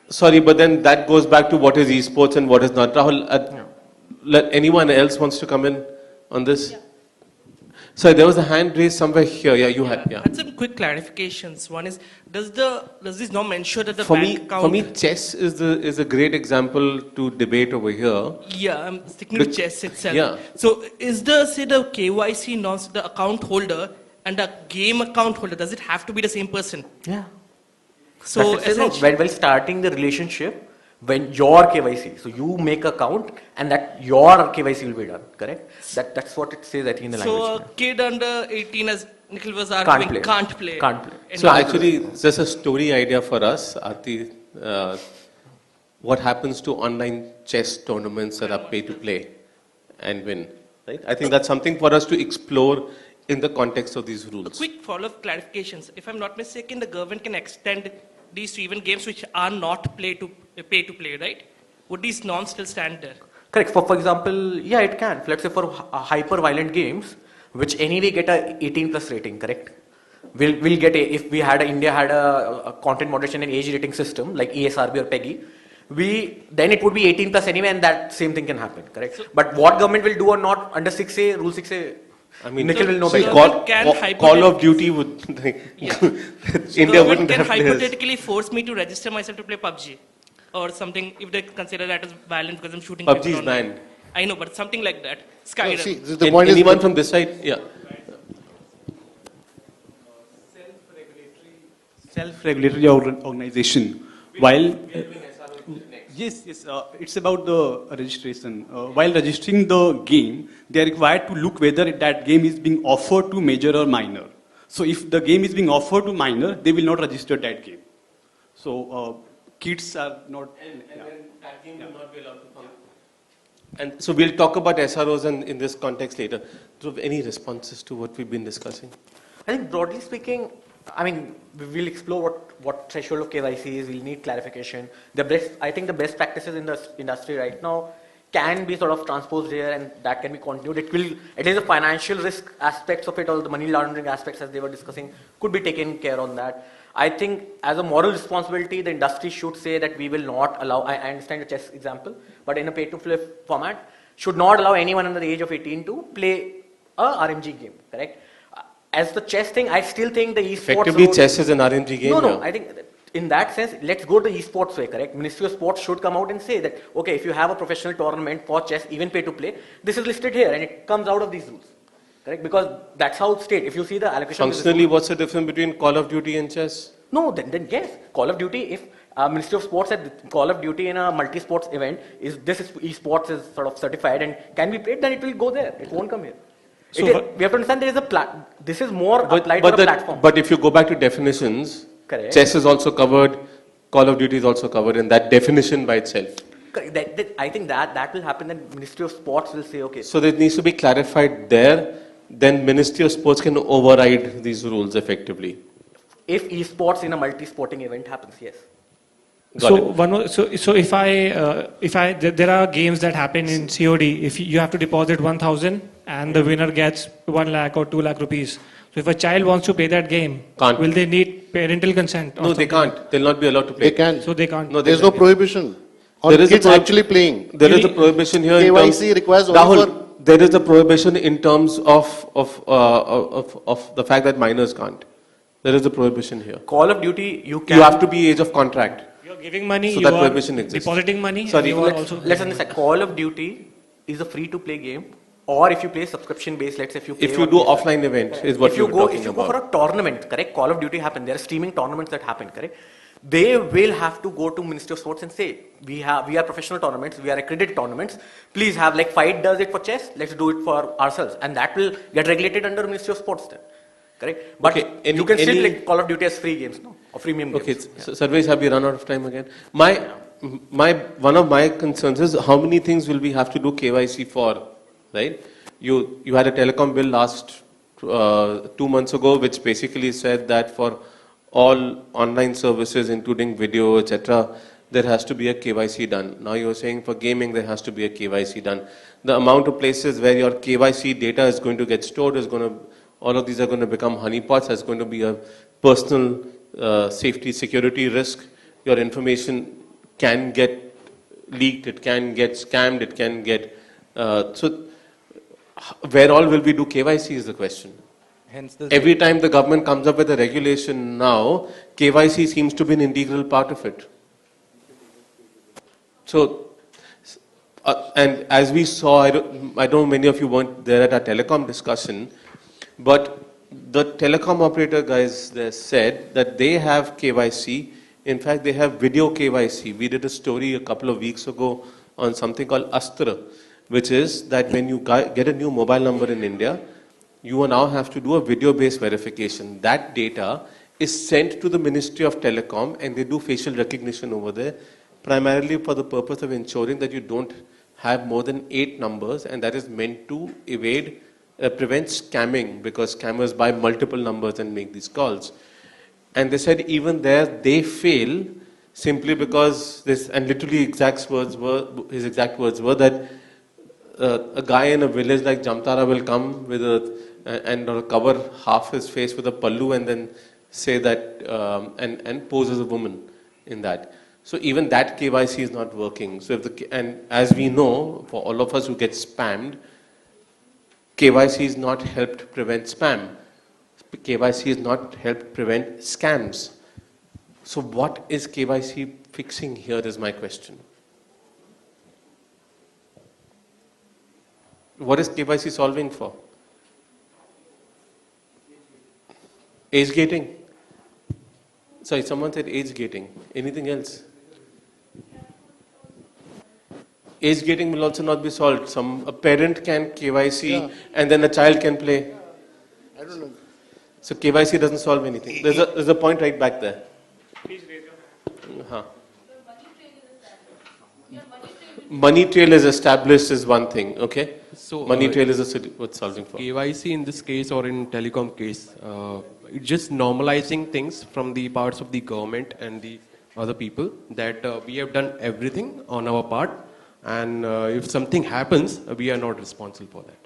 Sorry, but then that goes back to what is esports and what is not. Rahul, anyone else wants to come in on this? Yeah. So there was a hand raised somewhere here. Yeah, you had. Yeah. And some quick clarifications. One is, does this norm ensure that the for bank account? For me, chess is a great example to debate over here. Yeah, I'm sticking to chess itself. Yeah. So is the KYC norms, the account holder and the game account holder, does it have to be the same person? Yeah. So while starting the relationship, when your KYC, so you make account and that your KYC will be done, correct? That's what it says, I think, in the language. So a kid under 18, as Nikhil was arguing, can't play. So actually, just a story idea for us, Aarti. What happens to online chess tournaments that are pay to play and win, right? I think that's something for us to explore in the context of these rules. Quick follow-up clarifications. If I'm not mistaken, the government can extend these to even games which are not pay to play, right? Would these norms still stand there? Correct. For example, yeah, it can. Let's say for hyper-violent games, which anyway get a 18+ rating, correct? We'll get if we had India had a content moderation and age rating system like ESRB or Peggy, then it would be 18+ anyway, and that same thing can happen, correct? But what government will do or not under 6A, Rule 6A, I mean, Nikhil will know better. Call of Duty would... India wouldn't can have hypothetically force me to register myself to play Pubg or something if they consider that as violent because I'm shooting Pubg people is online. banned. I know, but something like that. Skyrim. See, the point is anyone from this side? Yeah. Self-regulatory organization. While yes, it's about the registration. While registering the game, they are required to look whether that game is being offered to major or minor. So if the game is being offered to minor, they will not register that game. So kids are not. And then that game will not be allowed to come. And so we'll talk about SROs in this context later. So any responses to what we've been discussing? I think broadly speaking, I mean, we'll explore what threshold of KYC is. We'll need clarification. I think the best practices in the industry right now can be sort of transposed here, and that can be continued. It will, at least the financial risk aspects of it, or the money laundering aspects as they were discussing, could be taken care on that. I think as a moral responsibility, the industry should say that we will not allow, I understand the chess example, but in a pay-to-play format, should not allow anyone under the age of 18 to play a RMG game, correct? As the chess thing, I still think the esports... Effectively, chess is an RMG game. No, I think in that sense, let's go the esports way, correct? Ministry of Sports should come out and say that, okay, if you have a professional tournament for chess, even pay to play, this is listed here and it comes out of these rules, correct? Because that's how it's stated. If you see the allocation... Functionally, what's the difference between Call of Duty and chess? No, then yes. Call of Duty, if Ministry of Sports said Call of Duty in a multi-sports event, esports is sort of certified and can be played, then it will go there. It won't come here. So we have to understand there is this is more applied to a platform. But if you go back to definitions, correct. Chess is also covered, Call of Duty is also covered in that definition by itself. Correct. I think that will happen, then Ministry of Sports will say, okay. So that needs to be clarified there, then Ministry of Sports can override these rules effectively. If esports in a multi-sporting event happens, yes. So if there are games that happen in COD, if you have to deposit 1,000 and the winner gets 1 lakh or 2 lakh rupees. So if a child wants to play that game, will they need parental consent? No, they can't. They'll not be allowed to play. They can. So they can't. No, there's no prohibition on kids actually playing. There is a prohibition here. KYC requires only Rahul, there is a prohibition in terms of the fact that minors can't. There is a prohibition here. Call of Duty, you have to be age of contract. You're giving money, so you that are prohibition exists. depositing money. Sorry, let's understand. Call of Duty is a free-to-play game, or if you play subscription-based, let's say if you play do offline event, is what you're talking about. If you go for a tournament, correct? Call of Duty happen. There are streaming tournaments that happen, correct? They will have to go to Ministry of Sports and say, we are professional tournaments, we are accredited tournaments. Please have, like Fight does it for chess, let's do it for ourselves, and that will get regulated under Ministry of Sports then. Correct? But you can still play Call of Duty as free games, no? Or freemium games. Okay, so Sarvesh, have we run out of time again? One of my concerns is how many things will we have to do KYC for, right? You had a telecom bill last 2 months ago, which basically said that for all online services, including video, etc., there has to be a KYC done. Now you're saying for gaming, there has to be a KYC done. The amount of places where your KYC data is going to get stored is going to, all of these are going to become honeypots. There's going to be a personal safety, security risk. Your information can get leaked, it can get scammed, it can get... so where all will we do KYC is the question. Hence Every time the government comes up with a regulation now, KYC seems to be an integral part of it. So, and as we saw, I don't know many of you weren't there at our telecom discussion, but the telecom operator guys there said that they have KYC. In fact, they have video KYC. We did a story a couple of weeks ago on something called Astra, which is that when you get a new mobile number in India, you now have to do a video-based verification. That data is sent to the Ministry of Telecom and they do facial recognition over there, primarily for the purpose of ensuring that you don't have more than 8 numbers, and that is meant to prevent scamming, because scammers buy multiple numbers and make these calls. And they said even there they fail simply because this, and literally his exact words were that a guy in a village like Jamtara will come with and cover half his face with a pallu and then say that and pose as a woman in that. So even that KYC is not working. So and as we know, for all of us who get spammed, KYC is not helped prevent spam. KYC is not helped prevent scams. So what is KYC fixing here is my question. What is KYC solving for? Age gating. Sorry, someone said age gating. Anything else? Age gating will also not be solved. A parent can KYC and then a child can play. I don't know. So KYC doesn't solve anything. There's a point right back there. Please raise your hand. money trail is established is one thing, okay? So money trail is what's solving for. KYC in this case or in telecom case, it's just normalizing things from the parts of the government and the other people that we have done everything on our part, and if something happens, we are not responsible for that.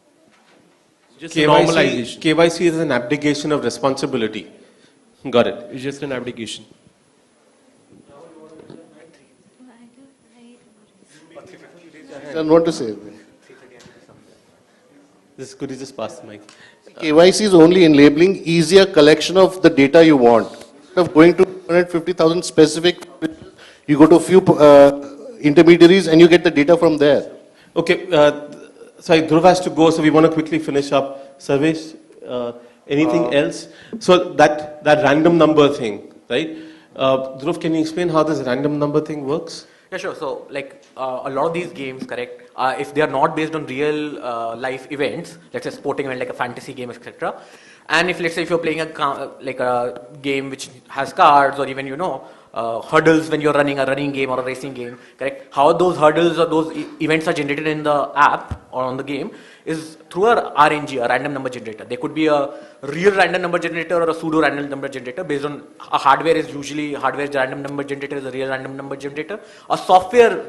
Just normalization. KYC is an abdication of responsibility. Got it. It's just an abdication. I want to say. Could you just pass the mic? KYC is only enabling easier collection of the data you want. Instead of going to 150,000 specific, you go to a few intermediaries and you get the data from there. Okay, sorry, Dhruv has to go, so we want to quickly finish up. Sarvesh, anything else? So that random number thing, right? Dhruv, can you explain how this random number thing works? Yeah, sure. So, like a lot of these games, correct, if they are not based on real life events, let's say sporting event like a fantasy game, etc. And if, let's say, if you're playing a game which has cards, or even, hurdles when you're running a running game or a racing game, correct? How those hurdles or those events are generated in the app or on the game is through a RNG, a random number generator. There could be a real random number generator or a pseudo random number generator based on a hardware random number generator is a real random number generator. A software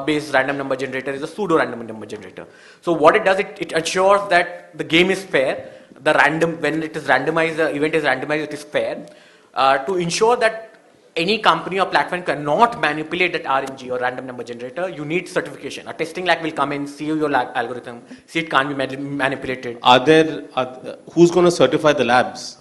based random number generator is a pseudo random number generator. So what it does, it ensures that the game is fair. When it is randomized, the event is randomized, it is fair. To ensure that any company or platform cannot manipulate that RNG or random number generator, you need certification. A testing lab will come in, see your algorithm, see it can't be manipulated. Who's going to certify the labs?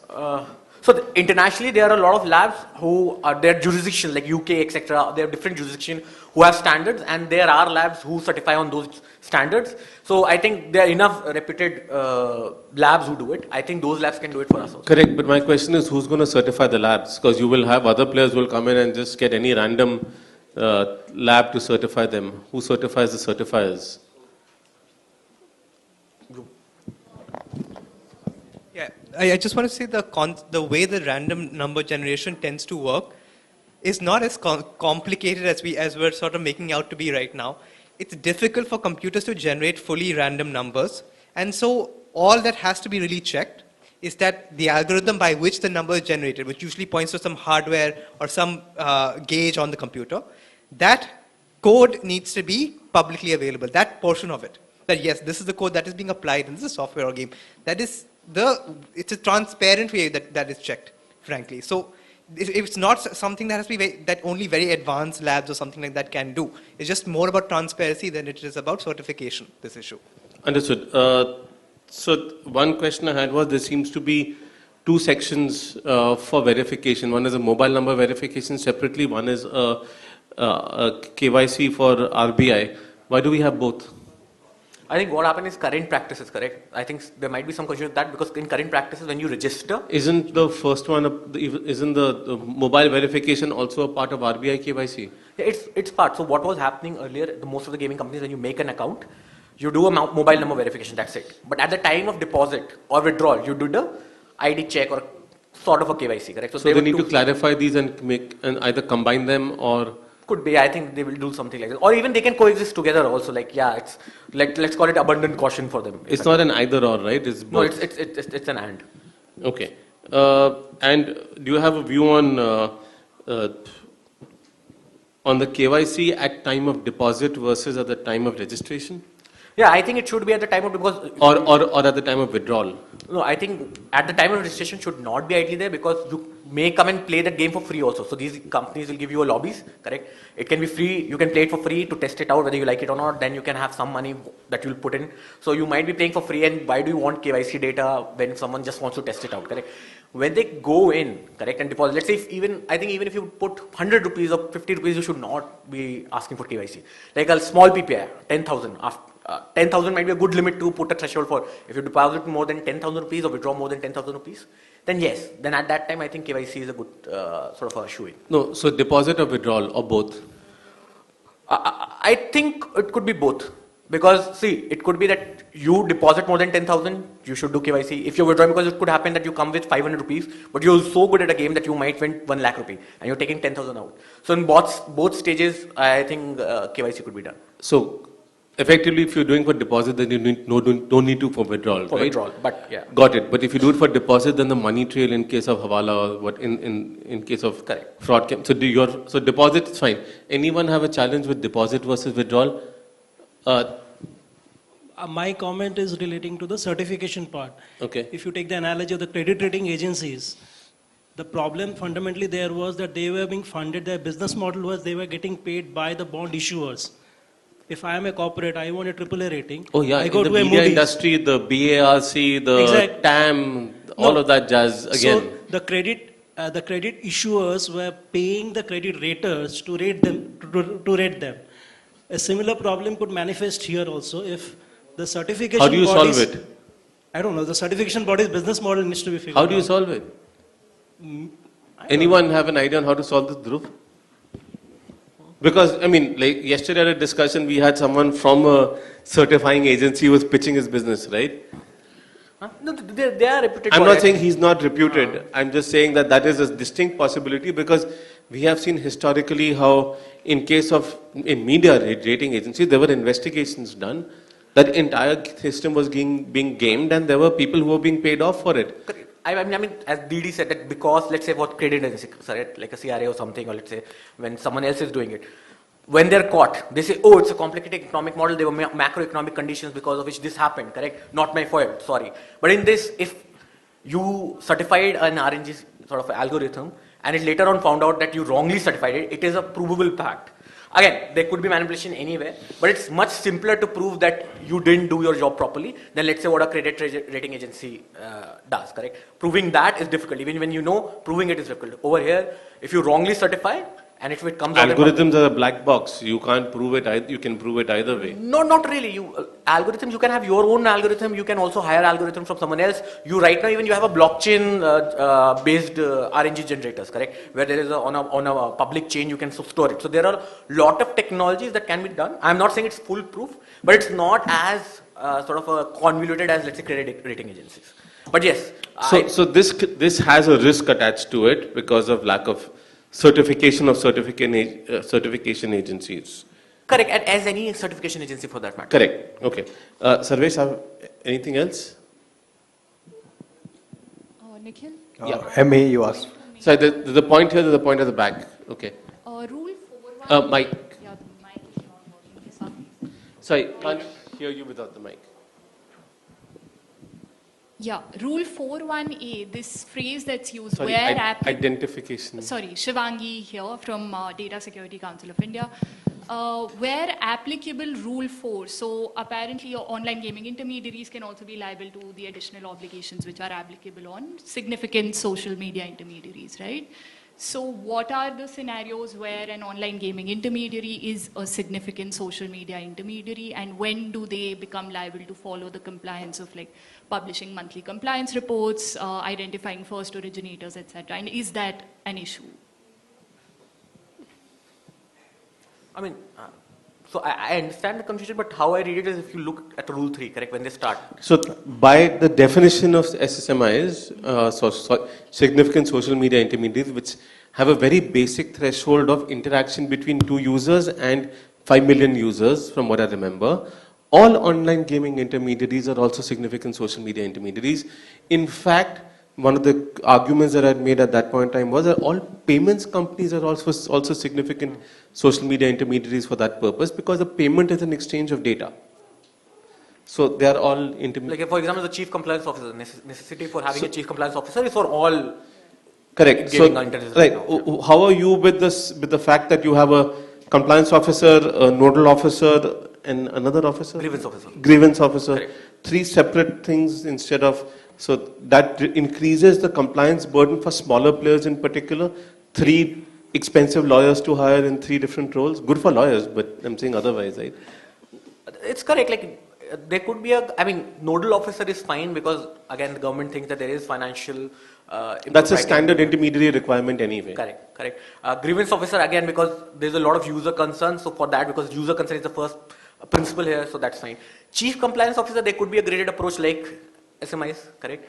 So internationally, there are a lot of labs who are their jurisdictions like UK, etc. There are different jurisdictions who have standards, and there are labs who certify on those standards. So I think there are enough reputed labs who do it. I think those labs can do it for us also. Correct, but my question is who's going to certify the labs? Because you will have other players who will come in and just get any random lab to certify them. Who certifies the certifiers? Yeah, I just want to say the way the random number generation tends to work is not as complicated as we're sort of making out to be right now. It's difficult for computers to generate fully random numbers, and so all that has to be really checked is that the algorithm by which the number is generated, which usually points to some hardware or some gauge on the computer, that code needs to be publicly available, that portion of it. That yes, this is the code that is being applied in this software or game. It's a transparent way that is checked, frankly. So it's not something that has to be that only very advanced labs or something like that can do. It's just more about transparency than it is about certification, this issue. Understood. So one question I had was there seems to be two sections for verification. One is a mobile number verification separately. One is a KYC for RBI. Why do we have both? I think what happened is current practices, correct? I think there might be some confusion with that because in current practices, when you register... Isn't the first one, isn't the mobile verification also a part of RBI KYC? Yeah, it's part. So what was happening earlier, most of the gaming companies, when you make an account, you do a mobile number verification, that's it. But at the time of deposit or withdrawal, you do the ID check or sort of a KYC, correct? So they need to clarify these and either combine them or... Could be. I think they will do something like that. Or even they can coexist together also. Like, yeah, it's like, let's call it abundant caution for them. It's not an either or, right? It's both. No, it's an and. Okay. And do you have a view on the KYC at time of deposit versus at the time of registration? Yeah, I think it should be at the time of because... Or at the time of withdrawal? No, I think at the time of registration should not be ideally there because you may come and play that game for free also. So these companies will give you a lobbies, correct? It can be free, you can play it for free to test it out whether you like it or not, then you can have some money that you'll put in. So you might be paying for free, and why do you want KYC data when someone just wants to test it out, correct? When they go in, correct, and deposit, let's say I think even if you put 100 rupees or 50 rupees, you should not be asking for KYC. Like a small PPI, 10,000, 10,000 might be a good limit to put a threshold for. If you deposit more than 10,000 rupees or withdraw more than 10,000 rupees, then yes, then at that time I think KYC is a good sort of a shoe-in. No, so deposit or withdrawal or both? I think it could be both. Because see, it could be that you deposit more than 10,000, you should do KYC. If you're withdrawing, because it could happen that you come with 500 rupees, but you're so good at a game that you might win 1 lakh rupee, and you're taking 10,000 out. So in both stages, I think KYC could be done. So effectively, if you're doing for deposit, then you don't need to for withdrawal, For right? withdrawal, but yeah. Got it. But if you do it for deposit, then the money trail in case of Hawala or what in case of fraud. So deposit is fine. Anyone have a challenge with deposit versus withdrawal? My comment is relating to the certification part. Okay. If you take the analogy of the credit rating agencies, the problem fundamentally there was that they were being funded, their business model was they were getting paid by the bond issuers. If I am a corporate, I want a AAA rating. Oh yeah, I go in the to a media Moody's. industry, the BARC, the Exact. TAM, all of that jazz again. So the credit issuers were paying the credit raters to rate them. To rate them. A similar problem could manifest here also if the certification. How do you bodies, solve it? I don't know. The certification body's business model needs to be figured out. How do you solve it? Anyone have an idea on how to solve this, Dhruv? Because, I mean, like yesterday at a discussion, we had someone from a certifying agency who was pitching his business, right? No, they are reputed. I'm for not it. saying he's not reputed. I'm just saying that that is a distinct possibility because we have seen historically how in case of a media rating agency, there were investigations done. That entire system was being gamed and there were people who were being paid off for it. I mean, as DD said, that because, let's say, what credit agency, right, like a CRA or something, or let's say, when someone else is doing it, when they're caught, they say, oh, it's a complicated economic model, there were macroeconomic conditions because of which this happened, correct? Not my fault, sorry. But in this, if you certified an RNG sort of algorithm, and it later on found out that you wrongly certified it, it is a provable fact. Again, there could be manipulation anywhere, but it's much simpler to prove that you didn't do your job properly than, let's say, what a credit rating agency does, correct? Proving that is difficult. Even when you know, proving it is difficult. Over here, if you wrongly certify, and if it comes out... Algorithms are a black box. You can't prove it. You can prove it either way. No, not really. Algorithms, you can have your own algorithm. You can also hire algorithm from someone else. You right now, even you have a blockchain based RNG generators, correct? Where there is on a public chain, you can store it. So there are a lot of technologies that can be done. I'm not saying it's foolproof, but it's not as sort of convoluted as, let's say, credit rating agencies. But yes. So this has a risk attached to it because of lack of certification of certification agencies. Correct, as any certification agency for that matter. Correct, okay. Sarvesh, anything else? Nikhil? MA, you asked. So the point here, the point at the back. Okay. Rule 4.1. Mike. Yeah, the mic is not working. Sorry, can't hear you without the mic. Yeah, Rule 4.1a, this phrase that's used Sorry, where identification. Sorry, Shivangi here from Data Security Council of India. Where applicable Rule 4, so apparently your online gaming intermediaries can also be liable to the additional obligations which are applicable on significant social media intermediaries, right? So what are the scenarios where an online gaming intermediary is a significant social media intermediary, and when do they become liable to follow the compliance of like publishing monthly compliance reports, identifying first originators, etc.? And is that an issue? I mean, so I understand the confusion, but how I read it is if you look at Rule 3, correct, when they start. So by the definition of SSMIs, significant social media intermediaries, which have a very basic threshold of interaction between 2 users and 5 million users, from what I remember, all online gaming intermediaries are also significant social media intermediaries. In fact, one of the arguments that I had made at that point in time was that all payments companies are also significant social media intermediaries for that purpose, because the payment is an exchange of data. So they are all intermediaries. Like, for example, the chief compliance officer, necessity for having a chief compliance officer is for all. Correct. So, right. How are you with this? With the fact that you have a compliance officer, a nodal officer, and another officer? Grievance officer. Grievance officer. Correct. 3 separate things instead of. So that increases the compliance burden for smaller players in particular. 3 expensive lawyers to hire in 3 different roles. Good for lawyers, but I'm saying otherwise, right? It's correct. Like, there could be nodal officer is fine because, again, the government thinks that there is financial that's a standard intermediary requirement anyway. Correct. Grievance officer, again, because there's a lot of user concern. So for that, because user concern is the first a principal here, so that's fine. Chief compliance officer, there could be a graded approach like SMIs, correct?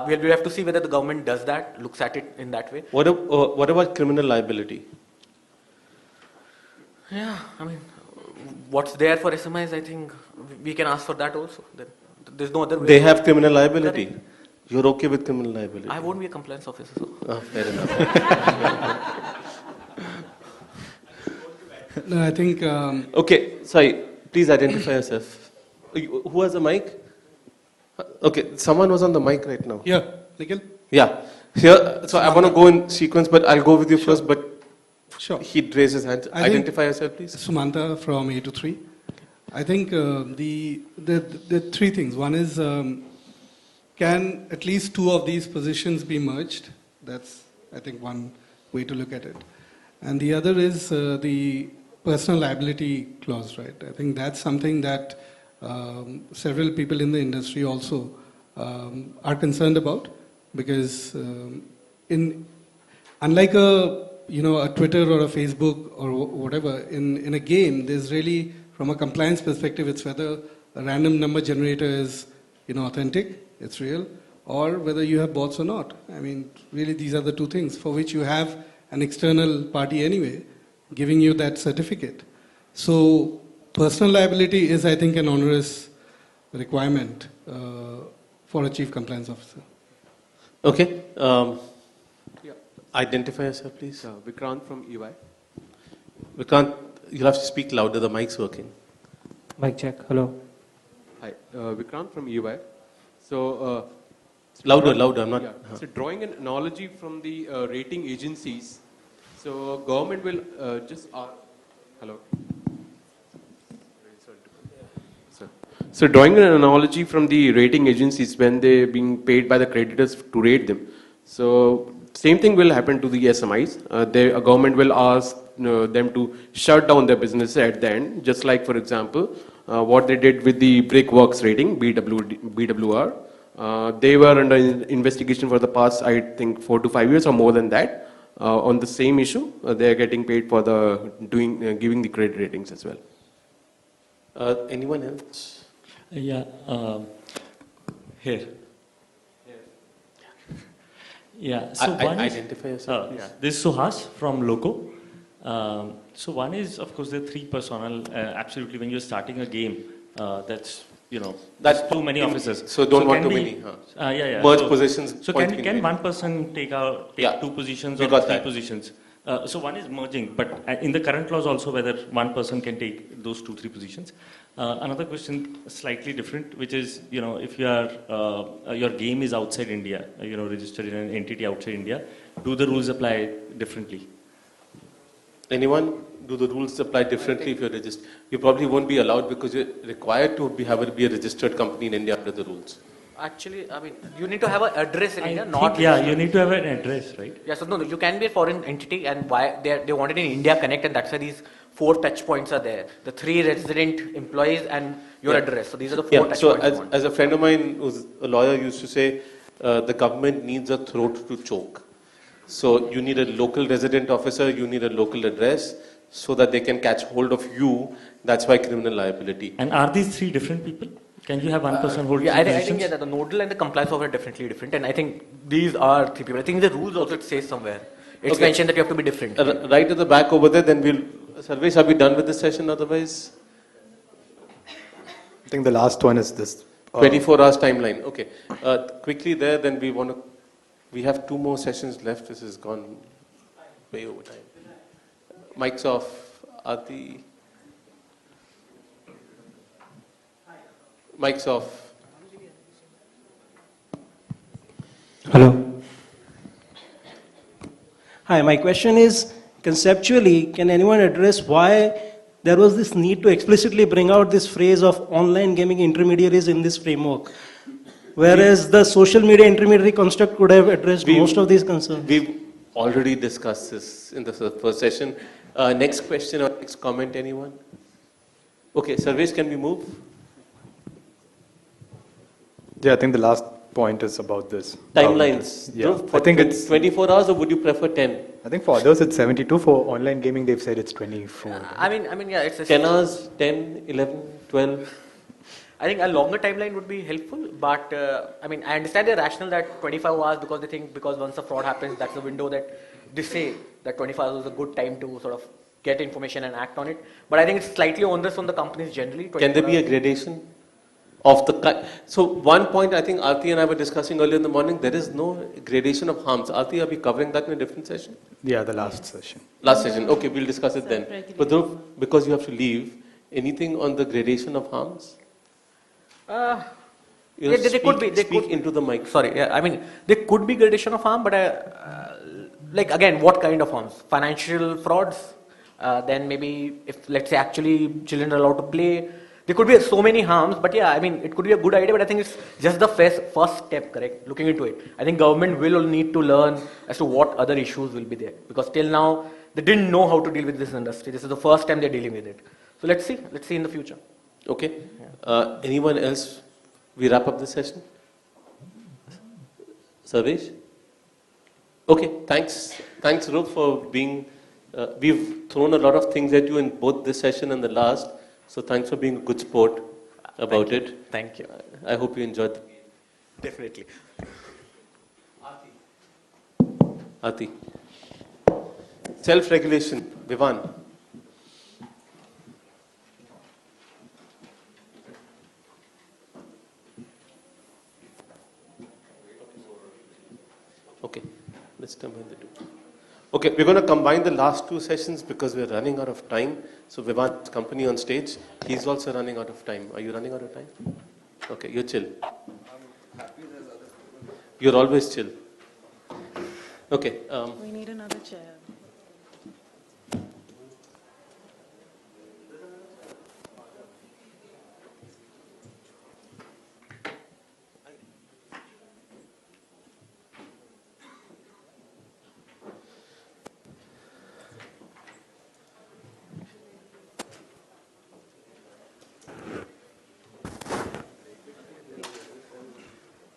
We have to see whether the government does that, looks at it in that way. What about criminal liability? Yeah, I mean, what's there for SMIs, I think we can ask for that also. There's no other way. They have criminal liability. Correct. You're okay with criminal liability? I won't be a compliance officer. So. Fair enough. No, I think... Okay, sorry. Please identify yourself. Who has the mic? Okay, someone was on the mic right now. Yeah, Nikhil? Yeah. Here, so I want to go in sequence, but I'll go with you first, but sure. He'd raise his hand. Identify yourself, please. Sumanta from A to 3. I think the three things. One is, can at least two of these positions be merged? That's, I think, one way to look at it. And the other is the personal liability clause, right? I think that's something that several people in the industry also are concerned about, because unlike a Twitter or a Facebook or whatever, in a game, there's really, from a compliance perspective, it's whether a random number generator is authentic, it's real, or whether you have bots or not. I mean, really, these are the two things for which you have an external party anyway, giving you that certificate. So personal liability is, I think, an onerous requirement for a chief compliance officer. Okay. Identify yourself, please. Vikrant from EY. Vikrant, you'll have to speak louder. The mic's working. Mic check. Hello. Hi. Vikrant from EY. So... louder. I'm not... Yeah. So drawing an analogy from the rating agencies, so government will just... hello? So drawing an analogy from the rating agencies when they're being paid by the creditors to rate them. So same thing will happen to the SMIs. A government will ask them to shut down their business at the end, just like, for example, what they did with the Brickworks rating, BWR. They were under investigation for the past, I think, 4 to 5 years or more than that. On the same issue, they are getting paid for the giving the credit ratings as well. Anyone else? Yeah. Here. Yeah. So identify yourself. This is Suhas from Loco. So one is, of course, the three personnel. Absolutely, when you're starting a game, that's that's too many officers. So don't want too many. Yeah. Merge positions. So can one person take two positions or three positions? So one is merging, but in the current laws also whether one person can take those 2-3 positions. Another question slightly different, which is if you are your game is outside India, registered in an entity outside India, do the rules apply differently? Anyone? Do the rules apply differently if you're registered? You probably won't be allowed because you're required to be a registered company in India under the rules. Actually, I mean, you need to have an address in India, you need to have an address, right? Yeah, so no, you can be a foreign entity, and why they wanted in India Connect, and that's why these 4 touch points are there. The 3 resident employees and your address. So these are the 4 touch points. So as a friend of mine who's a lawyer used to say, the government needs a throat to choke. So you need a local resident officer, you need a local address, so that they can catch hold of you. That's why criminal liability. And are these 3 different people? Can you have one person hold I think positions? the nodal and the compliance officer are definitely different, and I think these are 3 people. I think the rules also it says somewhere. It's mentioned that you have to be different. Right at the back over there, then we'll... Sarvesh, are we done with this session otherwise? I think the last one is this. 24 hours timeline. Okay. Quickly there, then we have 2 more sessions left. This has gone way over time. Mic's off. Ati. Mic's off. Hello. Hi, my question is, conceptually, can anyone address why there was this need to explicitly bring out this phrase of online gaming intermediaries in this framework? Whereas the social media intermediary construct could have addressed most of these concerns. We've already discussed this in the first session. Next question or next comment, anyone? Okay, Sarvesh, can we move? Yeah, I think the last point is about this. Timelines. Yeah, Dhruv, I think it's 24 hours, or would you prefer 10? I think for others it's 72. For online gaming, they've said it's 24. I mean, yeah, it's 10 hours, 10, 11, 12. I think a longer timeline would be helpful, but I mean, I understand the rationale that 25 hours because they think because once a fraud happens, that's the window that they say that 25 hours is a good time to sort of get information and act on it. But I think it's slightly onerous on the companies generally. Can there be a gradation of the... So one point I think Aarti and I were discussing earlier in the morning, there is no gradation of harms. Aarti, are we covering that in a different session? Yeah, the last session. Last session. Okay, we'll discuss it then. But Dhruv, because you have to leave, anything on the gradation of harms? They could be. They speak could into the mic. Sorry, yeah, I mean, there could be gradation of harm, but like again, what kind of harms? Financial frauds? Then maybe if let's say actually children are allowed to play, there could be so many harms. But yeah, I mean, it could be a good idea. But I think it's just the first step, correct? Looking into it, I think government will need to learn as to what other issues will be there because till now they didn't know how to deal with this industry. This is the first time they're dealing with it. So let's see in the future. Okay. Anyone else? We wrap up this session? Sarvesh? Okay, thanks. Thanks, Dhruv, for being... we've thrown a lot of things at you in both this session and the last. So thanks for being a good sport about it. Thank you. I hope you enjoyed the... Definitely. Aarti. Self-regulation. Vivan. Okay, let's combine the two. Okay, we're going to combine the last two sessions because we're running out of time. So Vivan's company on stage, he's also running out of time. Are you running out of time? Okay, you're chill. You're always chill. Okay. We need another chair.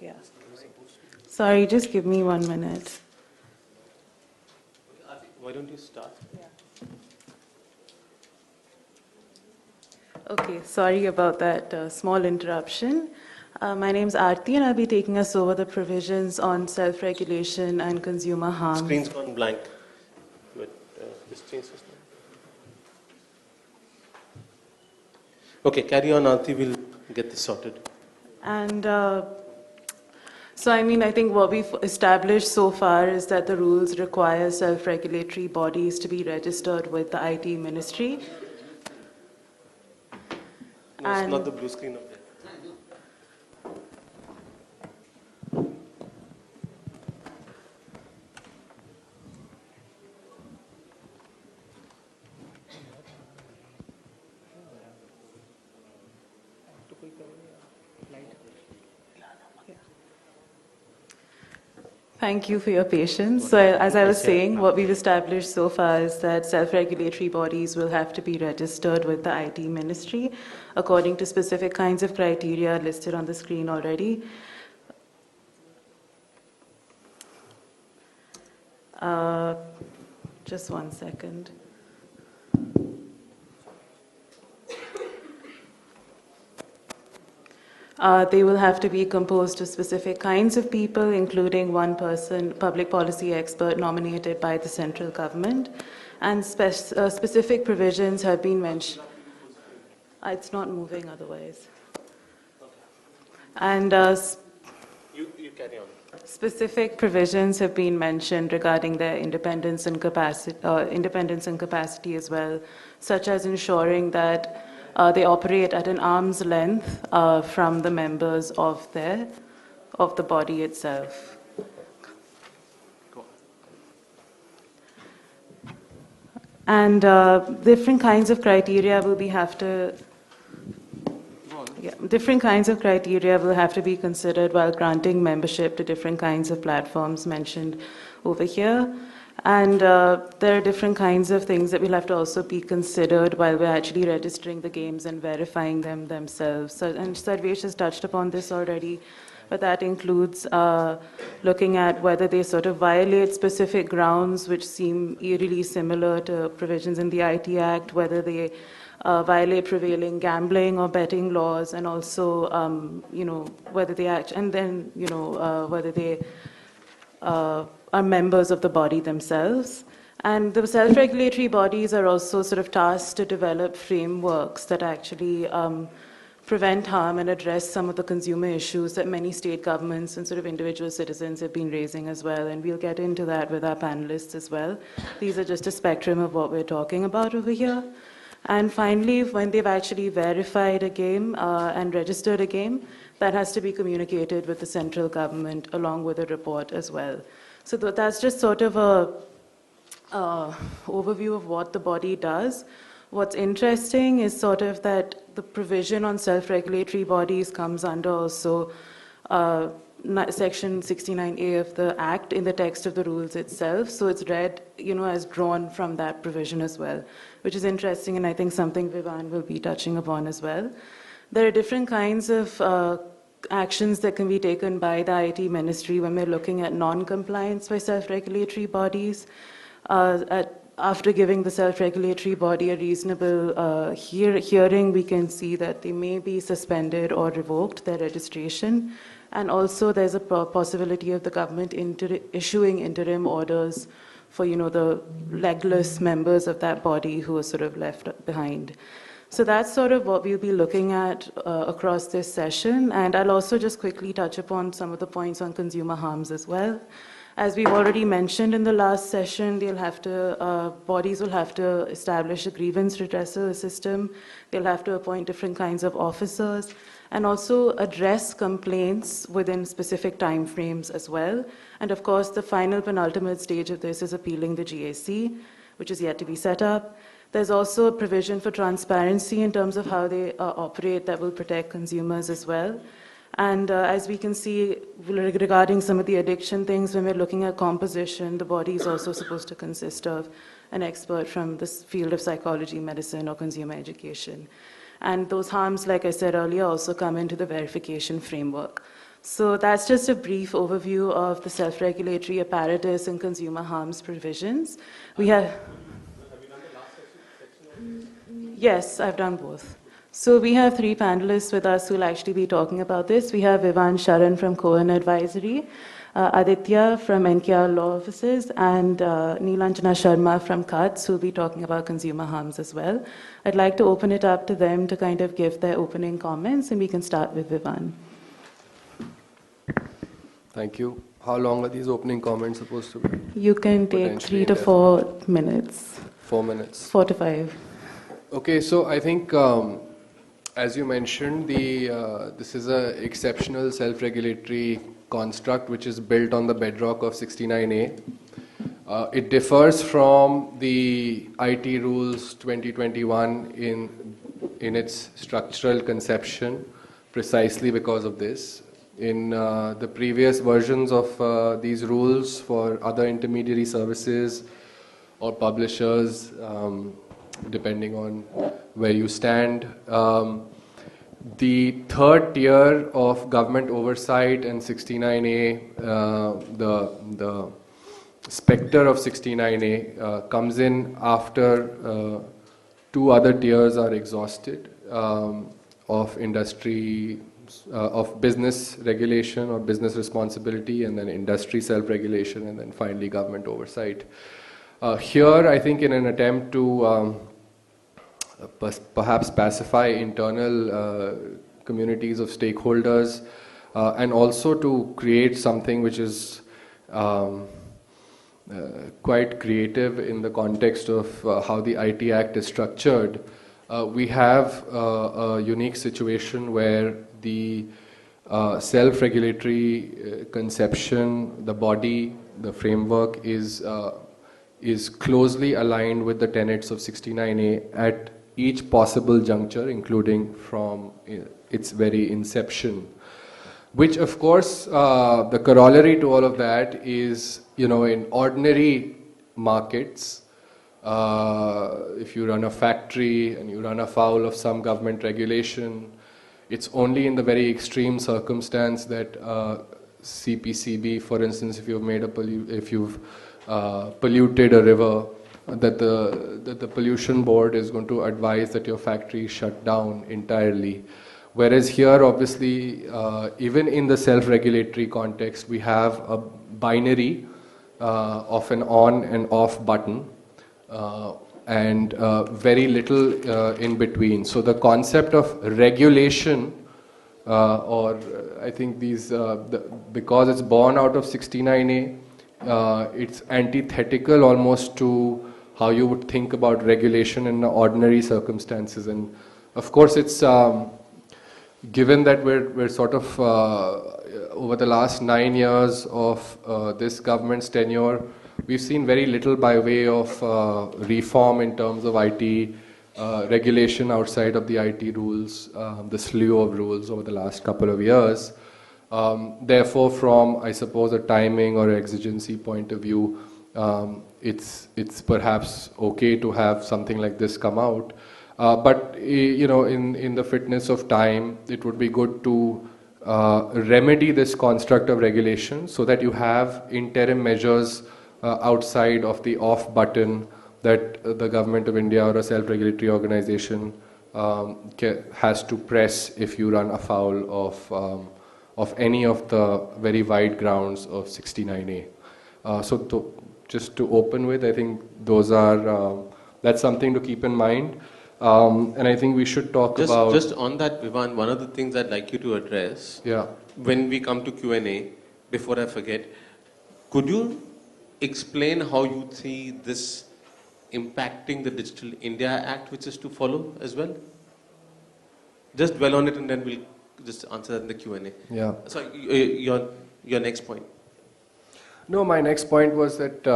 Yeah. Sorry, just give me 1 minute. Why don't you start? Okay, sorry about that small interruption. My name is Aarti and I'll be taking us over the provisions on self-regulation and consumer harm. Screen's gone blank. But, just change this now. Okay, carry on, Aarti. We'll get this sorted. And so, I mean, I think what we've established so far is that the rules require self-regulatory bodies to be registered with the IT ministry. No, it's not the blue screen up there. Thank you for your patience. So as I was saying, what we've established so far is that self-regulatory bodies will have to be registered with the IT ministry according to specific kinds of criteria listed on the screen already. Just 1 second. They will have to be composed of specific kinds of people, including one person, public policy expert nominated by the central government. And specific provisions have been mentioned. It's not moving otherwise. And You carry on. specific provisions have been mentioned regarding their independence and capacity as well, such as ensuring that they operate at an arm's length from the members of the body itself. And different kinds of criteria will have to be considered while granting membership to different kinds of platforms mentioned over here. And there are different kinds of things that will have to also be considered while we're actually registering the games and verifying them themselves. So, and Sarvesh has touched upon this already. but that includes looking at whether they sort of violate specific grounds which seem eerily similar to provisions in the IT Act, whether they violate prevailing gambling or betting laws, and also, whether they act, and then, whether they are members of the body themselves. And the self-regulatory bodies are also sort of tasked to develop frameworks that actually prevent harm and address some of the consumer issues that many state governments and sort of individual citizens have been raising as well. And we'll get into that with our panelists as well. These are just a spectrum of what we're talking about over here. And finally, when they've actually verified a game and registered a game, that has to be communicated with the central government along with a report as well. So that's just sort of a overview of what the body does. What's interesting is sort of that the provision on self-regulatory bodies comes under also Section 69A of the Act in the text of the rules itself. So it's read, as drawn from that provision as well, which is interesting, and I think something Vivan will be touching upon as well. There are different kinds of actions that can be taken by the IT ministry when we're looking at non-compliance by self-regulatory bodies. After giving the self-regulatory body a reasonable hearing, we can see that they may be suspended or revoked their registration. And also there's a possibility of the government issuing interim orders for, the legless members of that body who are sort of left behind. So that's sort of what we'll be looking at across this session. And I'll also just quickly touch upon some of the points on consumer harms as well. As we've already mentioned in the last session, bodies will have to establish a grievance redressal system. They'll have to appoint different kinds of officers and also address complaints within specific timeframes as well. And of course, the final penultimate stage of this is appealing the GAC, which is yet to be set up. There's also a provision for transparency in terms of how they operate that will protect consumers as well. And as we can see, regarding some of the addiction things, when we're looking at composition, the body is also supposed to consist of an expert from the field of psychology, medicine, or consumer education. And those harms, like I said earlier, also come into the verification framework. So that's just a brief overview of the self-regulatory apparatus and consumer harms provisions. We have... Have you done the last section? Yes, I've done both. So we have three panelists with us who will actually be talking about this. We have Vivan Sharan from Cohen Advisory, Aditya from NKR Law Offices, and Neelanjana Sharma from CUTS, who will be talking about consumer harms as well. I'd like to open it up to them to kind of give their opening comments, and we can start with Vivan. Thank you. How long are these opening comments supposed to be? You can take 3 to 4 minutes. 4 minutes. 4 to 5. Okay, so I think, as you mentioned, this is an exceptional self-regulatory construct which is built on the bedrock of 69A. It differs from the IT rules 2021 in its structural conception precisely because of this. In the previous versions of these rules for other intermediary services or publishers, depending on where you stand, the third tier of government oversight and 69A, the specter of 69A comes in after 2 other tiers are exhausted of industry, of business regulation or business responsibility, and then industry self-regulation, and then finally government oversight. Here, I think in an attempt to perhaps pacify internal communities of stakeholders and also to create something which is quite creative in the context of how the IT Act is structured, we have a unique situation where the self-regulatory conception, the body, the framework is closely aligned with the tenets of 69A at each possible juncture, including from its very inception. Which, of course, the corollary to all of that is, in ordinary markets, if you run a factory and you run afoul of some government regulation, It's only in the very extreme circumstance that CPCB, for instance, if you've polluted a river, that the pollution board is going to advise that your factory shut down entirely. Whereas here, obviously, even in the self-regulatory context, we have a binary of an on and off button, and very little in between. So the concept of regulation, or I think because it's born out of 69A, it's antithetical almost to how you would think about regulation in ordinary circumstances. And of course, it's given that we're sort of over the last 9 years of this government's tenure, we've seen very little by way of reform in terms of IT regulation outside of the IT rules, the slew of rules over the last couple of years. Therefore, from, I suppose, a timing or exigency point of view, it's perhaps okay to have something like this come out. But in the fitness of time, it would be good to remedy this construct of regulation so that you have interim measures outside of the off button that the government of India or a self-regulatory organization has to press if you run afoul of any of the very wide grounds of 69A. Just to open with, I think that's something to keep in mind. And I think we should talk about... Just on that, Vivan, one of the things I'd like you to address, when we come to Q&A, before I forget, could you explain how you see this impacting the Digital India Act, which is to follow as well? Just dwell on it and then we'll just answer that in the Q&A. Yeah. So your next point. No, my next point was that,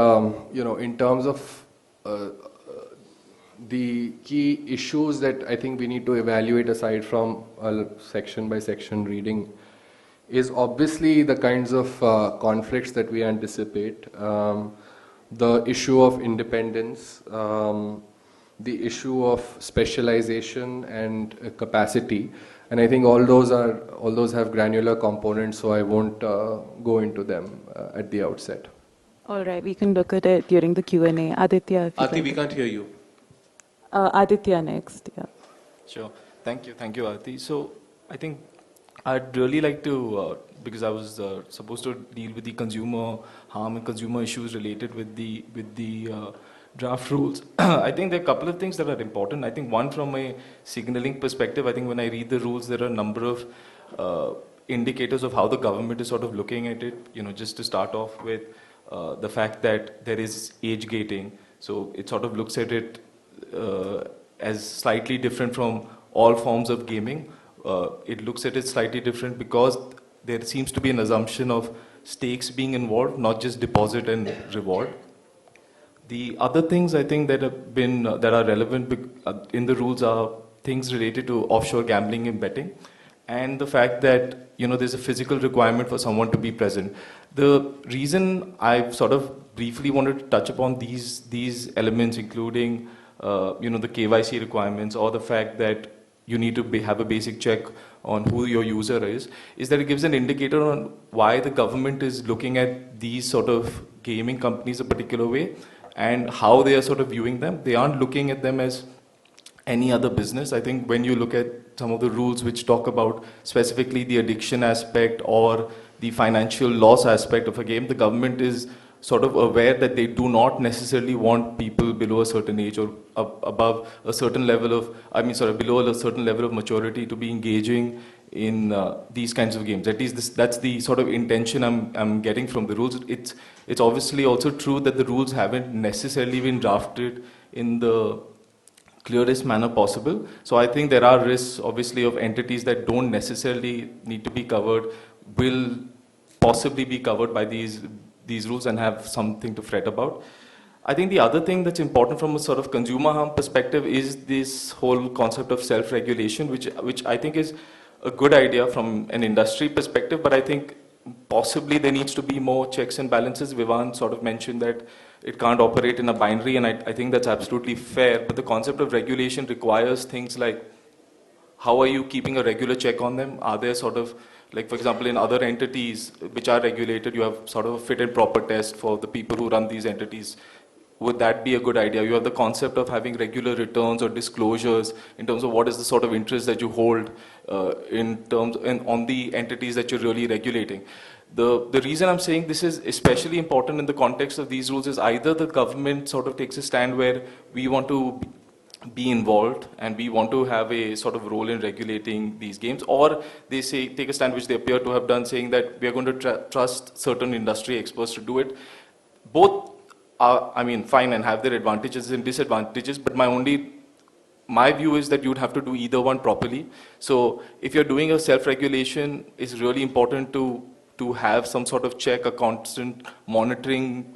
in terms of the key issues that I think we need to evaluate aside from a section by section reading is obviously the kinds of conflicts that we anticipate. The issue of independence, the issue of specialization and capacity, and I think all those have granular components, so I won't go into them at the outset. All right, we can look at it during the Q&A. Aditya, Aarti, we can't hear you. Aditya next, yeah. Sure. Thank you, Aarti. So I think I'd really like to, because I was supposed to deal with the consumer harm and consumer issues related with the draft rules. I think there are a couple of things that are important. I think one, from a signaling perspective, I think when I read the rules, there are a number of indicators of how the government is sort of looking at it. Just to start off with the fact that there is age gating. So it sort of looks at it as slightly different from all forms of gaming. It looks at it slightly different because there seems to be an assumption of stakes being involved, not just deposit and reward. The other things I think that are relevant in the rules are things related to offshore gambling and betting, and the fact that there's a physical requirement for someone to be present. The reason I've sort of briefly wanted to touch upon these elements, including the KYC requirements or the fact that you need to have a basic check on who your user is that it gives an indicator on why the government is looking at these sort of gaming companies a particular way and how they are sort of viewing them. They aren't looking at them as any other business. I think when you look at some of the rules which talk about specifically the addiction aspect or the financial loss aspect of a game, the government is sort of aware that they do not necessarily want people below a certain age or above a certain level of, below a certain level of maturity to be engaging in these kinds of games. At least that's the sort of intention I'm getting from the rules. It's obviously also true that the rules haven't necessarily been drafted in the clearest manner possible. So I think there are risks, obviously, of entities that don't necessarily need to be covered will possibly be covered by these rules and have something to fret about. I think the other thing that's important from a sort of consumer harm perspective is this whole concept of self-regulation, which I think is a good idea from an industry perspective, but I think possibly there needs to be more checks and balances. Vivan sort of mentioned that it can't operate in a binary, and I think that's absolutely fair, but the concept of regulation requires things like how are you keeping a regular check on them? Are there sort of, like for example, in other entities which are regulated, you have sort of a fit and proper test for the people who run these entities. Would that be a good idea? You have the concept of having regular returns or disclosures in terms of what is the sort of interest that you hold in terms and on the entities that you're really regulating. The reason I'm saying this is especially important in the context of these rules is either the government sort of takes a stand where we want to be involved and we want to have a sort of role in regulating these games, or they say take a stand, which they appear to have done, saying that we are going to trust certain industry experts to do it. Both are, I mean, fine and have their advantages and disadvantages, but my view is that you'd have to do either one properly. So if you're doing a self-regulation, it's really important to have some sort of check, a constant monitoring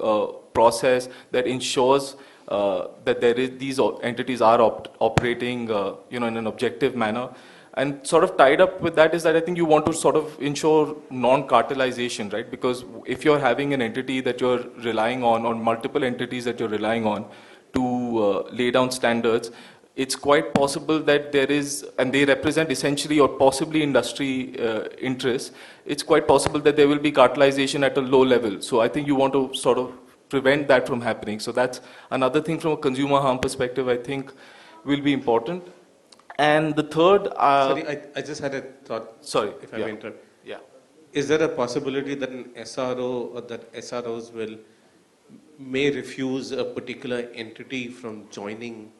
process that ensures that these entities are operating in an objective manner. And sort of tied up with that is that I think you want to sort of ensure non-cartelization, right? Because if you're having an entity that you're relying on, or multiple entities that you're relying on to lay down standards, it's quite possible that there is, and they represent essentially or possibly industry interests, it's quite possible that there will be cartelization at a low level. So I think you want to sort of prevent that from happening. So that's another thing from a consumer harm perspective I think will be important. And the third... Sorry, I just had a thought. Sorry. If I may interrupt. Yeah. Is there a possibility that an SRO or that SROs may refuse a particular entity from joining?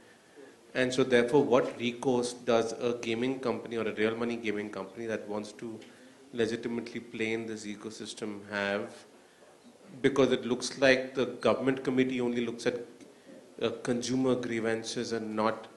And so therefore, what recourse does a gaming company or a real money gaming company that wants to legitimately play in this ecosystem have? Because it looks like the government committee only looks at consumer grievances and not,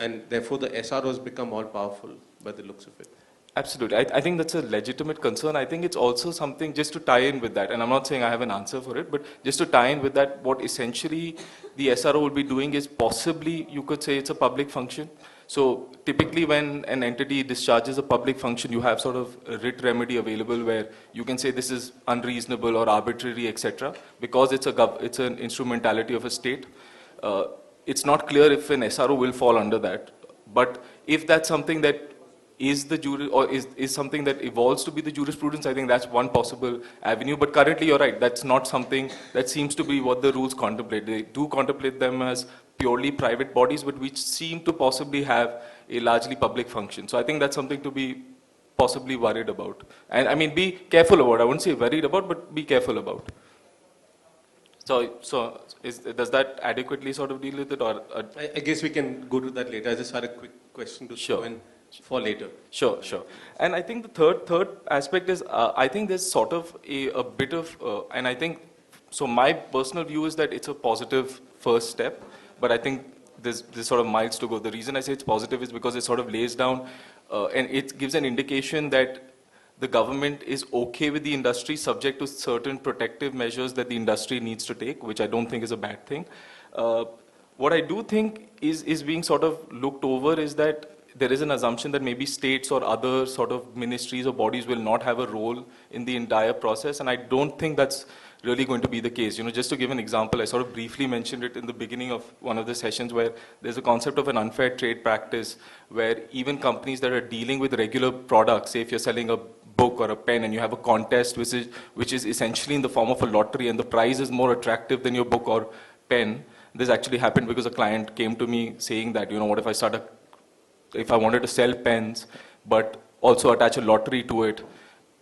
and therefore the SROs become all powerful by the looks of it. Absolutely. I think that's a legitimate concern. I think it's also something just to tie in with that, and I'm not saying I have an answer for it, but just to tie in with that, what essentially the SRO will be doing is possibly, you could say it's a public function. So typically when an entity discharges a public function, you have sort of a writ remedy available where you can say this is unreasonable or arbitrary, etc. Because it's an instrumentality of a state. It's not clear if an SRO will fall under that. But if that's something that is the is something that evolves to be the jurisprudence, I think that's one possible avenue. But currently, you're right, that's not something that seems to be what the rules contemplate. They do contemplate them as purely private bodies, but which seem to possibly have a largely public function. So I think that's something to be possibly worried about. And I mean, be careful about. I wouldn't say worried about, but be careful about. So does that adequately sort of deal with it? Or I guess we can go to that later. I just had a quick question to throw in for later. Sure. And I think the third aspect is, I think there's sort of a bit of, and I think, so my personal view is that it's a positive first step, but I think there's sort of miles to go. The reason I say it's positive is because it sort of lays down, and it gives an indication that the government is okay with the industry subject to certain protective measures that the industry needs to take, which I don't think is a bad thing. What I do think is being sort of looked over is that there is an assumption that maybe states or other sort of ministries or bodies will not have a role in the entire process, and I don't think that's really going to be the case. You know, just to give an example, I sort of briefly mentioned it in the beginning of one of the sessions where there's a concept of an unfair trade practice where even companies that are dealing with regular products, say if you're selling a book or a pen and you have a contest which is essentially in the form of a lottery and the prize is more attractive than your book or pen. This actually happened because a client came to me saying that, you know, what if I wanted to sell pens but also attach a lottery to it,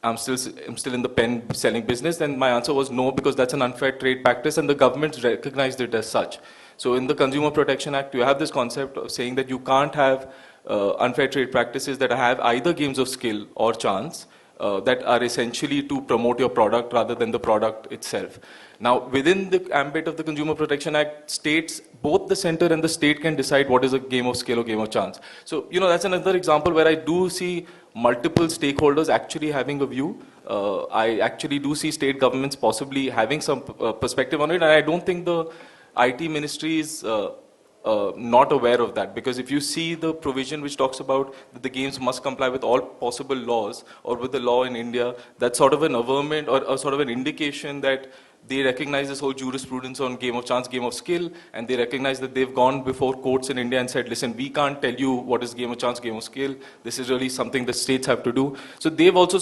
I'm still in the pen selling business? Then my answer was no, because that's an unfair trade practice and the government's recognized it as such. So in the Consumer Protection Act, you have this concept of saying that you can't have unfair trade practices that have either games of skill or chance that are essentially to promote your product rather than the product itself. Now, within the ambit of the Consumer Protection Act, states, both the center and the state can decide what is a game of skill or game of chance. So, you know, that's another example where I do see multiple stakeholders actually having a view. I actually do see state governments possibly having some perspective on it, and I don't think the IT ministry is not aware of that, because if you see the provision which talks about that the games must comply with all possible laws or with the law in India, that's sort of an averment or sort of an indication that they recognize this whole jurisprudence on game of chance, game of skill, and they recognize that they've gone before courts in India and said, listen, we can't tell you what is game of chance, game of skill. This is really something the states have to do. So they've also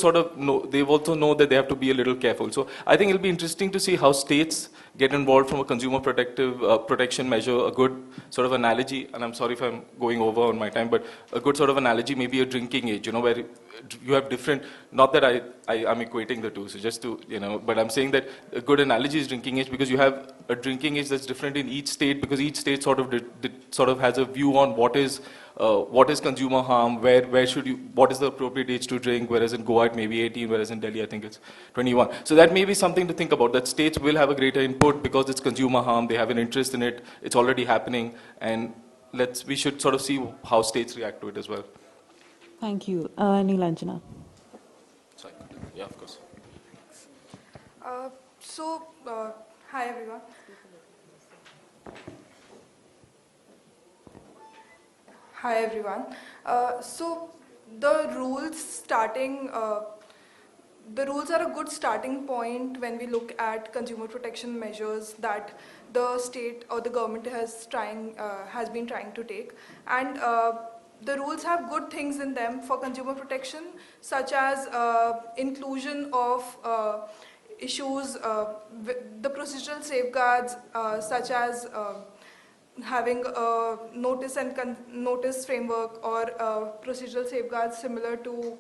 they've also know that they have to be a little careful. So I think it'll be interesting to see how states get involved from a consumer protection measure, a good sort of analogy, and I'm sorry if I'm going over on my time, but a good sort of analogy, maybe a drinking age, where you have different, not that I'm equating the two, so just to, but I'm saying that a good analogy is drinking age, because you have a drinking age that's different in each state, because each state sort of has a view on what is consumer harm, where should you, what is the appropriate age to drink, whereas in Goa it may be 18, whereas in Delhi I think it's 21. So that may be something to think about, that states will have a greater input because it's consumer harm, they have an interest in it, it's already happening, and we should sort of see how states react to it as well. Thank you. Nilanjana. Sorry. Yeah, of course. Hi everyone. Hi everyone. So the rules are a good starting point when we look at consumer protection measures that the state or the government has been trying to take, and the rules have good things in them for consumer protection, such as inclusion of issues, the procedural safeguards, such as having a notice framework or procedural safeguards similar to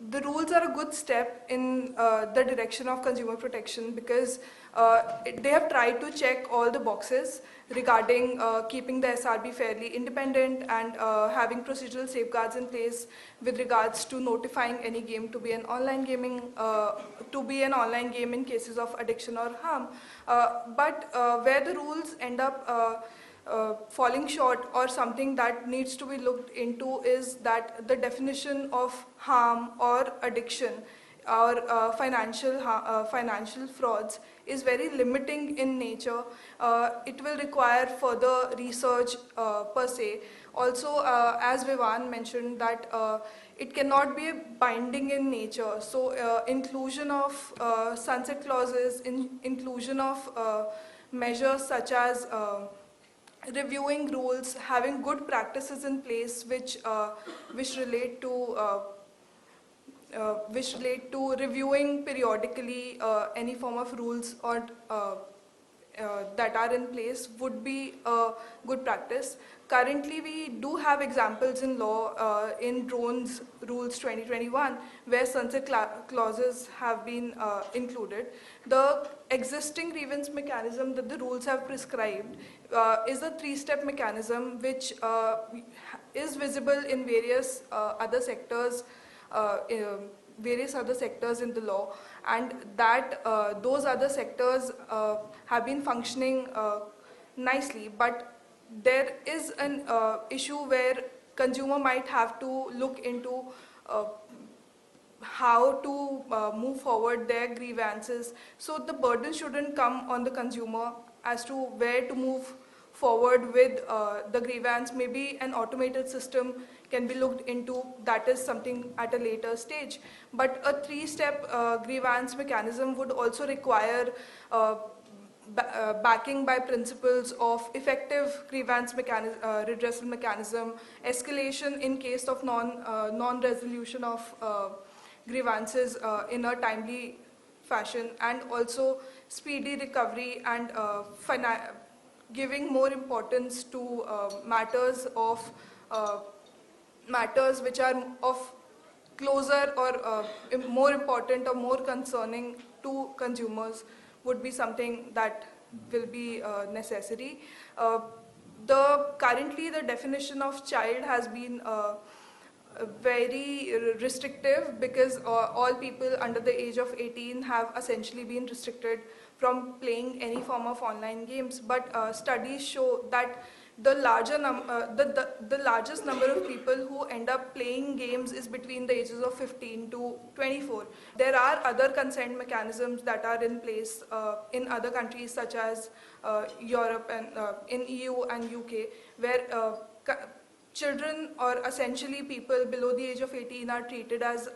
the rules are a good step in the direction of consumer protection, because they have tried to check all the boxes regarding keeping the SRB fairly independent and having procedural safeguards in place with regards to notifying any game to be an online game in cases of addiction or harm. But where the rules end up falling short, or something that needs to be looked into, is that the definition of harm or addiction or financial frauds is very limiting in nature. It will require further research per se. Also, as Vivan mentioned, that it cannot be binding in nature. So inclusion of sunset clauses, inclusion of measures such as reviewing rules, having good practices in place which relate to reviewing periodically any form of rules or that are in place would be a good practice. Currently, we do have examples in law in Drones Rules 2021 where sunset clauses have been included. The existing grievance mechanism that the rules have prescribed is a three-step mechanism which is visible in various other sectors in the law, and that those other sectors have been functioning nicely, but there is an issue where consumer might have to look into how to move forward their grievances. So the burden shouldn't come on the consumer as to where to move forward with the grievance. Maybe an automated system can be looked into. That is something at a later stage. But a three-step grievance mechanism would also require backing by principles of effective grievance redressal mechanism, escalation in case of non-resolution of grievances in a timely fashion, and also speedy recovery and giving more importance to matters which are of closer or more important or more concerning to consumers would be something that will be necessary. Currently, the definition of child has been very restrictive, because all people under the age of 18 have essentially been restricted from playing any form of online games. But studies show that the the largest number of people who end up playing games is between the ages of 15 to 24. There are other consent mechanisms that are in place in other countries such as Europe and in EU and UK, where children or essentially people below the age of 18 are treated as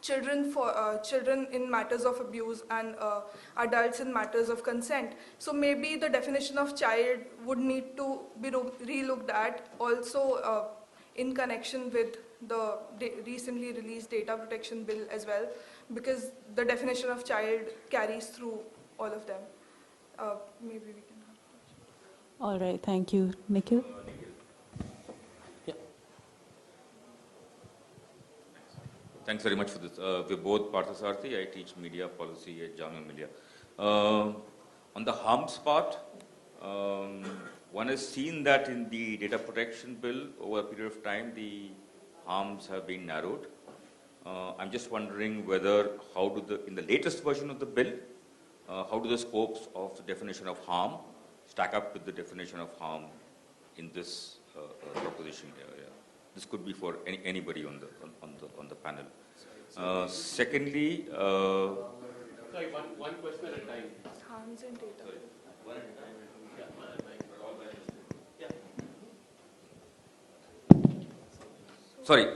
children in matters of abuse and adults in matters of consent. So maybe the definition of child would need to be re-looked at also in connection with the recently released data protection bill as well, because the definition of child carries through all of them. Maybe we can have that. All right, thank you. Nikhil? Thanks very much for this. We're both Parthasarthi. I teach media policy at Jamia Millia. On the harms part, one has seen that in the data protection bill over a period of time, the harms have been narrowed. I'm just wondering whether, in the latest version of the bill, how do the scopes of the definition of harm stack up with the definition of harm in this proposition here? Yeah. This could be for anybody on the panel. Secondly, sorry, one question at a time. Harms and data. One at a time. Sorry,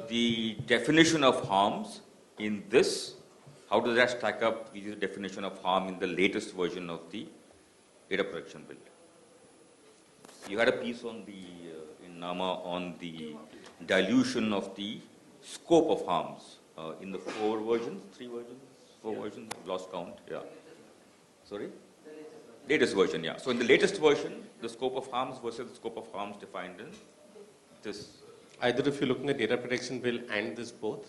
the definition of harms in this, how does that stack up with the definition of harm in the latest version of the data protection bill? You had a piece on in NAMA on the dilution of the scope of harms in the 4 versions, 3 versions, 4 versions, lost count, yeah. Sorry? Latest version, yeah. So in the latest version, the scope of harms versus the scope of harms defined in this. Either if you're looking at data protection bill and this both?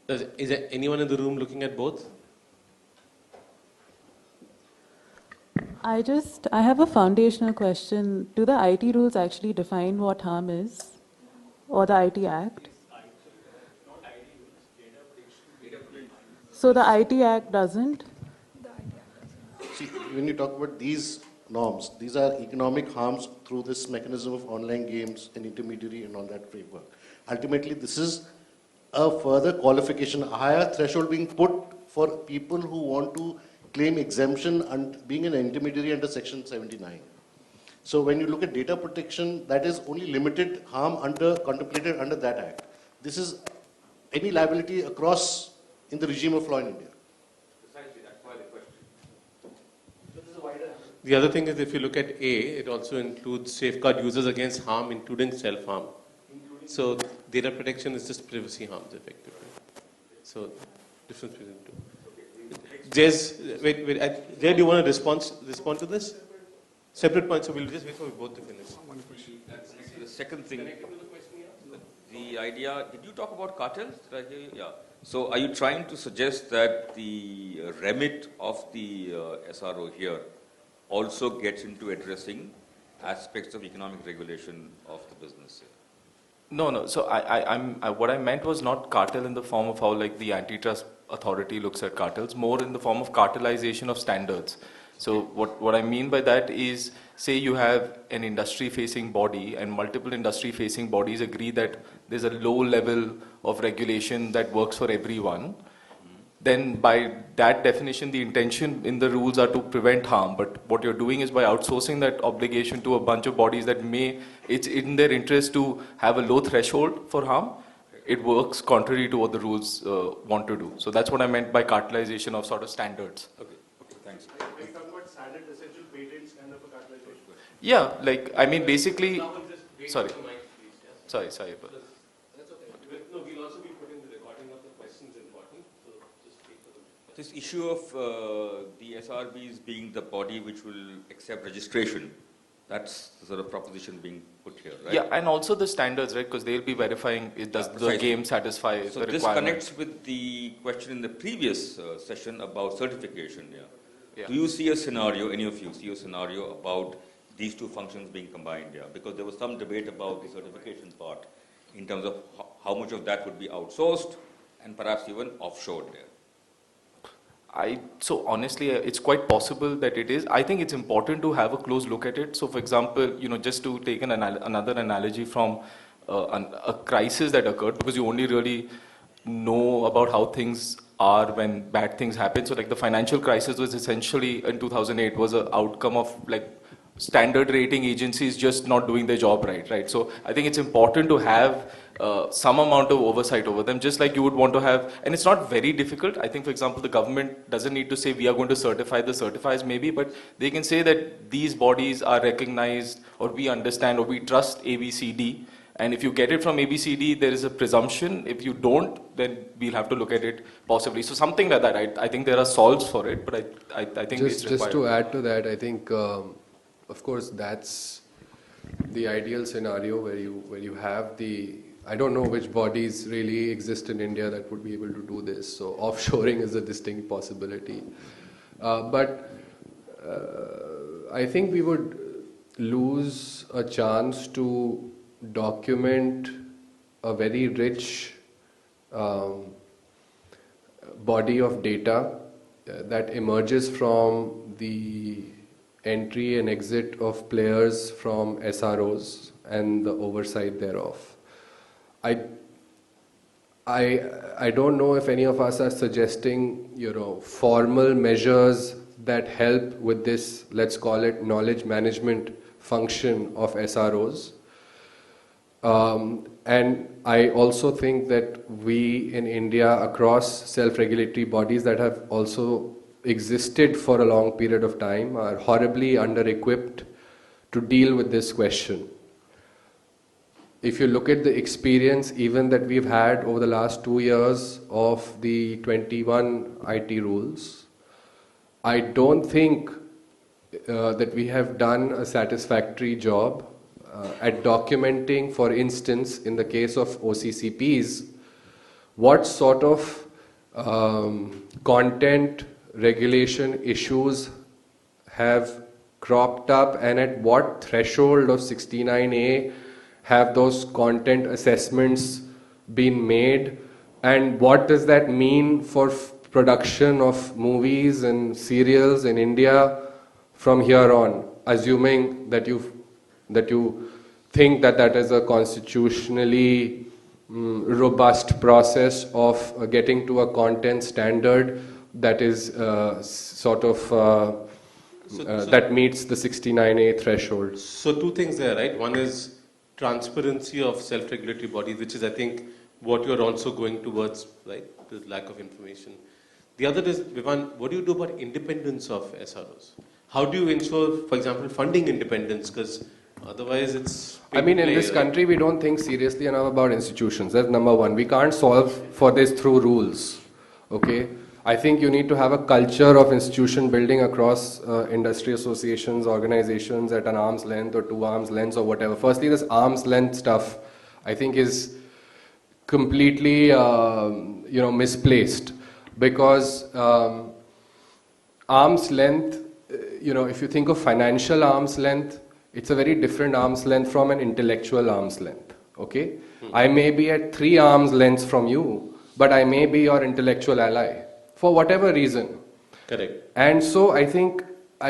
Is there anyone in the room looking at both? I have a foundational question. Do the IT rules actually define what harm is? Or the IT Act? So the IT Act doesn't? See, when you talk about these norms, these are economic harms through this mechanism of online games and intermediary and all that framework. Ultimately, this is a further qualification, a higher threshold being put for people who want to claim exemption and being an intermediary under Section 79. So when you look at data protection, that is only limited harm contemplated under that act. This is any liability across in the regime of law in India. Precisely, that's why the question. The other thing is if you look at A, it also includes safeguard users against harm, including self-harm. So data protection is just privacy harms, effectively. So difference between the two. Jez, wait. Jay, do you want to respond to this? Separate points, so we'll just wait for both to finish. The second thing, the idea, did you talk about cartels? Did I hear you? Yeah. So are you trying to suggest that the remit of the SRO here also gets into addressing aspects of economic regulation of the business? No. So what I meant was not cartel in the form of how like the antitrust authority looks at cartels, more in the form of cartelization of standards. So what I mean by that is, say you have an industry-facing body and multiple industry-facing bodies agree that there's a low level of regulation that works for everyone. Then by that definition, the intention in the rules are to prevent harm. But what you're doing is by outsourcing that obligation to a bunch of bodies that it's in their interest to have a low threshold for harm. It works contrary to what the rules want to do. So that's what I meant by cartelization of sort of standards. Okay, thanks. Are you talking about standard essential patents kind of a cartelization? Yeah, like, I mean, basically, sorry. Sorry. That's okay. No, we'll also be putting the recording of the questions important. So just wait for them. This issue of the SRBs being the body which will accept registration, that's the sort of proposition being put here, right? Yeah, and also the standards, right? Because they'll be verifying does the game satisfy the requirement. So this connects with the question in the previous session about certification. Yeah. Do you see a scenario, any of you see a scenario about these two functions being combined? Yeah, because there was some debate about the certification part in terms of how much of that would be outsourced and perhaps even offshored there. So honestly, it's quite possible that it is. I think it's important to have a close look at it. So for example, just to take another analogy from a crisis that occurred, because you only really know about how things are when bad things happen. So like the financial crisis was essentially in 2008 was an outcome of like standard rating agencies just not doing their job right? So I think it's important to have some amount of oversight over them, just like you would want to have, and it's not very difficult. I think, for example, the government doesn't need to say we are going to certify the certifiers maybe, but they can say that these bodies are recognized, or we understand, or we trust ABCD. And if you get it from ABCD, there is a presumption. If you don't, then we'll have to look at it possibly. So something like that. I think there are solves for it, but I think it's required. Just to add to that, I think, of course, that's the ideal scenario where you have the, I don't know which bodies really exist in India that would be able to do this. So offshoring is a distinct possibility. But I think we would lose a chance to document a very rich body of data that emerges from the entry and exit of players from SROs and the oversight thereof. I don't know if any of us are suggesting, formal measures that help with this, let's call it knowledge management function of SROs. And I also think that we in India, across self-regulatory bodies that have also existed for a long period of time, are horribly under-equipped to deal with this question. If you look at the experience even that we've had over the last 2 years of the 21 IT rules, I don't think that we have done a satisfactory job at documenting, for instance, in the case of OCCPs, what sort of content regulation issues have cropped up and at what threshold of 69A have those content assessments been made, and what does that mean for production of movies and serials in India from here on, assuming that you think that that is a constitutionally robust process of getting to a content standard that is that meets the 69A threshold. So two things there, right? One is transparency of self-regulatory bodies, which is, I think, what you're also going towards, right? The lack of information. The other is, Vivan, what do you do about independence of SROs? How do you ensure, for example, funding independence? Because otherwise it's... in this country, we don't think seriously enough about institutions. That's number one. We can't solve for this through rules. Okay? I think you need to have a culture of institution building across industry associations, organizations at an arm's length or 2 arm's lengths or whatever. Firstly, this arm's length stuff, I think, is completely, misplaced, because arm's length, if you think of financial arm's length, it's a very different arm's length from an intellectual arm's length. Okay? I may be at 3 arm's lengths from you, but I may be your intellectual ally, for whatever reason. Correct. And so I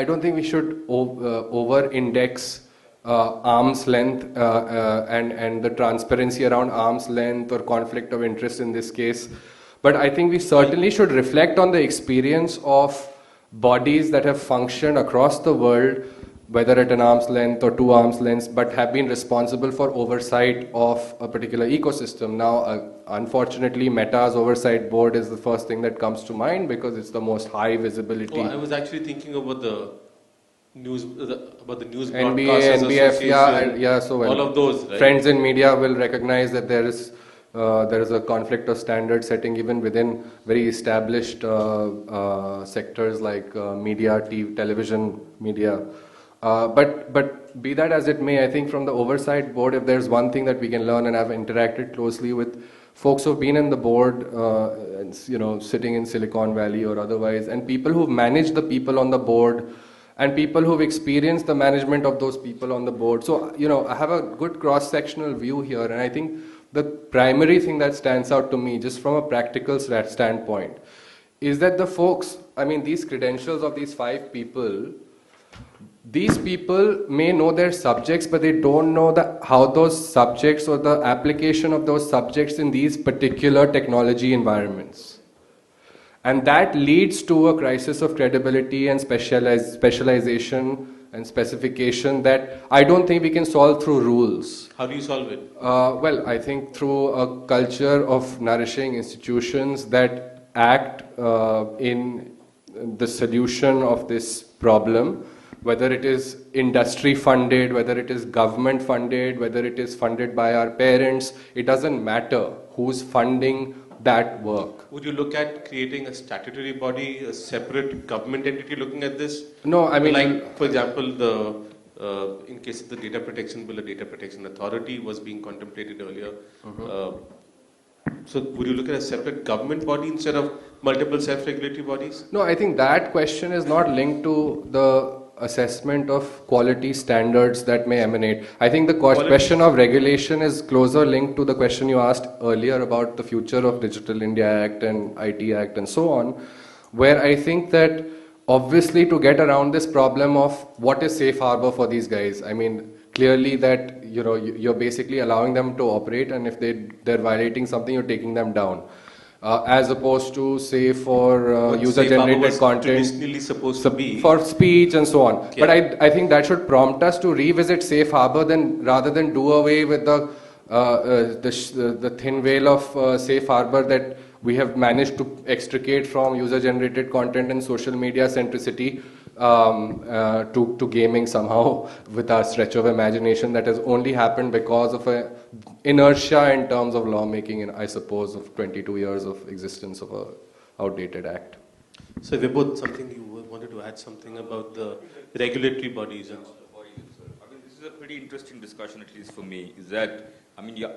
don't think we should over-index arm's length and the transparency around arm's length or conflict of interest in this case. But I think we certainly should reflect on the experience of bodies that have functioned across the world, whether at an arm's length or 2 arm's lengths, but have been responsible for oversight of a particular ecosystem. Now, unfortunately, Meta's oversight board is the first thing that comes to mind because it's the most high visibility. I was actually thinking about the news NBA, broadcasters NBF, so all of those, right? Friends in media will recognize that there is a conflict of standard setting even within very established sectors like media, television, media. But be that as it may, I think from the oversight board, if there's one thing that we can learn, and I've interacted closely with folks who've been in the board, and, sitting in Silicon Valley or otherwise, and people who've managed the people on the board, and people who've experienced the management of those people on the board. So, I have a good cross-sectional view here, and I think the primary thing that stands out to me, just from a practical standpoint, is that the folks, I mean, these credentials of these 5 people, these people may know their subjects, but they don't know how those subjects or the application of those subjects in these particular technology environments. And that leads to a crisis of credibility and specialization and specification that I don't think we can solve through rules. How do you solve it? Well, I think through a culture of nourishing institutions that act in the solution of this problem, whether it is industry funded, whether it is government funded, whether it is funded by our parents, it doesn't matter who's funding that work. Would you look at creating a statutory body, a separate government entity looking at this? No, I mean... Like, for example, in case of the data protection bill, a data protection authority was being contemplated earlier. So would you look at a separate government body instead of multiple self-regulatory bodies? No, I think that question is not linked to the assessment of quality standards that may emanate. I think the question of regulation is closer linked to the question you asked earlier about the future of Digital India Act and IT Act and so on, where I think that obviously to get around this problem of what is safe harbor for these guys, I mean, clearly that you're basically allowing them to operate, and if they're violating something, you're taking them down. As opposed to, say, for user-generated content, traditionally supposed to be for speech and so on. Yeah. But I think that should prompt us to revisit safe harbor rather than do away with the thin veil of safe harbor that we have managed to extricate from user-generated content and social media centricity to gaming somehow with our stretch of imagination that has only happened because of a inertia in terms of lawmaking and I suppose of 22 years of existence of a outdated act. So Vibhuti, something you wanted to add something about the regulatory bodies? And I mean, this is a pretty interesting discussion, at least for me, is that, I mean, yeah,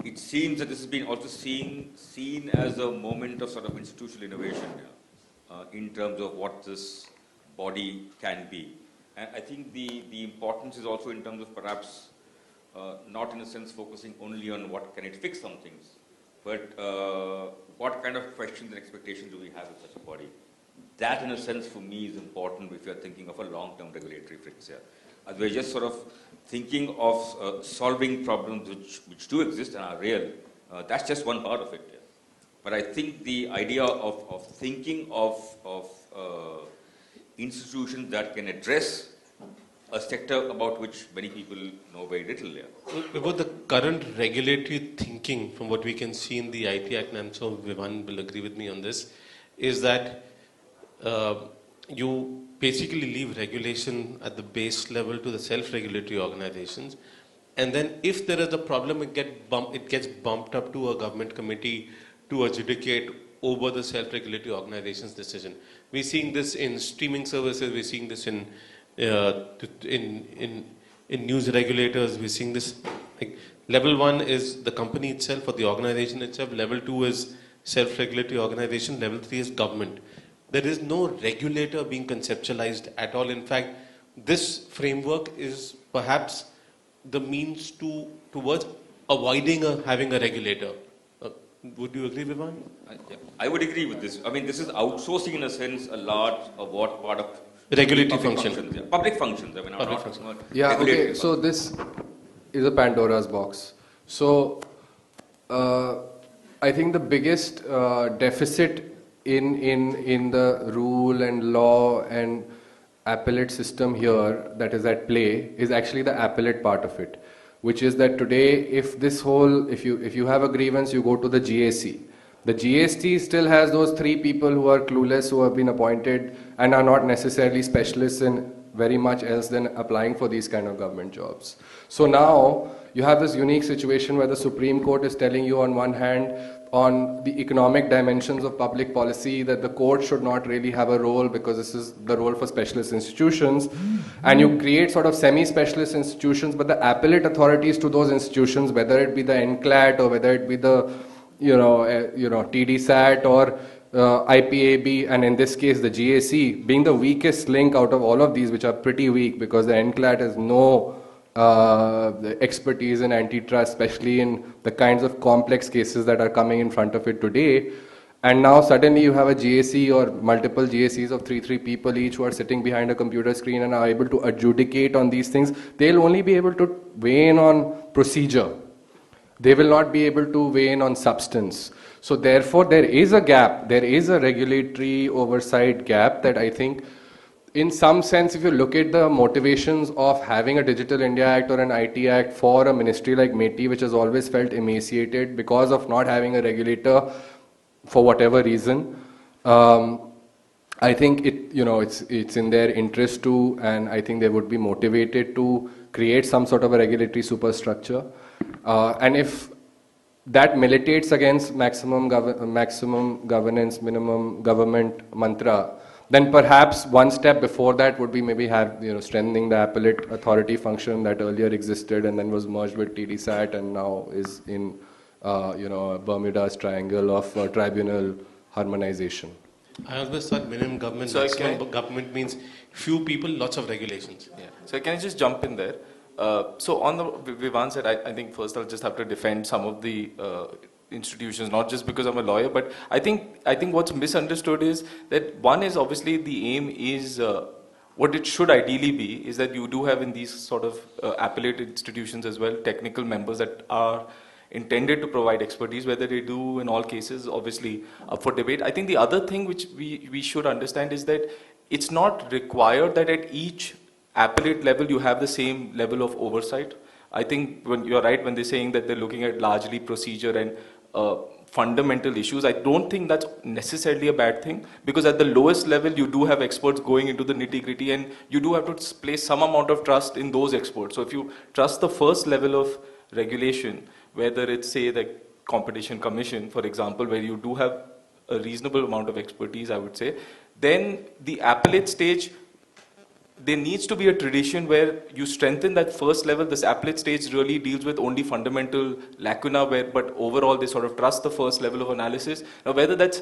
it seems that this has been also seen as a moment of sort of institutional innovation in terms of what this body can be. And I think the importance is also in terms of perhaps not in a sense focusing only on what can it fix some things, but what kind of questions and expectations do we have with such a body. That in a sense for me is important if you're thinking of a long-term regulatory fix here. As we're just sort of thinking of solving problems which do exist and are real, that's just one part of it. Yeah. But I think the idea of thinking of institutions that can address a sector about which many people know very little. Yeah. About the current regulatory thinking, from what we can see in the IT Act, and I'm sure Vivan will agree with me on this, is that you basically leave regulation at the base level to the self-regulatory organizations, and then if there is a problem, it gets bumped up to a government committee to adjudicate over the self-regulatory organization's decision. We're seeing this in streaming services, we're seeing this in news regulators, we're seeing this. Like, level 1 is the company itself or the organization itself, level 2 is self-regulatory organization, level 3 is government. There is no regulator being conceptualized at all. In fact, this framework is perhaps the means towards avoiding having a regulator. Would you agree, Vivan? I would agree with this. I mean, this is outsourcing in a sense a lot of what part of regulatory functions. Yeah. Public functions. I mean, public functions. Yeah, okay. So this is a Pandora's box. So I think the biggest deficit in the rule and law and appellate system here that is at play is actually the appellate part of it, which is that today if you have a grievance, you go to the GAC. The GST still has those 3 people who are clueless, who have been appointed and are not necessarily specialists in very much else than applying for these kind of government jobs. So now you have this unique situation where the Supreme Court is telling you on one hand on the economic dimensions of public policy that the court should not really have a role because this is the role for specialist institutions, and you create sort of semi-specialist institutions, but the appellate authorities to those institutions, whether it be the NCLAT or whether it be the TDSAT or IPAB, and in this case the GAC, being the weakest link out of all of these, which are pretty weak because the NCLAT has no expertise in antitrust, especially in the kinds of complex cases that are coming in front of it today. And now suddenly you have a GAC or multiple GACs of three people each who are sitting behind a computer screen and are able to adjudicate on these things. They'll only be able to weigh in on procedure. They will not be able to weigh in on substance. So therefore there is a gap, there is a regulatory oversight gap that I think in some sense, if you look at the motivations of having a Digital India Act or an IT Act for a ministry like MeitY, which has always felt emaciated because of not having a regulator for whatever reason, I think it's in their interest to, and I think they would be motivated to create some sort of a regulatory superstructure. And if that militates against maximum governance, minimum government mantra, then perhaps one step before that would be maybe strengthening the appellate authority function that earlier existed and then was merged with TDSAT and now is in Bermuda's triangle of tribunal harmonization. I always thought minimum government, maximum government means few people, lots of regulations. Yeah. So can I just jump in there? So on the Vivan said, I think first I'll just have to defend some of the institutions, not just because I'm a lawyer, but I think what's misunderstood is that one is obviously the aim is what it should ideally be is that you do have in these sort of appellate institutions as well technical members that are intended to provide expertise. Whether they do in all cases, obviously up for debate. I think the other thing which we should understand is that it's not required that at each appellate level you have the same level of oversight. I think when you're right when they're saying that they're looking at largely procedure and fundamental issues, I don't think that's necessarily a bad thing, because at the lowest level you do have experts going into the nitty-gritty and you do have to place some amount of trust in those experts. So if you trust the first level of regulation, whether it's say the Competition Commission, for example, where you do have a reasonable amount of expertise, I would say, then the appellate stage, there needs to be a tradition where you strengthen that first level. This appellate stage really deals with only fundamental lacuna, but overall they sort of trust the first level of analysis. Now, whether that's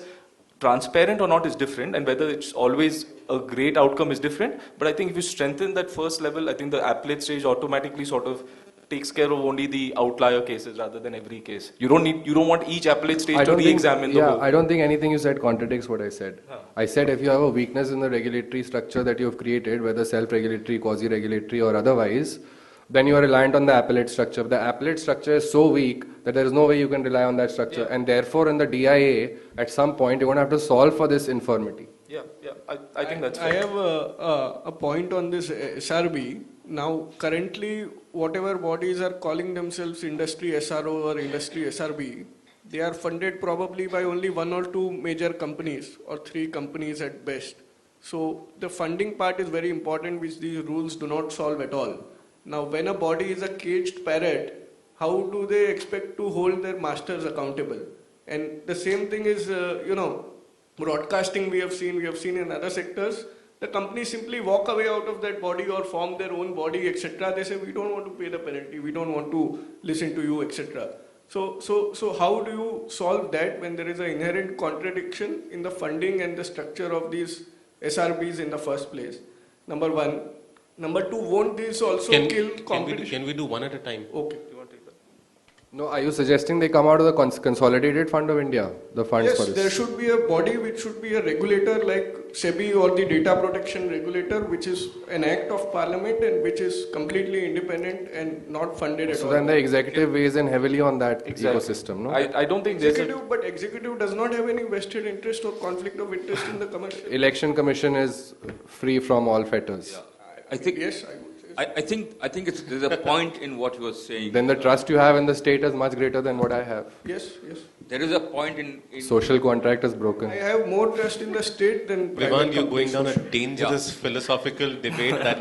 transparent or not is different, and whether it's always a great outcome is different. But I think if you strengthen that first level, I think the appellate stage automatically sort of takes care of only the outlier cases rather than every case. You don't want each appellate stage to re-examine the whole. I don't think anything you said contradicts what I said. I said if you have a weakness in the regulatory structure that you have created, whether self-regulatory, quasi-regulatory or otherwise, then you are reliant on the appellate structure. The appellate structure is so weak that there is no way you can rely on that structure. And therefore in the DIA, at some point, you're going to have to solve for this infirmity. I think that's fair. I have a point on this SRB. Now, currently, whatever bodies are calling themselves industry SRO or industry SRB, they are funded probably by only 1 or 2 major companies or 3 companies at best. So the funding part is very important, which these rules do not solve at all. Now, when a body is a caged parrot, how do they expect to hold their masters accountable? And the same thing is, broadcasting we have seen in other sectors. The companies simply walk away out of that body or form their own body, etc. They say, we don't want to pay the penalty, we don't want to listen to you, etc. So how do you solve that when there is an inherent contradiction in the funding and the structure of these SRBs in the first place? Number one. Number two, won't this also kill competition? Can we do one at a time? Okay. No, are you suggesting they come out of the Consolidated Fund of India, the funds for Yes, this? there should be a body which should be a regulator like SEBI or the data protection regulator, which is an act of parliament and which is completely independent and not funded at all. So then the executive weighs in heavily on that ecosystem, no? I don't think But executive does not have any vested interest or conflict of interest in the commercial. Election Commission is free from all fetters. I think yes, I think there's a point in what you are saying. Then the trust you have in the state is much greater than what I have. Yes. There is a point in social contract is broken. I have more trust in the state than Vivan, you're going down a dangerous philosophical debate that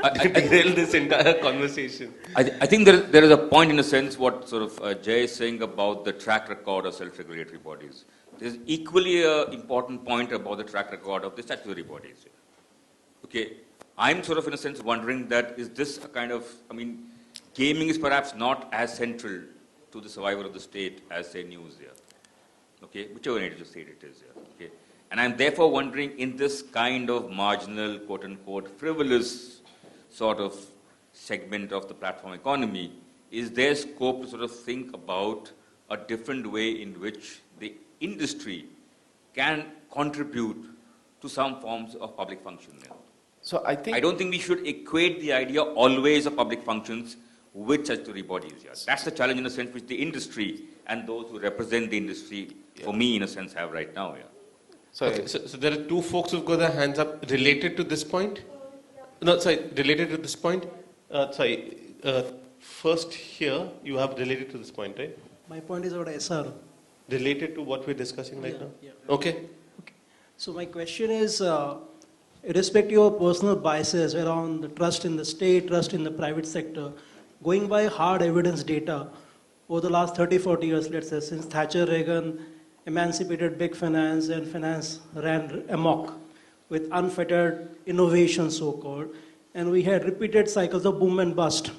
I derail this entire conversation. I think there is a point in a sense what sort of Jay is saying about the track record of self-regulatory bodies. There's equally an important point about the track record of the statutory bodies. Okay, I'm sort of in a sense wondering that is this a kind of, gaming is perhaps not as central to the survival of the state as say news here. Okay, whichever native state it is here. Okay, and I'm therefore wondering in this kind of marginal, quote unquote, frivolous sort of segment of the platform economy, is there scope to sort of think about a different way in which the industry can contribute to some forms of public function. So I don't think we should equate the idea always of public functions with statutory bodies. That's the challenge in a sense which the industry and those who represent the industry, for me in a sense, have right now. Sorry, so there are two folks who've got their hands up related to this point. No, sorry, related to this point. First here, you have related to this point, right? My point is about SR. Related to what we're discussing right now? Yeah. Okay. So my question is, irrespective of personal biases around the trust in the state, trust in the private sector, going by hard evidence data, over the last 30, 40 years, let's say, since Thatcher, Reagan emancipated big finance and finance ran amok with unfettered innovation, so-called, and we had repeated cycles of boom and bust.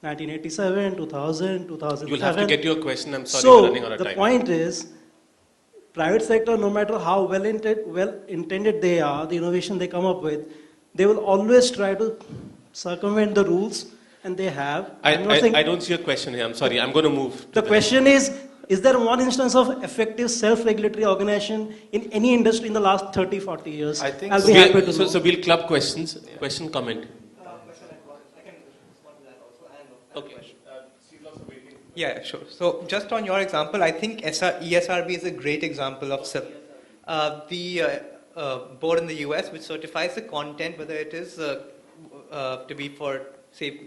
1987, 2000, 2007. You'll have to get your question. I'm sorry, we're running out of time. So the point is, private sector, no matter how well-intended they are, the innovation they come up with, they will always try to circumvent the rules, and they have. I don't see a question here. I'm sorry. I'm going to move. The question is there one instance of effective self-regulatory organization in any industry in the last 30, 40 years? I think I'll be happy to know. So we'll club questions. Question, comment. Okay. Yeah, sure. So just on your example, I think ESRB is a great example of the board in the US which certifies the content, whether it is to be for, say,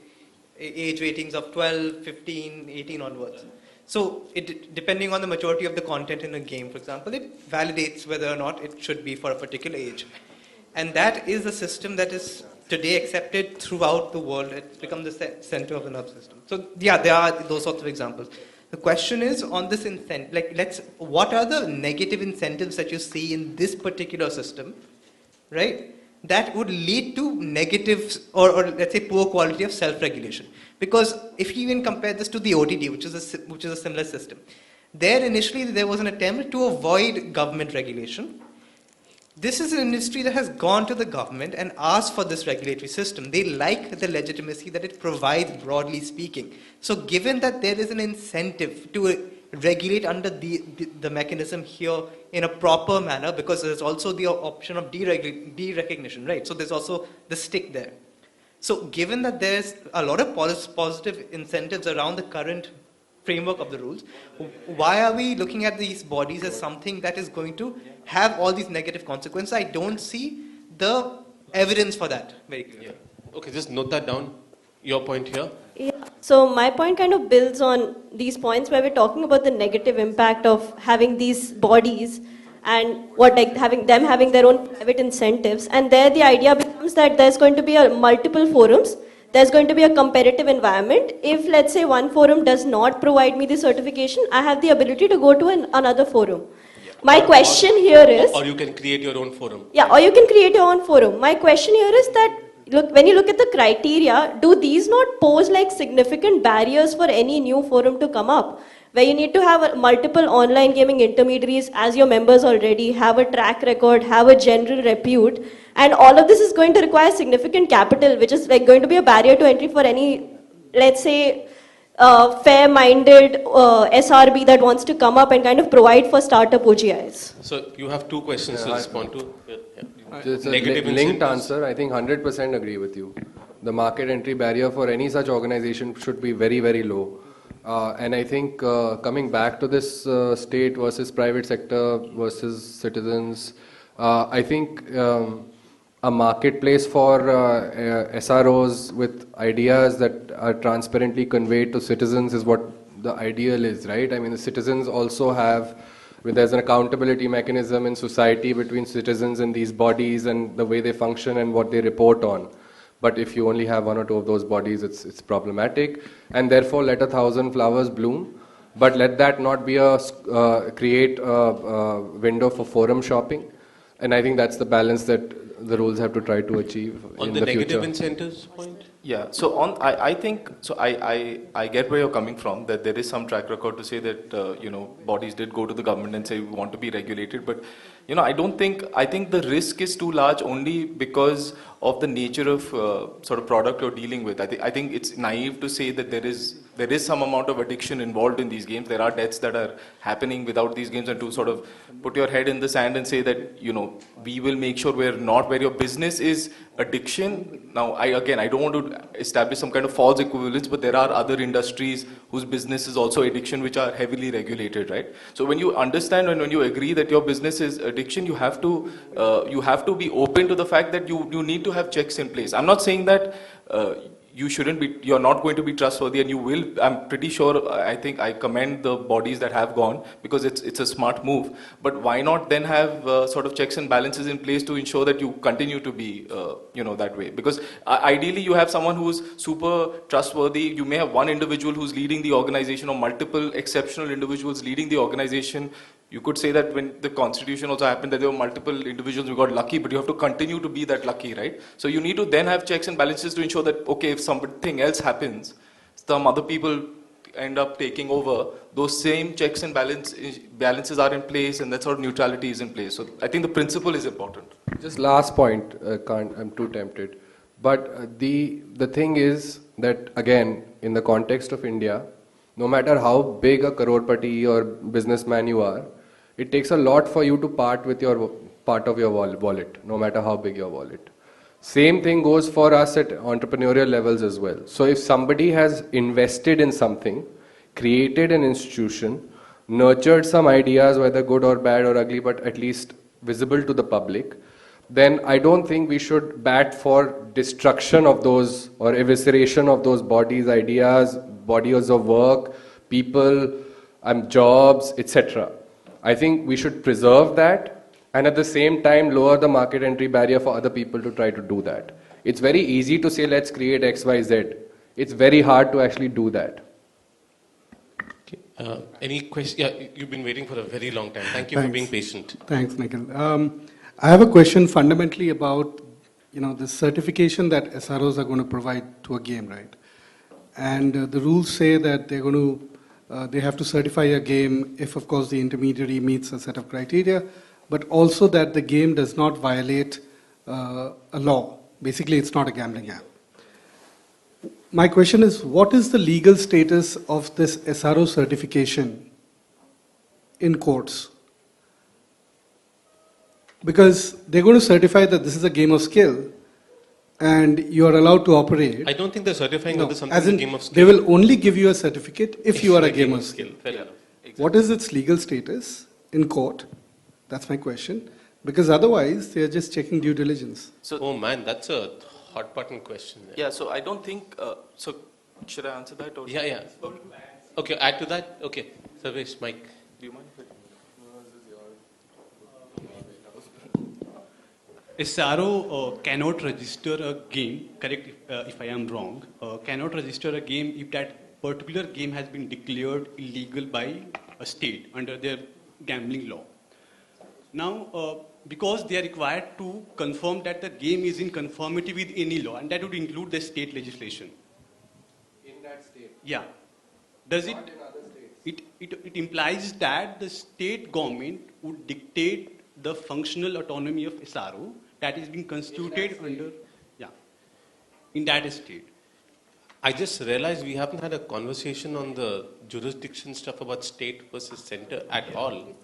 age ratings of 12, 15, 18 onwards. So depending on the maturity of the content in a game, for example, it validates whether or not it should be for a particular age. And that is a system that is today accepted throughout the world. It's become the center of the nerve system. So yeah, there are those sorts of examples. The question is on this incentive, what are the negative incentives that you see in this particular system, right? That would lead to negatives or let's say poor quality of self-regulation. Because if you even compare this to the OTD, which is a similar system, initially there was an attempt to avoid government regulation. This is an industry that has gone to the government and asked for this regulatory system. They like the legitimacy that it provides, broadly speaking. So given that there is an incentive to regulate under the mechanism here in a proper manner, because there's also the option of derecognition, right? So there's also the stick there. So given that there's a lot of positive incentives around the current framework of the rules, why are we looking at these bodies as something that is going to have all these negative consequences? I don't see the evidence for that very clearly. Yeah. Okay, just note that down. Your point here. Yeah. So my point kind of builds on these points where we're talking about the negative impact of having these bodies and having their own private incentives. And there the idea becomes that there's going to be multiple forums. There's going to be a competitive environment. If, let's say, one forum does not provide me the certification, I have the ability to go to another forum. Yeah. My question here is... Or you can create your own forum. Yeah, or you can create your own forum. My question here is that, when you look at the criteria, do these not pose like significant barriers for any new forum to come up? Where you need to have multiple online gaming intermediaries as your members already, have a track record, have a general repute, and all of this is going to require significant capital, which is going to be a barrier to entry for any, let's say, fair-minded SRB that wants to come up and kind of provide for startup OGIs. So you have two questions to respond to. It's a linked answer. I think 100% agree with you. The market entry barrier for any such organization should be very, very low. And I think coming back to this state versus private sector versus citizens, I think a marketplace for SROs with ideas that are transparently conveyed to citizens is what the ideal is, right? I mean, the citizens also have, there's an accountability mechanism in society between citizens and these bodies and the way they function and what they report on. But if you only have one or two of those bodies, it's problematic. And therefore, let 1,000 flowers bloom. But let that not be create a window for forum shopping. And I think that's the balance that the rules have to try to achieve on in the the negative future. incentives point? Yeah, so I think, so I get where you're coming from, that there is some track record to say that, bodies did go to the government and say we want to be regulated, but, I think the risk is too large only because of the nature of sort of product you're dealing with. I think it's naive to say that there is some amount of addiction involved in these games. There are deaths that are happening without these games, and to sort of put your head in the sand and say that, we will make sure we're not where your business is addiction. Now, I don't want to establish some kind of false equivalence, but there are other industries whose business is also addiction, which are heavily regulated, right? So when you understand and when you agree that your business is addiction, you have to be open to the fact that you need to have checks in place. I'm not saying that you're not going to be trustworthy, and you will. I'm pretty sure, I think I commend the bodies that have gone, because it's a smart move. But why not then have sort of checks and balances in place to ensure that you continue to be, that way? Because ideally you have someone who's super trustworthy. You may have one individual who's leading the organization, or multiple exceptional individuals leading the organization. You could say that when the constitution also happened, that there were multiple individuals who got lucky, but you have to continue to be that lucky, right? So you need to then have checks and balances to ensure that, okay, if something else happens, some other people end up taking over, those same checks and balances are in place, and that sort of neutrality is in place. So I think the principle is important. Just last point, I'm too tempted. But the thing is that, again, in the context of India, no matter how big a crorepati or businessman you are, it takes a lot for you to part with your part of your wallet, no matter how big your wallet. Same thing goes for us at entrepreneurial levels as well. So if somebody has invested in something, created an institution, nurtured some ideas, whether good or bad or ugly, but at least visible to the public, then I don't think we should bat for destruction of those or evisceration of those bodies, ideas, bodies of work, people, jobs, etc. I think we should preserve that, and at the same time lower the market entry barrier for other people to try to do that. It's very easy to say let's create XYZ. It's very hard to actually do that. Okay. Any question? Yeah, you've been waiting for a very long time. Thank you for being patient. Thanks, Nikhil. I have a question fundamentally about the certification that SROs are going to provide to a game, right? And the rules say that they have to certify a game if, of course, the intermediary meets a set of criteria, but also that the game does not violate a law. Basically, it's not a gambling app. My question is, what is the legal status of this SRO certification in courts? Because they're going to certify that this is a game of skill, and you are allowed to operate. I don't think they're certifying whether something is a game of skill. They will only give you a certificate if you are a game of skill. Yeah, exactly. What is its legal status in court? That's my question. Because otherwise, they are just checking due diligence. So, oh man, that's a hot button question. Yeah, so I don't think, so should I answer that? Or Yeah. Okay, add to that. Okay, Sarvesh, Mike. Do you mind? SRO cannot register a game, correct if I am wrong, cannot register a game if that particular game has been declared illegal by a state under their gambling law. Now, because they are required to confirm that the game is in conformity with any law, and that would include the state legislation. In that state? Yeah. Does Not in other states. It implies that the state government would dictate the functional autonomy of SRO that is being constituted under, in that state. I just realized we haven't had a conversation on the jurisdiction stuff about state versus center at all.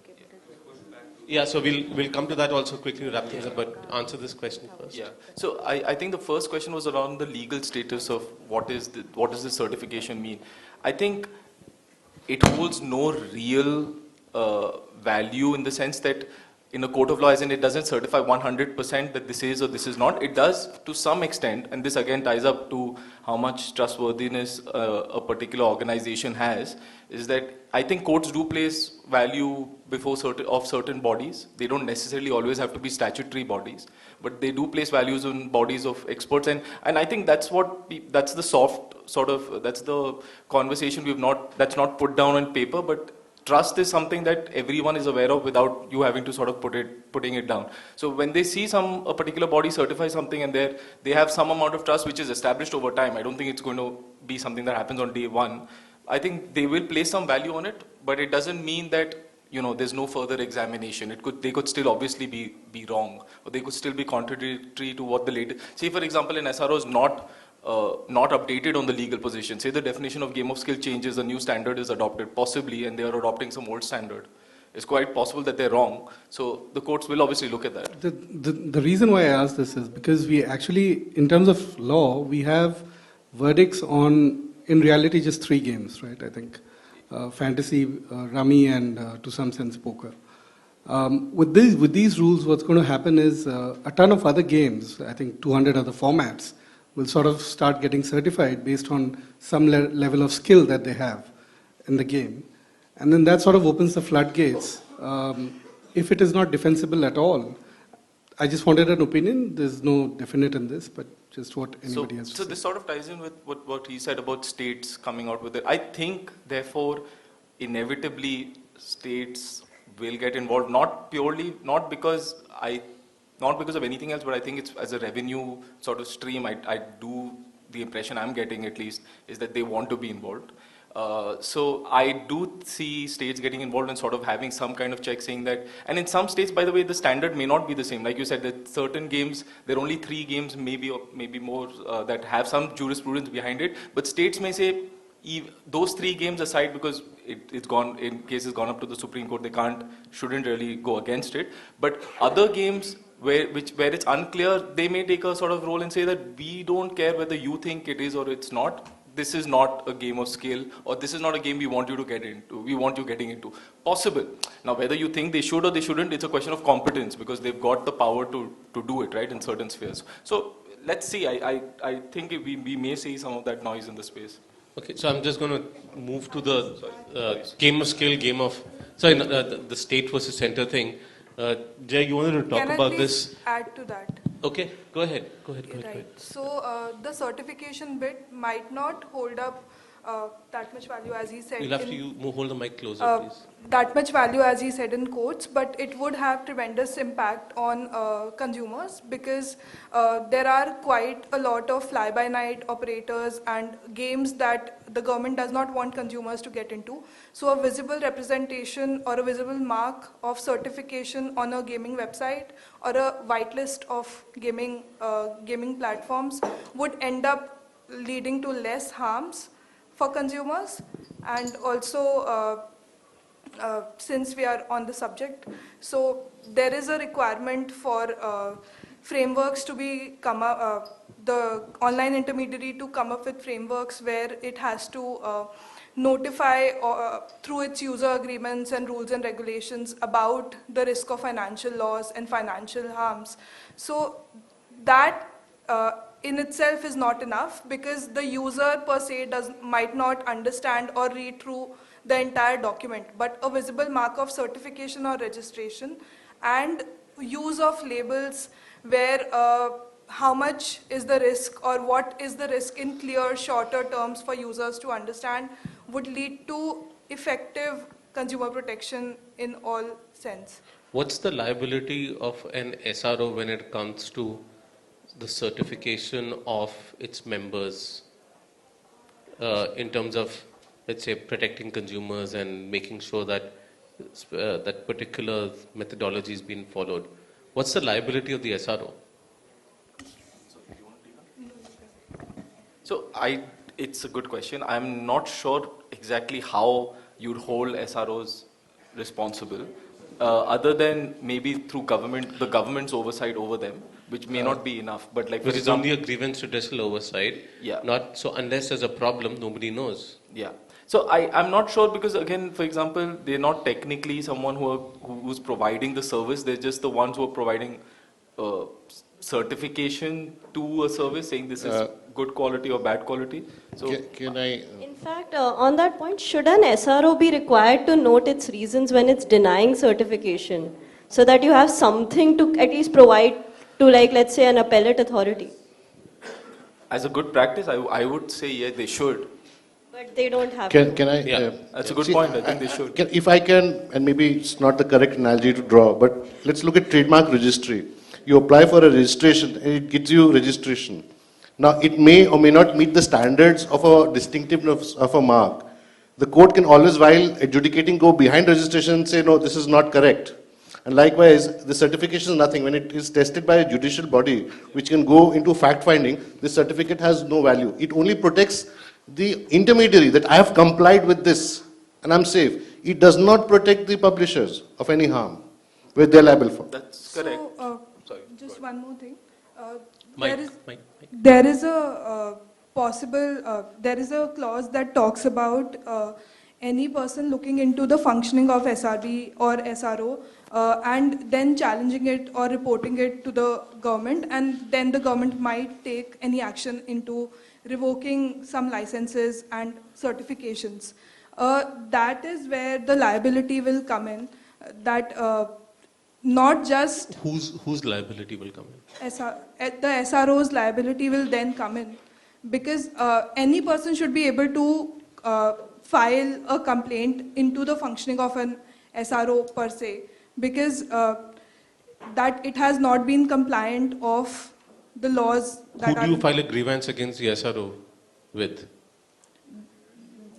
Yeah, so we'll come to that also quickly, wrap things up, but answer this question first. Yeah. So I think the first question was around the legal status of what does the certification mean. I think it holds no real value in the sense that in a court of law, as in it doesn't certify 100% that this is or this is not. It does to some extent, and this again ties up to how much trustworthiness a particular organization has, is that I think courts do place value before certain bodies. They don't necessarily always have to be statutory bodies, but they do place values on bodies of experts, and I think that's the soft sort of, that's the conversation that's not put down on paper, but trust is something that everyone is aware of without you having to sort of putting it down. So when they see a particular body certify something and they have some amount of trust which is established over time, I don't think it's going to be something that happens on day one. I think they will place some value on it, but it doesn't mean that there's no further examination. They could still obviously be wrong, or they could still be contradictory to what the latest. Say for example, an SRO is not updated on the legal position. Say the definition of game of skill changes, a new standard is adopted, possibly, and they are adopting some old standard. It's quite possible that they're wrong. So the courts will obviously look at that. The reason why I ask this is because we actually, in terms of law, we have verdicts on, in reality, just 3 games, right? I think fantasy, rummy, and to some sense poker. With these rules, what's going to happen is a ton of other games, I think 200 other formats, will sort of start getting certified based on some level of skill that they have in the game. And then that sort of opens the floodgates. If it is not defensible at all, I just wanted an opinion. There's no definite in this, but just what anybody has to say. So this sort of ties in with what he said about states coming out with it. I think, therefore, inevitably, states will get involved, not because of anything else, but I think it's as a revenue sort of stream. I do, the impression I'm getting at least, is that they want to be involved. So I do see states getting involved and sort of having some kind of check saying that, and in some states, by the way, the standard may not be the same. Like you said, that certain games, there are only 3 games, maybe more, that have some jurisprudence behind it, but states may say, those 3 games aside, because it's gone, in case it's gone up to the Supreme Court, they shouldn't really go against it. But other games where it's unclear, they may take a sort of role and say that we don't care whether you think it is or it's not. This is not a game of skill, or this is not a game we want you to get into. We want you getting into. Possible. Now, whether you think they should or they shouldn't, it's a question of competence, because they've got the power to do it, right, in certain spheres. So let's see. I think we may see some of that noise in the space. Okay, so I'm just going to move to the game of skill, the state versus center thing. Jay, you wanted to talk about this? Can I please add to that? Okay, go ahead. Right. So the certification bit might not hold up that much value, as he said. You'll have to hold the mic closer, please. That much value, as he said, in quotes, but it would have tremendous impact on consumers, because there are quite a lot of fly-by-night operators and games that the government does not want consumers to get into. So a visible representation or a visible mark of certification on a gaming website or a whitelist of gaming platforms would end up leading to less harms for consumers. And also, since we are on the subject, so there is a requirement for frameworks to the online intermediary to come up with frameworks where it has to notify through its user agreements and rules and regulations about the risk of financial loss and financial harms. So that in itself is not enough, because the user per se might not understand or read through the entire document, but a visible mark of certification or registration and use of labels where how much is the risk or what is the risk in clear, shorter terms for users to understand would lead to effective consumer protection in all sense. What's the liability of an SRO when it comes to the certification of its members in terms of, let's say, protecting consumers and making sure that that particular methodology is being followed? What's the liability of the SRO? So it's a good question. I'm not sure exactly how you'd hold SROs responsible, other than maybe through the government's oversight over them, which may not be enough. But like, which is only a grievance redressal oversight. Yeah. Not so unless there's a problem, nobody knows. Yeah. So I'm not sure, because again, for example, they're not technically someone who's providing the service. They're just the ones who are providing certification to a service, saying this is good quality or bad quality. So can I? In fact, on that point, should an SRO be required to note its reasons when it's denying certification, so that you have something to at least provide to, like, let's say, an appellate authority? As a good practice, I would say, yeah, they should. But they don't have Can I? That's a good point. I think they should. If I can, and maybe it's not the correct analogy to draw, but let's look at trademark registry. You apply for a registration, and it gives you registration. Now, it may or may not meet the standards of a distinctiveness of a mark. The court can always, while adjudicating, go behind registration and say, no, this is not correct. And likewise, the certification is nothing. When it is tested by a judicial body, which can go into fact-finding, this certificate has no value. It only protects the intermediary that I have complied with this and I'm safe. It does not protect the publishers of any harm, where they're liable for. That's correct. So, just one more thing. Mike, There is a there is a clause that talks about any person looking into the functioning of SRB or SRO and then challenging it or reporting it to the government, and then the government might take any action into revoking some licenses and certifications. That is where the liability will come in, that not just Whose liability will come in? the SRO's liability will then come in, because any person should be able to file a complaint into the functioning of an SRO per se, because that it has not been compliant of the laws that Who do you file a grievance against the SRO with?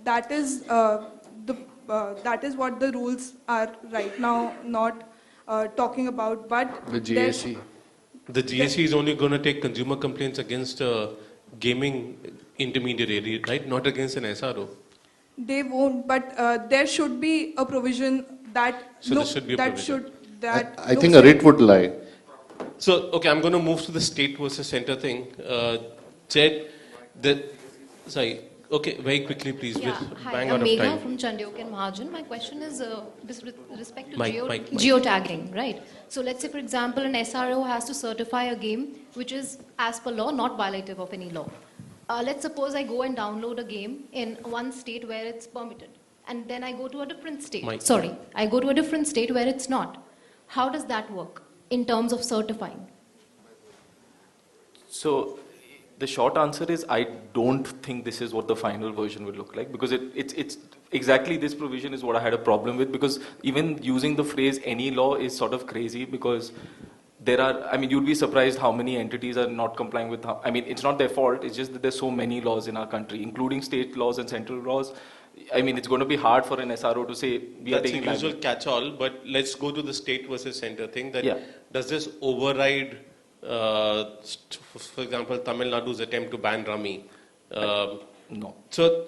that is that is what the rules are right now not talking about, but The GSE. The GSE is only going to take consumer complaints against a gaming intermediary, right? Not against an SRO. they won't, but there should be a provision that So there should be a provision. I think a writ would lie. So, okay, I'm going to move to the state versus center thing. Jed, sorry, okay, very quickly, please. Yeah. We're Hi, bang I'm out of Megha time. from Chandyok and Mahajan. My question is with respect to Mike. geotagging, right? So let's say, for example, an SRO has to certify a game which is, as per law, not violative of any law. Let's suppose I go and download a game in one state where it's permitted, and then I go to a different state. I go to a different state where it's not. How does that work in terms of certifying? So the short answer is I don't think this is what the final version will look like, because it's exactly this provision is what I had a problem with, because even using the phrase any law is sort of crazy, because there are, I mean, you'd be surprised how many entities are not complying with, I mean, it's not their fault, it's just that there's so many laws in our country, including state laws and central laws. I mean, it's going to be hard for an SRO to say, we are That's taking a usual liability. catch-all, but let's go to the state versus center thing. That Yeah. Does this override, for example, Tamil Nadu's attempt to ban Rummy? No. So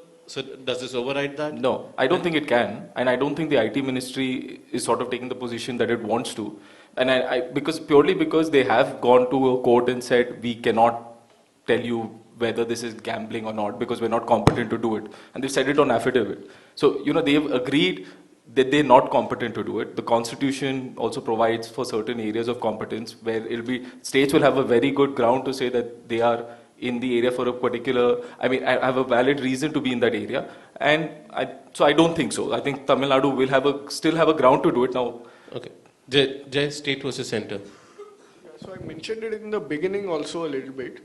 does this override that? No, I don't think it can, and I don't think the IT ministry is sort of taking the position that it wants to. And purely because they have gone to a court and said, we cannot tell you whether this is gambling or not, because we're not competent to do it. And they've said it on affidavit. So, they've agreed that they're not competent to do it. The Constitution also provides for certain areas of competence where states will have a very good ground to say that they are in the area for a particular, I have a valid reason to be in that area. And so I don't think so. I think Tamil Nadu will still have a ground to do it now. Okay. Jay, state versus center. So I mentioned it in the beginning also a little bit.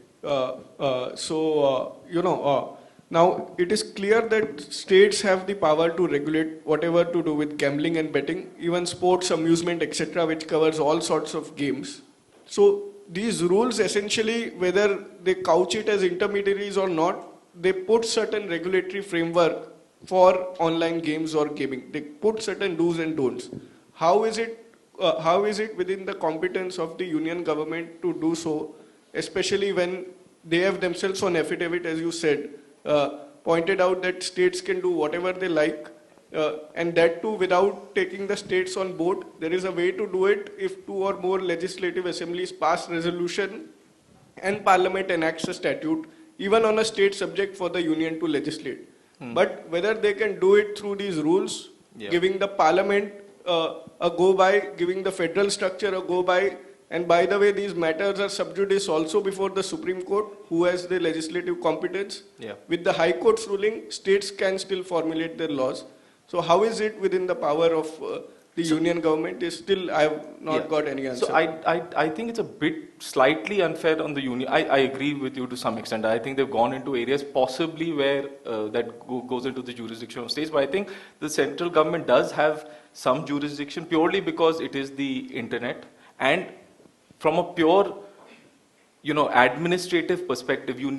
Now it is clear that states have the power to regulate whatever to do with gambling and betting, even sports, amusement, etc., which covers all sorts of games. So these rules essentially, whether they couch it as intermediaries or not, they put certain regulatory framework for online games or gaming. They put certain do's and don'ts. How is it within the competence of the union government to do so, especially when they have themselves on affidavit, as you said, pointed out that states can do whatever they like, and that too without taking the states on board? There is a way to do it if two or more legislative assemblies pass resolution and parliament enacts a statute, even on a state subject for the union to legislate. But whether they can do it through these rules, giving the parliament a go by, giving the federal structure a go by, and by the way, these matters are sub judice also before the Supreme Court, who has the legislative competence. With the High Court's ruling, states can still formulate their laws. So how is it within the power of the union government is still, I have not got any answer. So I think it's a bit slightly unfair on the union. I agree with you to some extent. I think they've gone into areas possibly where goes into the jurisdiction of states, but I think the central government does have some jurisdiction purely because it is the internet, and from a pure administrative perspective, you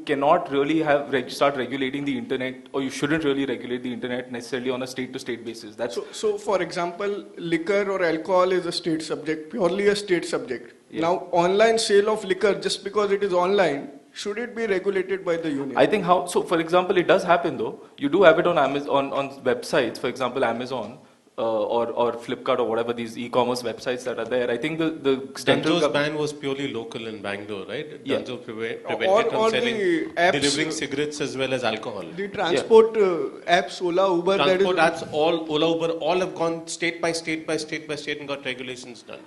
cannot really start regulating the internet, or you shouldn't really regulate the internet necessarily on a state-to-state basis. So, for example, liquor or alcohol is a state subject, purely a state subject. Yeah. Now, online sale of liquor, just because it is online, should it be regulated by the union? I think for example, it does happen though. You do have it on Amazon, on websites, for example, Amazon. Or Flipkart or whatever these e-commerce websites that are there. I think the Danzo's ban was purely local in Bangalore, right? Yeah. Danzo prevented from selling, delivering cigarettes as well as alcohol. The transport apps, Ola, Uber, transport apps, Ola, Uber, all have gone state by state and got regulations done.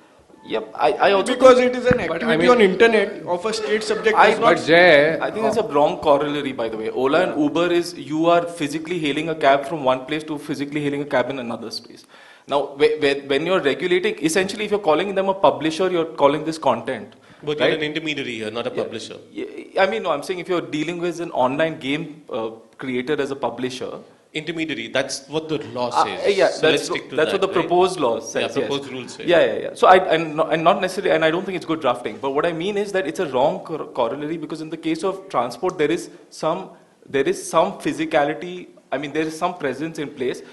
Yep, I also because it is an activity on internet of a state subject. I think it's a wrong corollary, by the way. Ola and Uber is you are physically hailing a cab from one place to physically hailing a cab in another place. Now, when you're regulating, essentially, if you're calling them a publisher, you're calling this content. But right? You're an intermediary here, not a publisher. I mean, no, I'm saying if you're dealing with an online game creator as a publisher. Intermediary, that's what the law says. Yeah, so that's what the proposed law says. Yeah, proposed rules say. Yeah. So and not necessarily, and I don't think it's good drafting. But what I mean is that it's a wrong corollary, because in the case of transport, there is some physicality. I mean, there is some presence in place.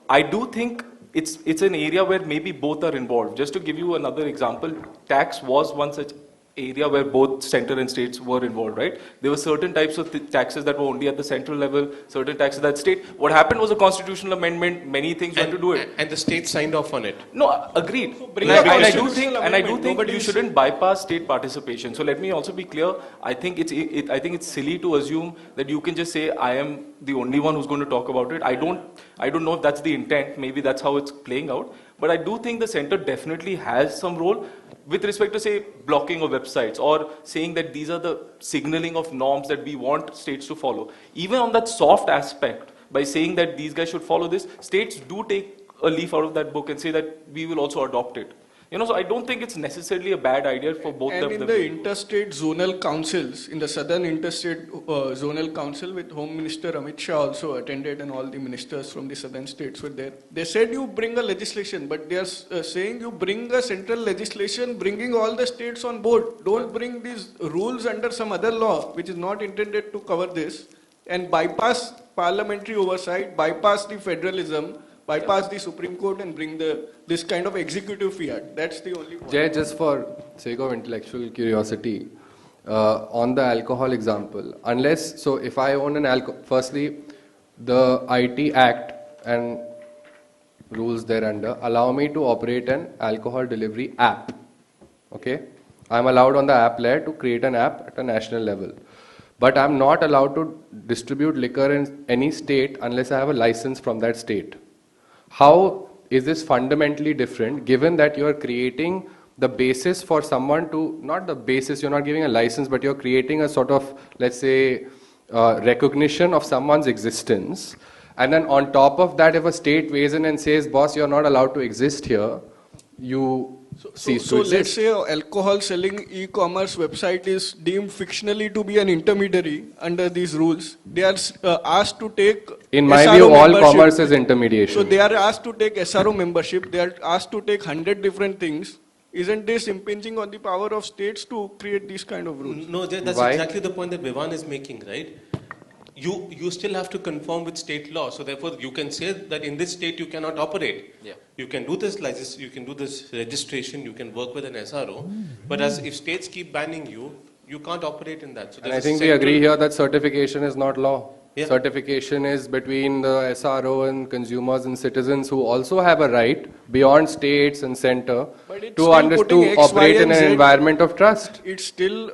I do think it's an area where maybe both are involved. Just to give you another example, tax was one such area where both center and states were involved, right? There were certain types of taxes that were only at the central level, certain taxes at state. What happened was a constitutional amendment, many things went to do it. And the state signed off on it. No, agreed. And I do think you shouldn't bypass state participation. So let me also be clear. I think it's silly to assume that you can just say, I am the only one who's going to talk about it. I don't know if that's the intent. Maybe that's how it's playing out. But I do think the center definitely has some role with respect to, say, blocking of websites, or saying that these are the signaling of norms that we want states to follow. Even on that soft aspect, by saying that these guys should follow this, states do take a leaf out of that book and say that we will also adopt it. So I don't think it's necessarily a bad idea for both and of them. And in the interstate zonal councils, in the southern interstate zonal council, with Home Minister Amit Shah also attended, and all the ministers from the southern states were there. They said you bring a legislation, but they are saying you bring a central legislation, bringing all the states on board. Don't bring these rules under some other law, which is not intended to cover this, and bypass parliamentary oversight, bypass the federalism, bypass the Supreme Court, and bring this kind of executive fiat. That's the only point. Jay, just for sake of intellectual curiosity, on the alcohol example, if I own an alcohol, firstly, the IT Act and rules thereunder allow me to operate an alcohol delivery app. Okay? I'm allowed on the app layer to create an app at a national level. But I'm not allowed to distribute liquor in any state unless I have a license from that state. How is this fundamentally different, given that you're creating the basis for someone to, not the basis, you're not giving a license, but you're creating a sort of, let's say, recognition of someone's existence. And then on top of that, if a state weighs in and says, boss, you're not allowed to exist here, you cease to exist. So let's say an alcohol selling e-commerce website is deemed fictionally to be an intermediary under these rules. They are asked to take In my SRO view, all membership. commerce is intermediation. So they are asked to take SRO membership. They are asked to take 100 different things. Isn't this impinging on the power of states to create these kind of rules? No, that's exactly the point that Vivan is making, right? You still have to conform with state law. So therefore, you can say that in this state you cannot operate. Yeah. You can do this license, you can do this registration, you can work with an SRO. But if states keep banning you, you can't operate in that. So and I think we agree here that certification is not law. Yeah. Certification is between the SRO and consumers and citizens who also have a right beyond states and center to operate in an environment of trust. It's still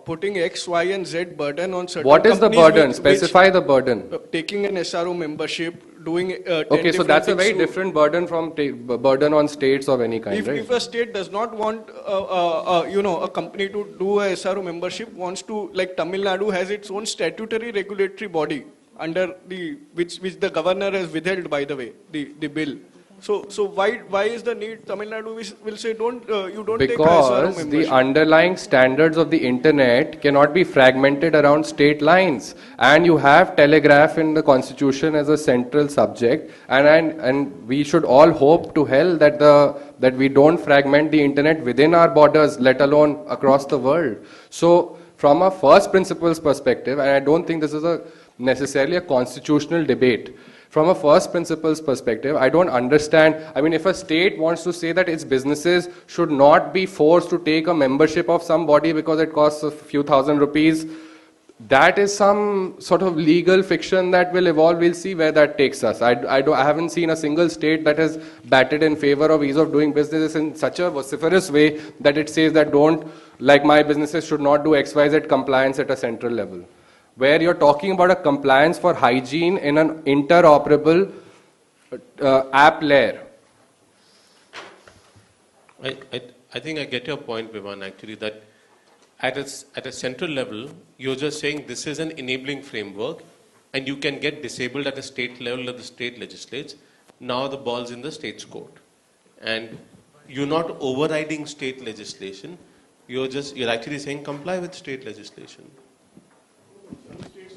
putting X, Y, and Z burden on certain What is the burden? Specify the burden. Taking an SRO membership, doing 10 okay, so that's a very things different burden from burden on states of any kind, right? If a state does not want a company to do a SRO membership, wants to, like Tamil Nadu has its own statutory regulatory body under which the governor has withheld, by the way, the bill. So why is the need? Tamil Nadu will say you don't take a SRO Because the membership. underlying standards of the internet cannot be fragmented around state lines, and you have telegraph in the constitution as a central subject, and we should all hope to hell that we don't fragment the internet within our borders, let alone across the world. So from a first principles perspective, and I don't think this is necessarily a constitutional debate. From a first principles perspective, I don't understand. I mean, if a state wants to say that its businesses should not be forced to take a membership of some body because it costs a few thousand rupees, that is some sort of legal fiction that will evolve. We'll see where that takes us. I haven't seen a single state that has batted in favor of ease of doing business in such a vociferous way that it says that like my businesses should not do XYZ compliance at a central level. Where you're talking about a compliance for hygiene in an interoperable app layer. I think I get your point, Vivan, actually, that at a central level, you're just saying this is an enabling framework and you can get disabled at a state level of the state legislature. Now the ball's in the state's court. And you're not overriding state legislation, you're actually saying comply with state legislation.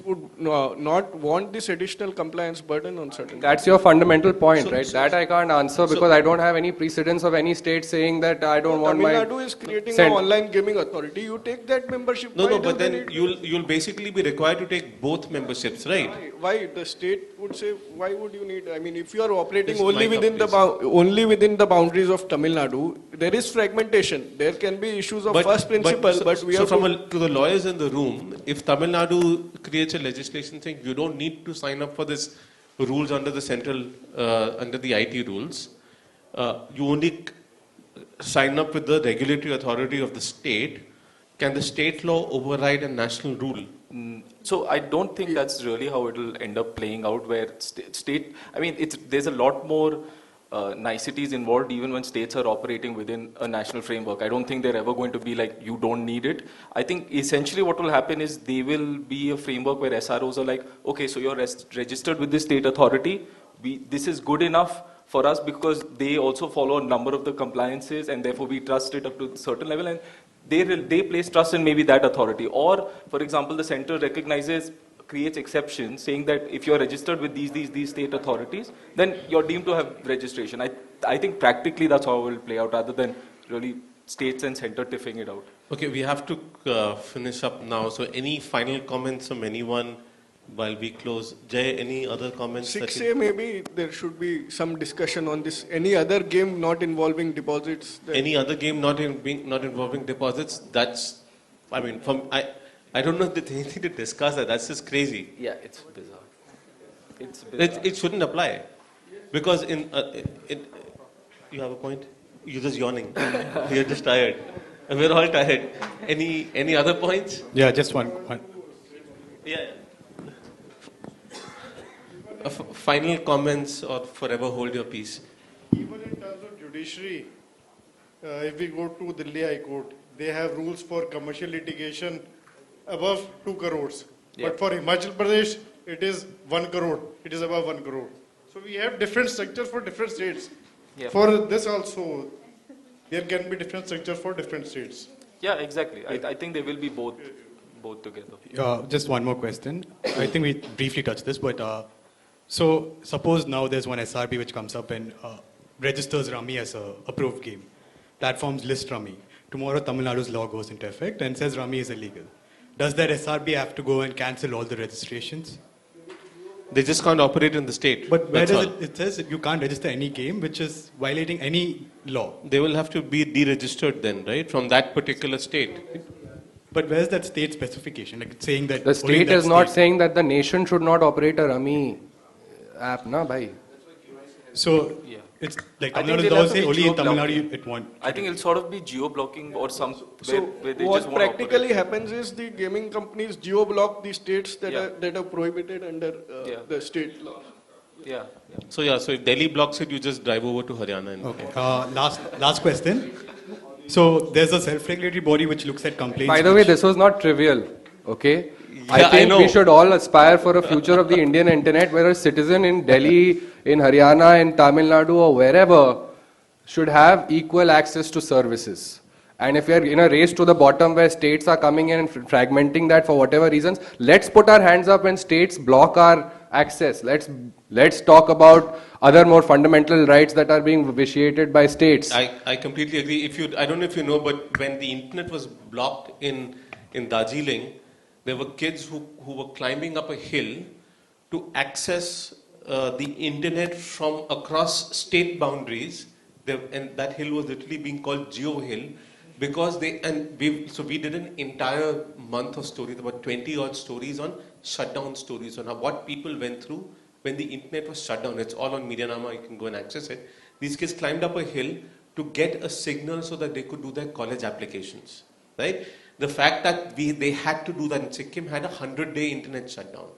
Would not want this additional compliance burden on certain. That's your fundamental point, right? That I can't answer because I don't have any precedence of any state saying that I don't want my... Tamil Nadu is creating an online gaming authority. You take that membership. No, but then you'll basically be required to take both memberships, right? Why the state would say, why would you need? I mean, if you are operating only within the boundaries of Tamil Nadu, there is fragmentation. There can be issues of first principle, but we have to the lawyers in the room, if Tamil Nadu creates a legislation saying you don't need to sign up for this rules under the central, under the IT rules, you only sign up with the regulatory authority of the state, can the state law override a national rule? So I don't think that's really how it will end up playing out, where state, I mean, there's a lot more niceties involved even when states are operating within a national framework. I don't think they're ever going to be like, you don't need it. I think essentially what will happen is they will be a framework where SROs are like, okay, so you're registered with this state authority. This is good enough for us because they also follow a number of the compliances and therefore we trust it up to a certain level, and they place trust in maybe that authority. Or, for example, the center creates exceptions saying that if you're registered with these state authorities, then you're deemed to have registration. I think practically that's how it will play out rather than really states and center tiffing it out. Okay, we have to finish up now. So any final comments from anyone while we close? Jay, any other comments? 6A, maybe there should be some discussion on this. Any other game not involving deposits? Any other game not involving deposits? That's, I mean, I don't know if there's anything to discuss that. That's just crazy. Yeah, it's bizarre. It's bizarre. It shouldn't apply. Because you have a point? You're just yawning. You're just tired. And we're all tired. Any other points? Yeah, just one. Yeah. Final comments or forever hold your peace. Even in terms of judiciary, if we go to Delhi High Court, they have rules for commercial litigation above 2 crores. Yeah. But for Himachal Pradesh, it is 1 crore. It is above 1 crore. So we have different structures for different states. Yeah. For this also, there can be different structures for different states. Yeah, exactly. I think they will be both together. Just one more question. I think we briefly touched this, but so suppose now there's one SRB which comes up and registers Rummy as a approved game. Platforms list Rummy. Tomorrow Tamil Nadu's law goes into effect and says Rummy is illegal. Does that SRB have to go and cancel all the registrations? They just can't operate in the state. But where does it says that you can't register any game which is violating any law? They will have to be deregistered then, right? From that particular state. But where's that state specification? Like it's saying that the state is not saying that the nation should not operate a Rummy app, na bhai. So yeah. It's like Tamil Nadu laws say only in Tamil Nadu it won't. I think it'll sort of be geo-blocking or some. So where they what just practically happens is the gaming companies geo-block the states that are prohibited under the state law. Yeah. So if Delhi blocks it, you just drive over to Haryana. And okay. Last question. So there's a self-regulatory body which looks at complaints. By the way, this was not trivial. Okay. I think we should all aspire for a future of the Indian internet where a citizen in Delhi, in Haryana, in Tamil Nadu or wherever should have equal access to services. And if we are in a race to the bottom where states are coming in and fragmenting that for whatever reasons, let's put our hands up when states block our access. Let's talk about other more fundamental rights that are being vitiated by states. I completely agree. I don't know if you know, but when the internet was blocked in Darjeeling, there were kids who were climbing up a hill to access the internet from across state boundaries. And that hill was literally being called Geo Hill because we did an entire month of stories, about 20 odd stories on shutdown stories, on what people went through when the internet was shut down. It's all on Medianama, you can go and access it. These kids climbed up a hill to get a signal so that they could do their college applications, right? The fact that they had to do that in Sikkim had a 100-day internet shutdown.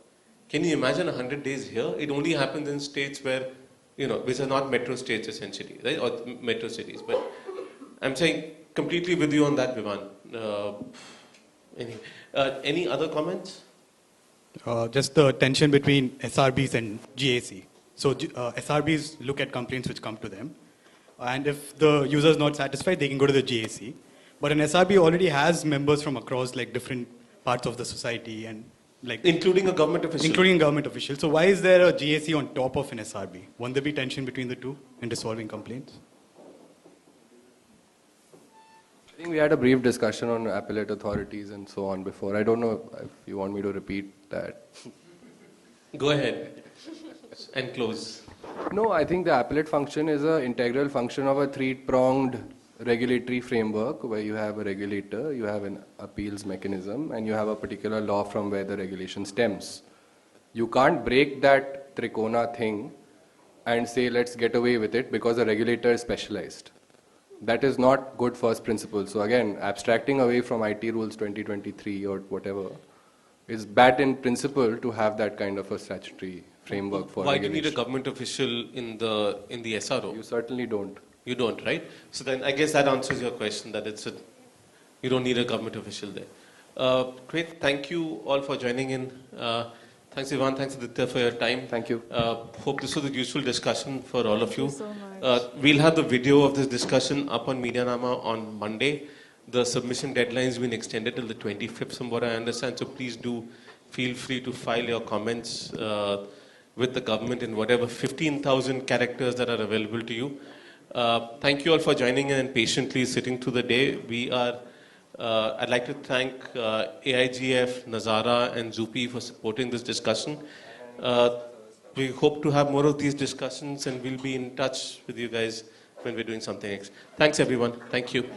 Can you imagine 100 days here? It only happens in states where, which are not metro states essentially, right? Or metro cities. But I'm saying completely with you on that, Vivan. Any other comments? Just the tension between SRBs and GAC. So SRBs look at complaints which come to them. And if the user is not satisfied, they can go to the GAC. But an SRB already has members from across different parts of the society and including a government official. Including a government official. So why is there a GAC on top of an SRB? Won't there be tension between the two in resolving complaints? I think we had a brief discussion on appellate authorities and so on before. I don't know if you want me to repeat that. Go ahead and close. No, I think the appellate function is an integral function of a three-pronged regulatory framework where you have a regulator, you have an appeals mechanism, and you have a particular law from where the regulation stems. You can't break that trikona thing and say, let's get away with it because the regulator is specialized. That is not good first principle. So again, abstracting away from IT rules 2023 or whatever, is bad in principle to have that kind of a statutory framework for Why regulation. do you need a government official in the SRO? You certainly don't. You don't, right? So then I guess that answers your question that you don't need a government official there. Great, thank you all for joining in. Thanks Ivan, thanks Aditya for your time. Thank you. Hope this was a useful discussion for all of you. Thank you so much. We'll have the video of this discussion up on Medianama on Monday. The submission deadline has been extended till the 25th from what I understand, so please do feel free to file your comments with the government in whatever 15,000 characters that are available to you. Thank you all for joining in and patiently sitting through the day. I'd like to thank AIGF, Nazara and Zupi for supporting this discussion. We hope to have more of these discussions and we'll be in touch with you guys when we're doing something next. Thanks everyone. Thank you.